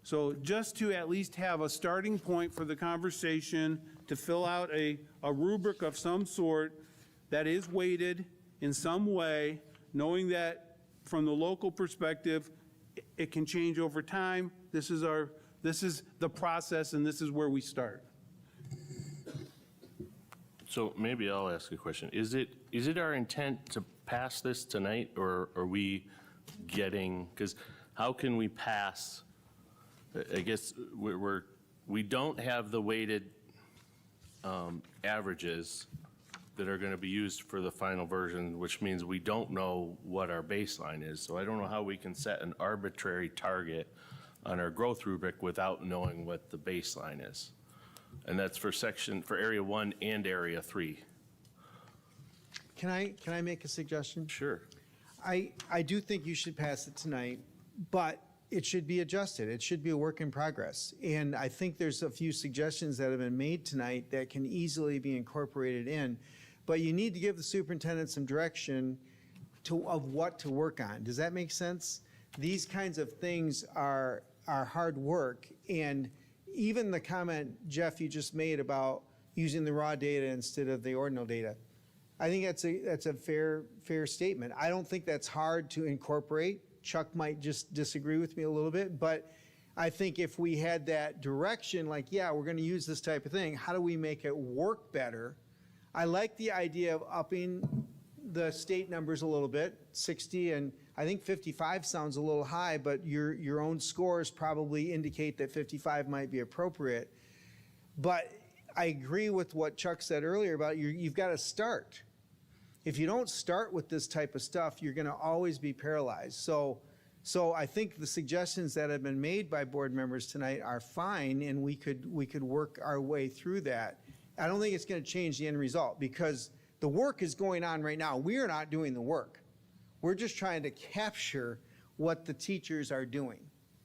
Speaker 4: So just to at least have a starting point for the conversation, to fill out a rubric of some sort that is weighted in some way, knowing that from the local perspective, it can change over time. This is the process, and this is where we start.
Speaker 7: So maybe I'll ask a question. Is it our intent to pass this tonight, or are we getting, because how can we pass, I guess we don't have the weighted averages that are going to be used for the final version, which means we don't know what our baseline is. So I don't know how we can set an arbitrary target on our growth rubric without knowing what the baseline is. And that's for area 1 and area 3.
Speaker 10: Can I make a suggestion?
Speaker 7: Sure.
Speaker 10: I do think you should pass it tonight, but it should be adjusted. It should be a work in progress. And I think there's a few suggestions that have been made tonight that can easily be incorporated in. But you need to give the superintendent some direction of what to work on. Does that make sense? These kinds of things are hard work. And even the comment, Jeff, you just made about using the raw data instead of the ordinal data, I think that's a fair statement. I don't think that's hard to incorporate. Chuck might just disagree with me a little bit, but I think if we had that direction, like, yeah, we're going to use this type of thing, how do we make it work better? I like the idea of upping the state numbers a little bit, 60, and I think 55 sounds a little high, but your own scores probably indicate that 55 might be appropriate. But I agree with what Chuck said earlier about you've got to start. If you don't start with this type of stuff, you're going to always be paralyzed. So I think the suggestions that have been made by board members tonight are fine, and we could work our way through that. I don't think it's going to change the end result, because the work is going on right now. We are not doing the work. We're just trying to capture what the teachers are doing.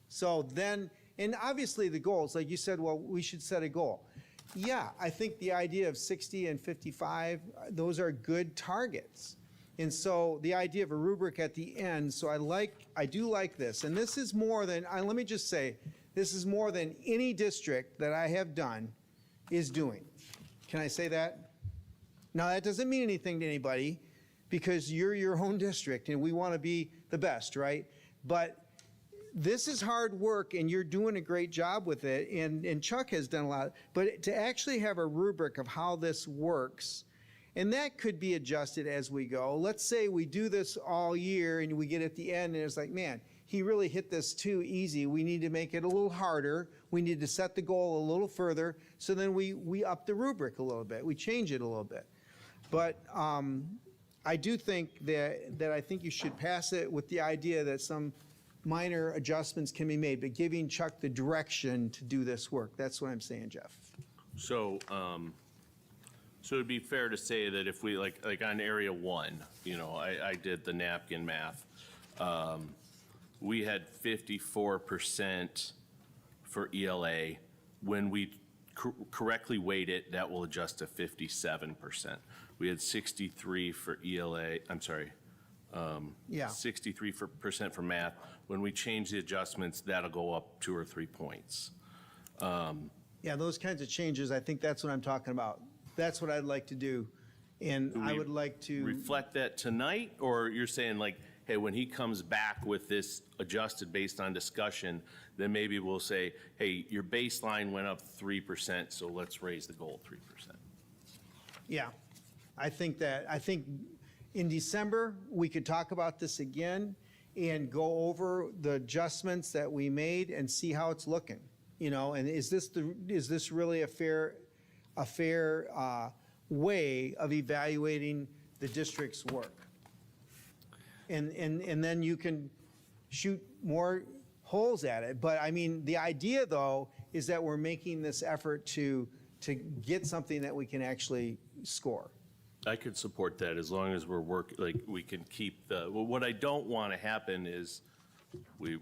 Speaker 10: So then, and obviously the goals, like you said, well, we should set a goal. Yeah, I think the idea of 60 and 55, those are good targets. And so the idea of a rubric at the end, so I do like this. And this is more than, let me just say, this is more than any district that I have done is doing. Can I say that? Now, that doesn't mean anything to anybody, because you're your own district and we want to be the best, right? But this is hard work, and you're doing a great job with it, and Chuck has done a lot. But to actually have a rubric of how this works, and that could be adjusted as we go. Let's say we do this all year and we get at the end and it's like, man, he really hit this too easy. We need to make it a little harder. We need to set the goal a little further. So then we up the rubric a little bit. We change it a little bit. But I do think that I think you should pass it with the idea that some minor adjustments can be made, but giving Chuck the direction to do this work. That's what I'm saying, Jeff.
Speaker 7: So, so it'd be fair to say that if we, like on area 1, I did the napkin math. We had 54% for ELA. When we correctly weight it, that will adjust to 57%. We had 63 for ELA, I'm sorry, 63% for math. When we change the adjustments, that'll go up 2 or 3 points.
Speaker 10: Yeah, those kinds of changes, I think that's what I'm talking about. That's what I'd like to do. And I would like to
Speaker 7: reflect that tonight, or you're saying like, hey, when he comes back with this adjusted based on discussion, then maybe we'll say, hey, your baseline went up 3%, so let's raise the goal 3%.
Speaker 10: Yeah, I think in December, we could talk about this again and go over the adjustments that we made and see how it's looking, and is this really a fair way of evaluating the district's work? And then you can shoot more holes at it. But I mean, the idea though is that we're making this effort to get something that we can actually score.
Speaker 7: I could support that as long as we're we can keep what I don't want to happen is we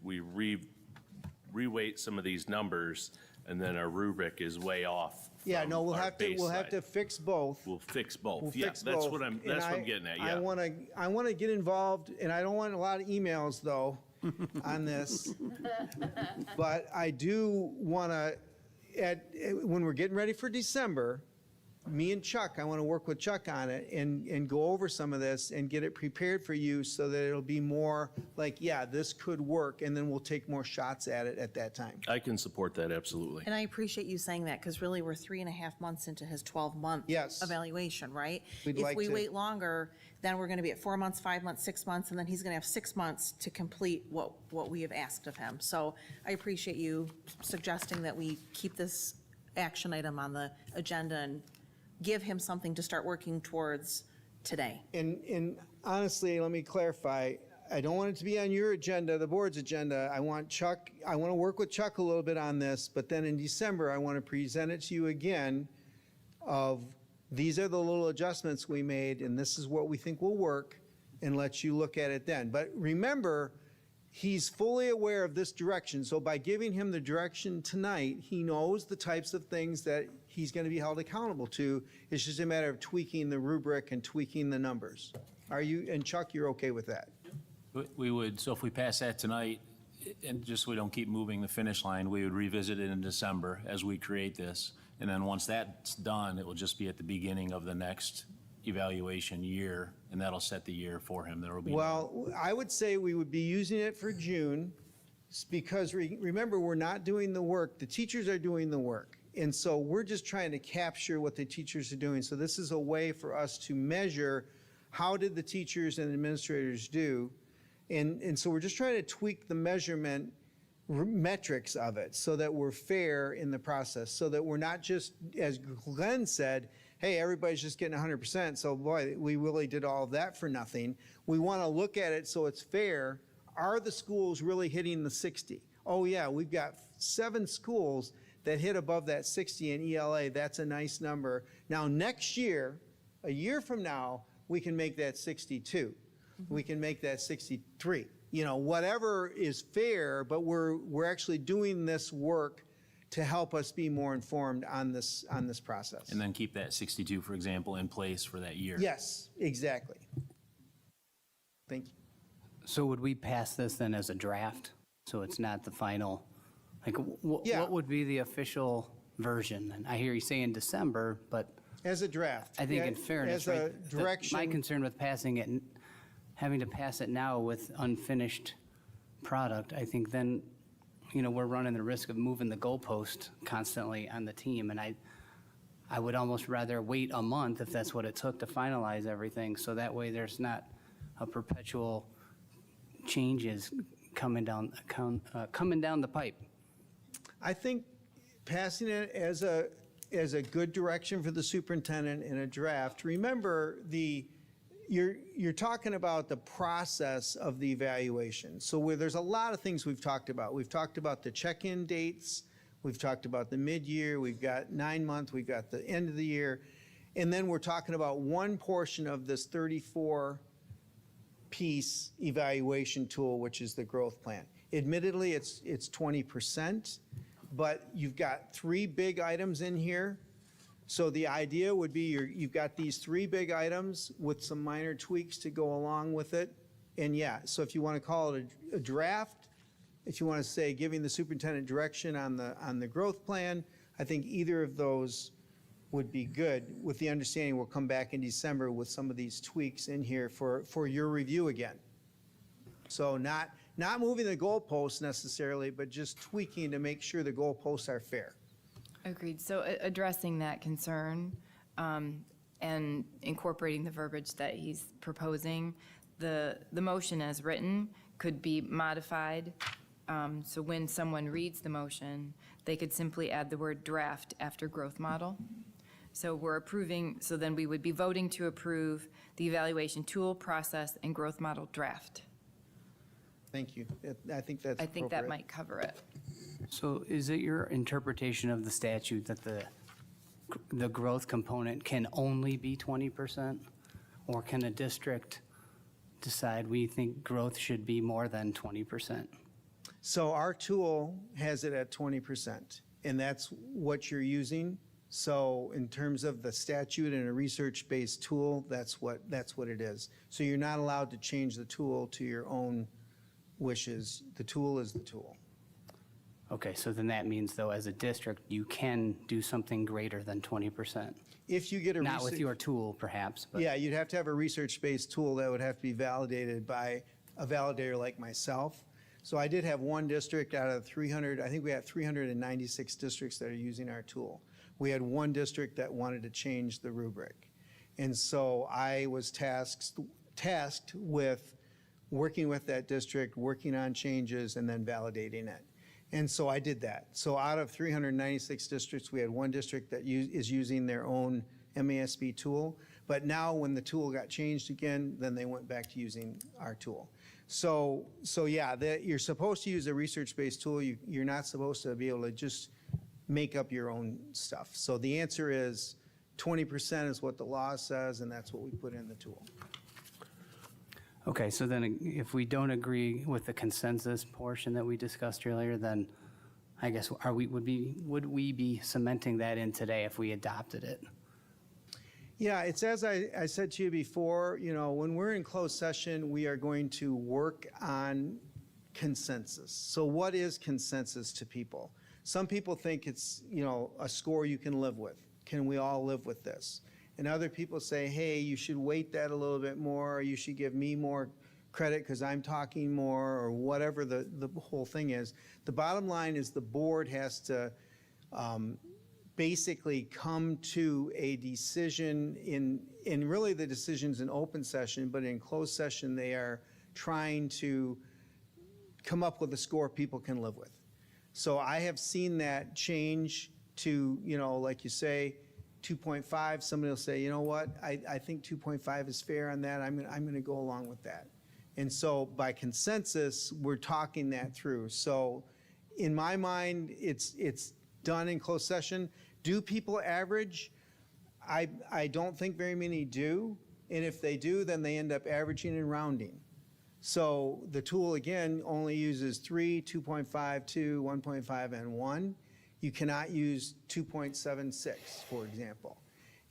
Speaker 7: reweight some of these numbers and then our rubric is way off.
Speaker 10: Yeah,
Speaker 7: from
Speaker 10: no, we'll
Speaker 7: our
Speaker 10: have to
Speaker 7: baseline.
Speaker 10: fix both.
Speaker 7: We'll fix both.
Speaker 10: We'll
Speaker 7: Yeah,
Speaker 10: fix
Speaker 7: that's
Speaker 10: both.
Speaker 7: what I'm
Speaker 10: And
Speaker 7: getting at,
Speaker 10: I
Speaker 7: yeah.
Speaker 10: want to get involved, and I don't want a lot of emails, though, on this. But I do want to, when we're getting ready for December, me and Chuck, I want to work with Chuck on it and go over some of this and get it prepared for you so that it'll be more like, yeah, this could work, and then we'll take more shots at it at that time.
Speaker 7: I can support that, absolutely.
Speaker 2: And I appreciate you saying that, because really, we're 3.5 months into his 12-month
Speaker 10: Yes.
Speaker 2: evaluation, right?
Speaker 10: We'd
Speaker 2: If
Speaker 10: like
Speaker 2: we
Speaker 10: to-
Speaker 2: wait longer, then we're going to be at 4 months, 5 months, 6 months, and then he's going to have 6 months to complete what we have asked of him. So I appreciate you suggesting that we keep this action item on the agenda and give him something to start working towards today.
Speaker 10: And honestly, let me clarify, I don't want it to be on your agenda, the board's agenda. I want to work with Chuck a little bit on this, but then in December, I want to present it to you again of, these are the little adjustments we made, and this is what we think will work, and let you look at it then. But remember, he's fully aware of this direction, so by giving him the direction tonight, he knows the types of things that he's going to be held accountable to. It's just a matter of tweaking the rubric and tweaking the numbers. Are you, and Chuck, you're okay with that?
Speaker 11: We would, so if we pass that tonight, and just so we don't keep moving the finish line, we would revisit it in December as we create this. And then once that's done, it will just be at the beginning of the next evaluation year, and that'll set the year for him. There will be.
Speaker 10: Well, I would say we would be using it for June, because remember, we're not doing the work. The teachers are doing the work. And so we're just trying to capture what the teachers are doing. So this is a way for us to measure, how did the teachers and administrators do? And so we're just trying to tweak the measurement metrics of it so that we're fair in the process, so that we're not just, as Glenn said, hey, everybody's just getting 100%, so boy, we really did all of that for nothing. We want to look at it so it's fair. Are the schools really hitting the 60? Oh yeah, we've got 7 schools that hit above that 60 in ELA. That's a nice number. Now next year, a year from now, we can make that 62. We can make that 63. You know, whatever is fair, but we're actually doing this work to help us be more informed on this process.
Speaker 11: And then keep that 62, for example, in place for that year.
Speaker 10: Yes, exactly. Thank you.
Speaker 5: So would we pass this then as a draft? So it's not the final, like,
Speaker 10: Yeah.
Speaker 5: what would be the official version? And I hear you saying December, but
Speaker 10: As a draft.
Speaker 5: I think
Speaker 10: Yeah,
Speaker 5: in fairness,
Speaker 10: as a
Speaker 5: right?
Speaker 10: direction.
Speaker 5: My concern with passing it, having to pass it now with unfinished product, I think then, we're running the risk of moving the goalpost constantly on the team. And I would almost rather wait a month if that's what it took to finalize everything. So that way there's not a perpetual changes coming down the pipe.
Speaker 10: I think passing it as a good direction for the superintendent in a draft. Remember, you're talking about the process of the evaluation. So there's a lot of things we've talked about. We've talked about the check-in dates. We've talked about the mid-year. We've got 9-month. We've got the end of the year. And then we're talking about one portion of this 34-piece evaluation tool, which is the growth plan. Admittedly, it's 20%, but you've got 3 big items in here. So the idea would be you've got these 3 big items with some minor tweaks to go along with it. And yeah, so if you want to call it a draft, if you want to say giving the superintendent direction on the growth plan, I think either of those would be good, with the understanding we'll come back in December with some of these tweaks in here for your review again. So not moving the goalposts necessarily, but just tweaking to make sure the goalposts are fair.
Speaker 1: Agreed. So addressing that concern and incorporating the verbiage that he's proposing, the motion as written could be modified. So when someone reads the motion, they could simply add the word draft after growth model. So we're approving, so then we would be voting to approve the evaluation tool, process, and growth model draft.
Speaker 10: Thank you. I think that's
Speaker 1: I think that
Speaker 10: appropriate.
Speaker 1: might cover it.
Speaker 5: So is it your interpretation of the statute that the growth component can only be 20%? Or can a district decide we think growth should be more than 20%?
Speaker 10: So our tool has it at 20%, and that's what you're using. So in terms of the statute and a research-based tool, that's what it is. So you're not allowed to change the tool to your own wishes. The tool is the tool.
Speaker 5: Okay, so then that means, though, as a district, you can do something greater than 20%?
Speaker 10: If you get a
Speaker 5: Not with your tool, perhaps, but...
Speaker 10: Yeah, you'd have to have a research-based tool that would have to be validated by a validator like myself. So I did have one district out of 300, I think we had 396 districts that are using our tool. We had one district that wanted to change the rubric. And so I was tasked with working with that district, working on changes, and then validating it. And so I did that. So out of 396 districts, we had one district that is using their own MASB tool. But now when the tool got changed again, then they went back to using our tool. So yeah, you're supposed to use a research-based tool. You're not supposed to be able to just make up your own stuff. So the answer is 20% is what the law says, and that's what we put in the tool.
Speaker 5: Okay, so then if we don't agree with the consensus portion that we discussed earlier, then I guess would we be cementing that in today if we adopted it?
Speaker 10: Yeah, it's as I said to you before, when we're in closed session, we are going to work on consensus. So what is consensus to people? Some people think it's, a score you can live with. Can we all live with this? And other people say, hey, you should weight that a little bit more, or you should give me more credit because I'm talking more, or whatever the whole thing is. The bottom line is the board has to basically come to a decision in really the decision's in open session, but in closed session they are trying to come up with a score people can live with. So I have seen that change to, like you say, 2.5, somebody will say, you know what, I think 2.5 is fair on that, I'm going to go along with that. And so by consensus, we're talking that through. So in my mind, it's done in closed session. Do people average? I don't think very many do. And if they do, then they end up averaging and rounding. So the tool, again, only uses 3, 2.5, 2, 1.5, and 1. You cannot use 2.76, for example.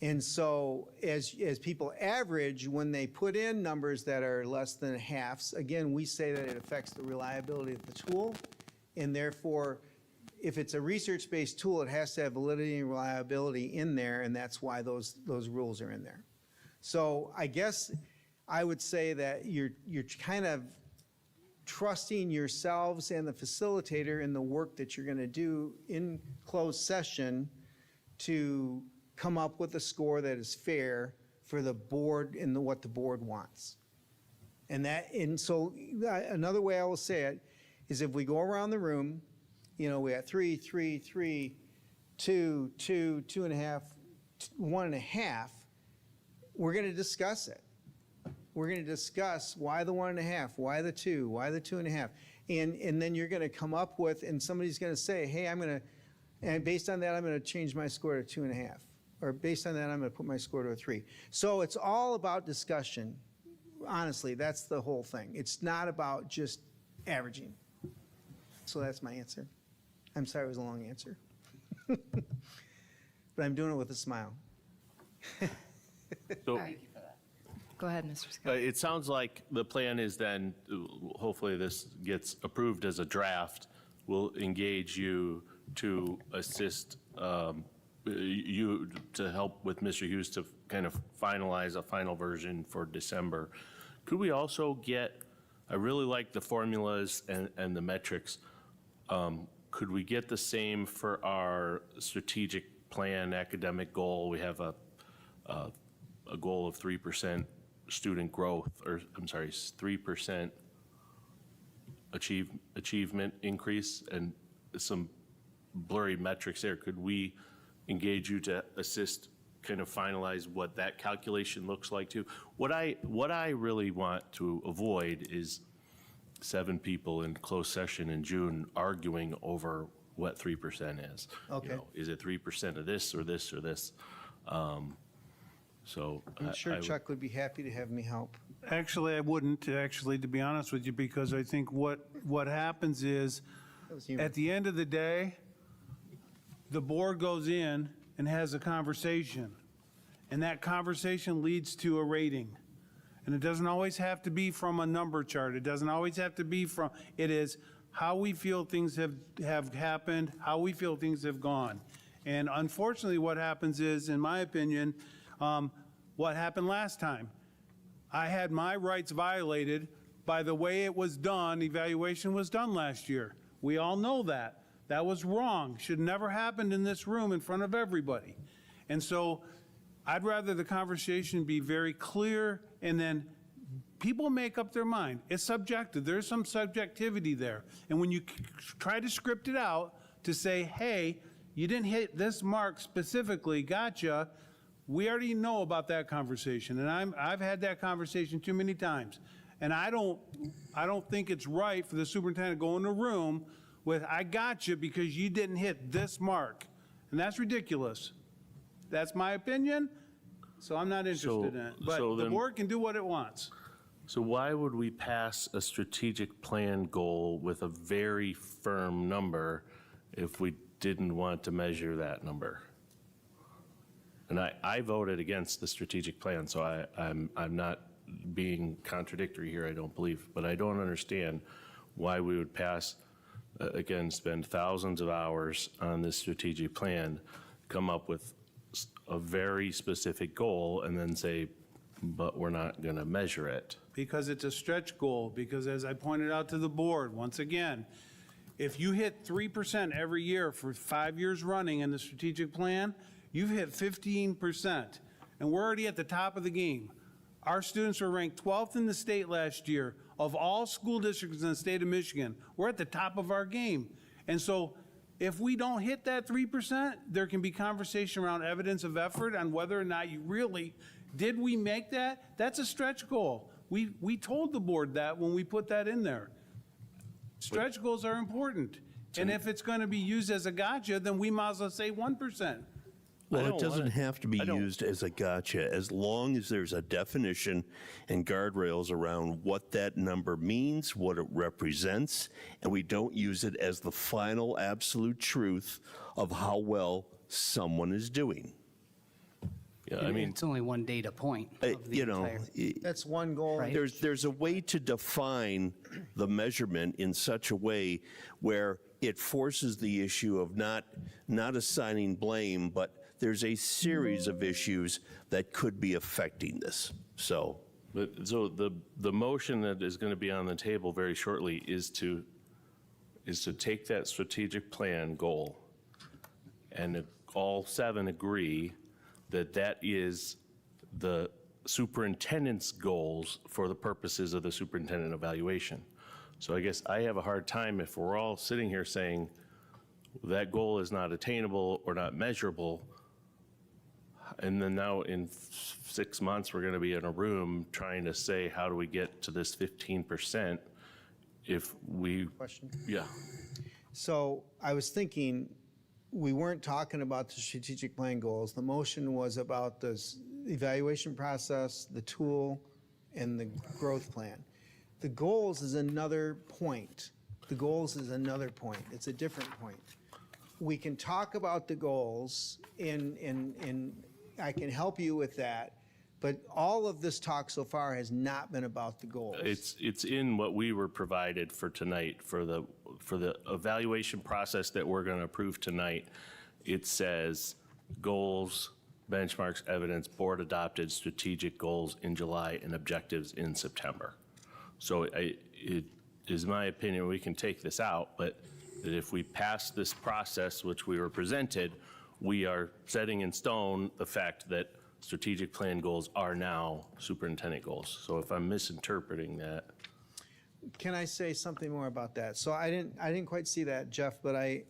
Speaker 10: And so as people average, when they put in numbers that are less than halves, again, we say that it affects the reliability of the tool. And therefore, if it's a research-based tool, it has to have validity and reliability in there, and that's why those rules are in there. So I guess I would say that you're kind of trusting yourselves and the facilitator in the work that you're going to do in closed session to come up with a score that is fair for the board and what the board wants. And so another way I will say it is if we go around the room, we got 3, 3, 3, 2, 2, 2.5, 1.5, we're going to discuss it. We're going to discuss why the 1.5, why the 2, why the 2.5. And then you're going to come up with, and somebody's going to say, hey, and based on that, I'm going to change my score to 2.5. Or based on that, I'm going to put my score to a 3. So it's all about discussion. Honestly, that's the whole thing. It's not about just averaging. So that's my answer. I'm sorry it was a long answer. But I'm doing it with a smile.
Speaker 7: So
Speaker 1: Go ahead, Mr. Scott.
Speaker 7: it sounds like the plan is then, hopefully this gets approved as a draft, we'll engage you to assist you to help with Mr. Hughes to kind of finalize a final version for December. Could we also get, I really like the formulas and the metrics. Could we get the same for our strategic plan academic goal? We have a goal of 3% student growth, or I'm sorry, 3% achievement increase, and some blurry metrics there. Could we engage you to assist kind of finalize what that calculation looks like too? What I really want to avoid is 7 people in closed session in June arguing over what 3% is.
Speaker 10: Okay.
Speaker 7: Is it 3% of this or this or this? So
Speaker 10: I'm sure
Speaker 7: I would-
Speaker 10: Chuck would be happy to have me help.
Speaker 4: Actually, I wouldn't, actually, to be honest with you, because I think what happens is,
Speaker 10: That was humor.
Speaker 4: at the end of the day, the board goes in and has a conversation, and that conversation leads to a rating. And it doesn't always have to be from a number chart. It doesn't always have to be from, it is how we feel things have happened, how we feel things have gone. And unfortunately, what happens is, in my opinion, what happened last time. I had my rights violated by the way it was done, evaluation was done last year. We all know that. That was wrong. Should never happened in this room in front of everybody. And so I'd rather the conversation be very clear, and then people make up their mind. It's subjective. There's some subjectivity there. And when you try to script it out to say, hey, you didn't hit this mark specifically, gotcha, we already know about that conversation, and I've had that conversation too many times. And I don't think it's right for the superintendent to go in a room with, I got you because you didn't hit this mark. And that's ridiculous. That's my opinion, so I'm not interested in it. But
Speaker 7: so
Speaker 4: the
Speaker 7: then-
Speaker 4: board can do what it wants.
Speaker 7: So why would we pass a strategic plan goal with a very firm number if we didn't want to measure that number? And I voted against the strategic plan, so I'm not being contradictory here, I don't believe. But I don't understand why we would pass, again, spend thousands of hours on this strategic plan, come up with a very specific goal, and then say, but we're not going to measure it.
Speaker 4: Because it's a stretch goal, because as I pointed out to the board, once again, if you hit 3% every year for 5 years running in the strategic plan, you've hit 15%, and we're already at the top of the game. Our students were ranked 12th in the state last year of all school districts in the state of Michigan. We're at the top of our game. And so if we don't hit that 3%, there can be conversation around evidence of effort on whether or not you really, did we make that? That's a stretch goal. We told the board that when we put that in there. Stretch goals are important. And if it's going to be used as a gotcha, then we might as well say 1%.
Speaker 3: Well,
Speaker 7: don't
Speaker 3: it doesn't
Speaker 7: wanna-
Speaker 3: have to be
Speaker 7: I don't-
Speaker 3: used as a gotcha, as long as there's a definition and guardrails around what that number means, what it represents, and we don't use it as the final absolute truth of how well someone is doing.
Speaker 7: Yeah, I mean,
Speaker 5: It's only one data point of the
Speaker 3: You know,
Speaker 5: entire.
Speaker 10: That's one goal.
Speaker 5: Right.
Speaker 3: there's a way to define the measurement in such a way where it forces the issue of not assigning blame, but there's a series of issues that could be affecting this. So,
Speaker 7: so the motion that is going to be on the table very shortly is to take that strategic plan goal, and all 7 agree that is the superintendent's goals for the purposes of the superintendent evaluation. So I guess I have a hard time if we're all sitting here saying that goal is not attainable or not measurable, and then now in 6 months, we're going to be in a room trying to say, how do we get to this 15% if we,
Speaker 10: Question.
Speaker 7: yeah.
Speaker 10: So I was thinking, we weren't talking about the strategic plan goals. The motion was about the evaluation process, the tool, and the growth plan. The goals is another point. The goals is another point. It's a different point. We can talk about the goals, and I can help you with that, but all of this talk so far has not been about the goals.
Speaker 7: It's in what we were provided for tonight, for the evaluation process that we're going to approve tonight. It says goals, benchmarks, evidence, board adopted strategic goals in July and objectives in September. So it is my opinion, we can take this out, but that if we pass this process, which we were presented, we are setting in stone the fact that strategic plan goals are now superintendent goals. So if I'm misinterpreting that.
Speaker 10: Can I say something more about that? So I didn't quite see that, Jeff, but I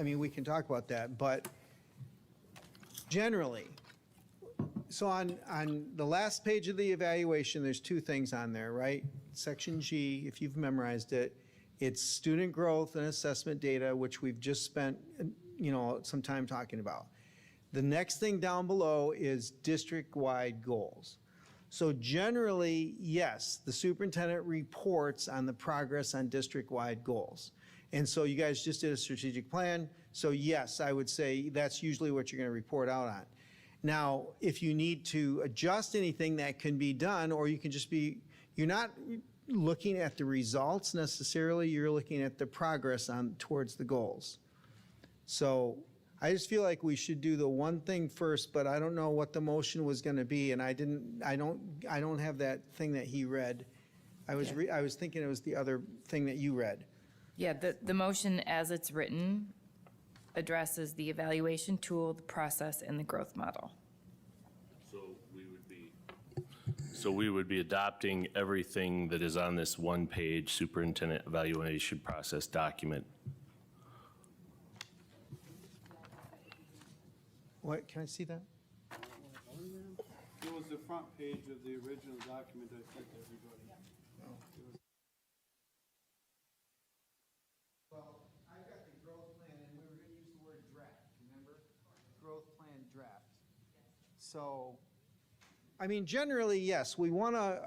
Speaker 10: mean, we can talk about that, but generally, so on the last page of the evaluation, there's 2 things on there, right? Section G, if you've memorized it, it's student growth and assessment data, which we've just spent, some time talking about. The next thing down below is district-wide goals. So generally, yes, the superintendent reports on the progress on district-wide goals. And so you guys just did a strategic plan, so yes, I would say that's usually what you're going to report out on. Now, if you need to adjust anything, that can be done, or you can just be, you're not looking at the results necessarily, you're looking at the progress on towards the goals. So I just feel like we should do the one thing first, but I don't know what the motion was going to be, and I don't have that thing that he read. I was thinking it was the other thing that you read.
Speaker 1: Yeah, the motion as it's written addresses the evaluation tool, the process, and the growth model.
Speaker 7: So we would be adopting everything that is on this one-page superintendent evaluation process document.
Speaker 10: What, can I see that?
Speaker 4: It was the front page of the original document I sent everybody.
Speaker 10: Well, I've got the growth plan, and we were going to use the word draft, remember? Growth plan draft. So, I mean, generally, yes, we want to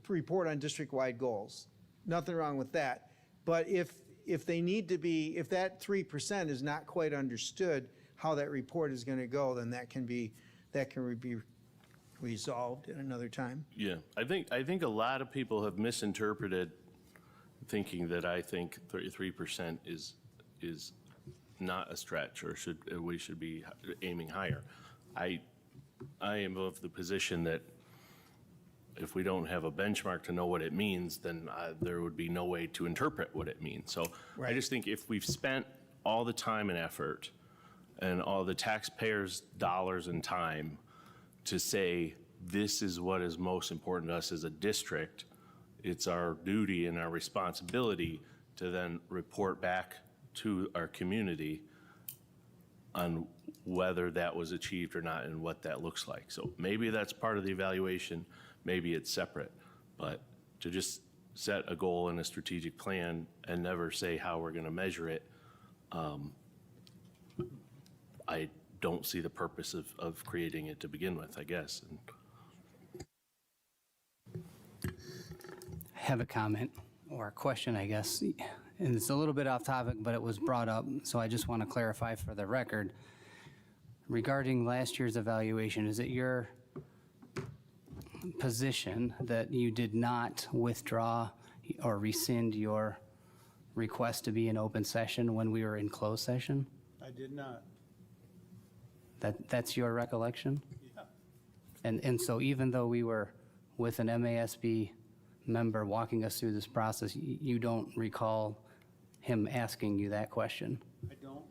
Speaker 10: report on district-wide goals. Nothing wrong with that. But if they need to be, if that 3% is not quite understood, how that report is going to go, then that can be resolved at another time.
Speaker 7: Yeah, I think a lot of people have misinterpreted thinking that I think 33% is not a stretch or we should be aiming higher. I am of the position that if we don't have a benchmark to know what it means, then there would be no way to interpret what it means. So I just think if we've spent all the time and effort and all the taxpayers' dollars and time to say, this is what is most important to us as a district, it's our duty and our responsibility to then report back to our community on whether that was achieved or not and what that looks like. So maybe that's part of the evaluation, maybe it's separate, but to just set a goal and a strategic plan and never say how we're gonna measure it, I don't see the purpose of creating it to begin with, I guess.
Speaker 5: I have a comment or a question, I guess, and it's a little bit off topic, but it was brought up, so I just want to clarify for the record. Regarding last year's evaluation, is it your position that you did not withdraw or rescind your request to be in open session when we were in closed session?
Speaker 4: I did not.
Speaker 5: That's your recollection?
Speaker 4: Yeah.
Speaker 5: And so even though we were with an MASB member walking us through this process, you don't recall him asking you that question?
Speaker 4: I don't,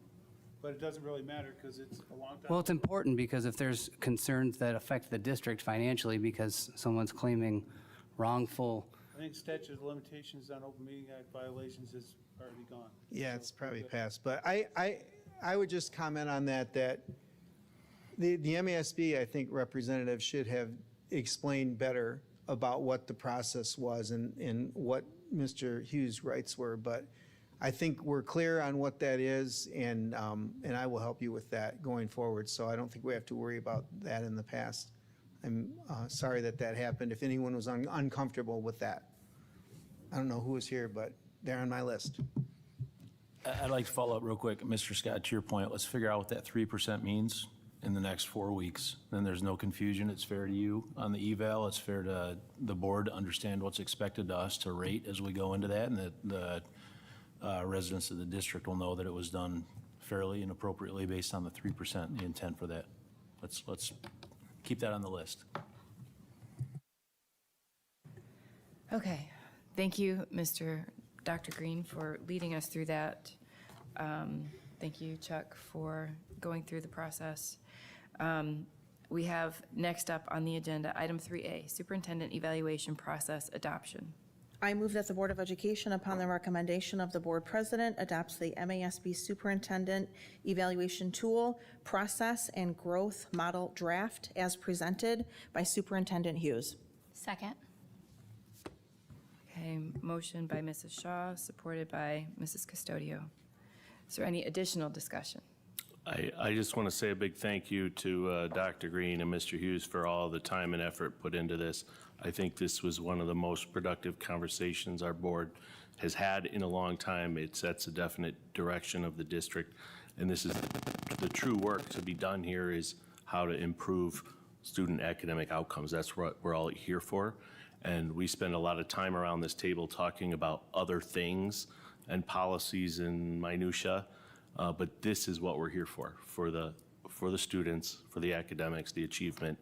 Speaker 4: but it doesn't really matter because it's a long time.
Speaker 5: Well, it's important because if there's concerns that affect the district financially because someone's claiming wrongful.
Speaker 4: I think statute of limitations on open meeting act violations is already gone.
Speaker 10: Yeah, it's probably passed, but I would just comment on that the MASB, I think, representative should have explained better about what the process was and what Mr. Hughes' rights were, but I think we're clear on what that is, and I will help you with that going forward, so I don't think we have to worry about that in the past. I'm sorry that happened, if anyone was uncomfortable with that. I don't know who was here, but they're on my list.
Speaker 11: I'd like to follow up real quick. Mr. Scott, to your point, let's figure out what that 3% means in the next 4 weeks. Then there's no confusion. It's fair to you on the eval. It's fair to the board to understand what's expected to us to rate as we go into that, and that the residents of the district will know that it was done fairly and appropriately based on the 3%, the intent for that. Let's keep that on the list.
Speaker 1: Okay, thank you, Dr. Green, for leading us through that. Thank you, Chuck, for going through the process. We have next up on the agenda, item 3A, Superintendent Evaluation Process Adoption.
Speaker 2: I move that the Board of Education, upon the recommendation of the Board President, adopts the MASB Superintendent Evaluation Tool, Process, and Growth Model Draft as presented by Superintendent Hughes.
Speaker 6: Second.
Speaker 1: Okay, motion by Mrs. Shaw, supported by Mrs. Custodio. Is there any additional discussion?
Speaker 7: I just want to say a big thank you to Dr. Green and Mr. Hughes for all the time and effort put into this. I think this was one of the most productive conversations our board has had in a long time. It sets a definite direction of the district, and this is the true work to be done here is how to improve student academic outcomes. That's what we're all here for, and we spend a lot of time around this table talking about other things and policies and minutia. But this is what we're here for the students, for the academics, the achievement,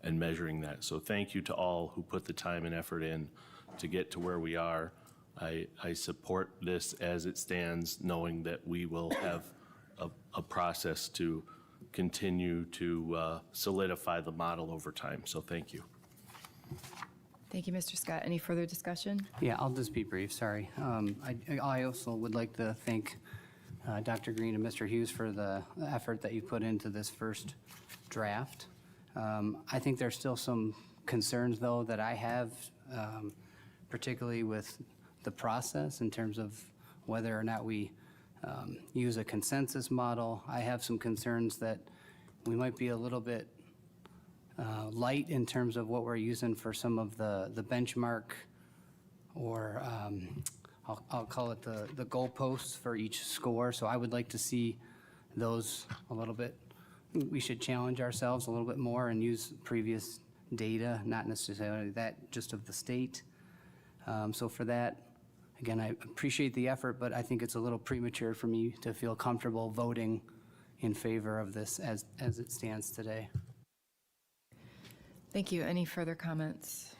Speaker 7: and measuring that. So thank you to all who put the time and effort in to get to where we are. I support this as it stands, knowing that we will have a process to continue to solidify the model over time. So thank you.
Speaker 1: Thank you, Mr. Scott. Any further discussion?
Speaker 5: Yeah, I'll just be brief, sorry. I also would like to thank Dr. Green and Mr. Hughes for the effort that you put into this first draft. I think there's still some concerns, though, that I have, particularly with the process in terms of whether or not we use a consensus model. I have some concerns that we might be a little bit light in terms of what we're using for some of the benchmark or I'll call it the goalposts for each score. So I would like to see those a little bit. We should challenge ourselves a little bit more and use previous data, not necessarily that just of the state. So for that, again, I appreciate the effort, but I think it's a little premature for me to feel comfortable voting in favor of this as it stands today.
Speaker 1: Thank you. Any further comments?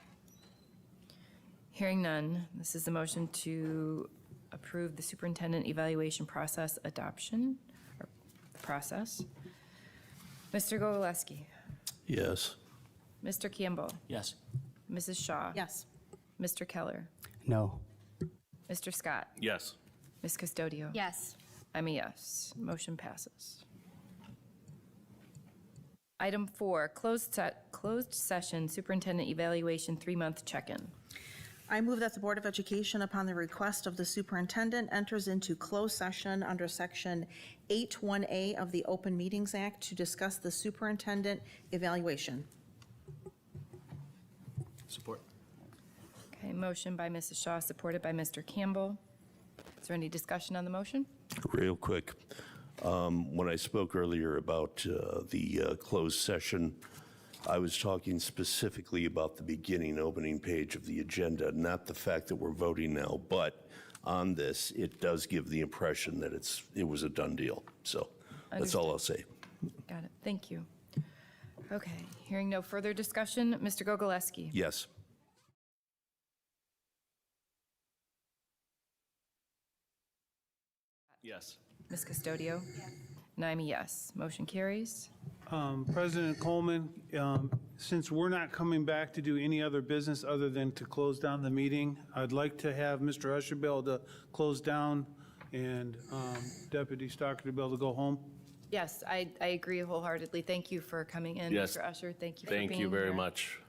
Speaker 1: Hearing none, this is the motion to approve the superintendent evaluation process adoption, or process. Mr. Gogolewski,
Speaker 3: Yes.
Speaker 1: Mr. Campbell,
Speaker 11: Yes.
Speaker 1: Mrs. Shaw.
Speaker 2: Yes.
Speaker 1: Mr. Keller,
Speaker 5: No.
Speaker 1: Mr. Scott,
Speaker 7: Yes.
Speaker 1: Ms. Custodio.
Speaker 6: Yes.
Speaker 1: I'm a yes. Motion passes. Item 4, closed session superintendent evaluation 3-month check-in.
Speaker 2: I move that the Board of Education, upon the request of the superintendent, enters into closed session under Section 8(1)A of the Open Meetings Act to discuss the superintendent evaluation.
Speaker 11: Support.
Speaker 1: Okay, motion by Mrs. Shaw, supported by Mr. Campbell. Is there any discussion on the motion?
Speaker 3: Real quick, when I spoke earlier about the closed session, I was talking specifically about the beginning opening page of the agenda, not the fact that we're voting now, but on this, it does give the impression that it was a done deal. So that's all I'll say.
Speaker 1: Got it. Thank you. Okay, hearing no further discussion, Mr. Gogolewski.
Speaker 3: Yes.
Speaker 7: Yes.
Speaker 1: Ms. Custodio. And I'm a yes. Motion carries.
Speaker 4: President Coleman, since we're not coming back to do any other business other than to close down the meeting, I'd like to have Mr. Usher be able to close down and Deputy Stocker to be able to go home.
Speaker 1: Yes, I agree wholeheartedly. Thank you for coming in,
Speaker 7: Yes.
Speaker 1: Mr. Usher. Thank you for being here.
Speaker 7: Thank you very much.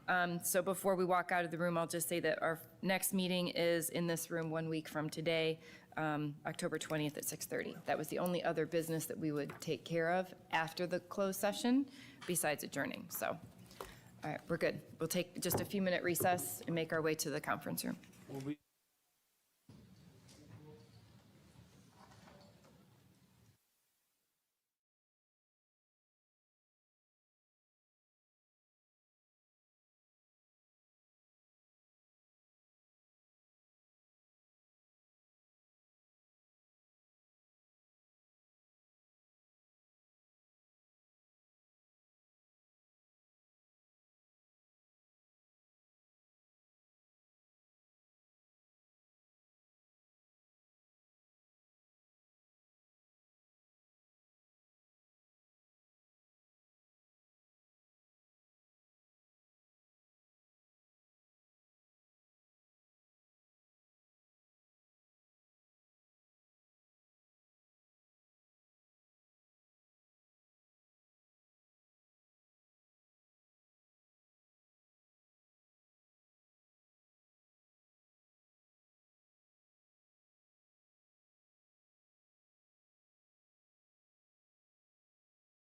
Speaker 1: So before we walk out of the room, I'll just say that our next meeting is in this room 1 week from today, October 20th at 6:30. That was the only other business that we would take care of after the closed session, besides adjourning. So, all right, we're good. We'll take just a few-minute recess and make our way to the conference room.
Speaker 4: We'll be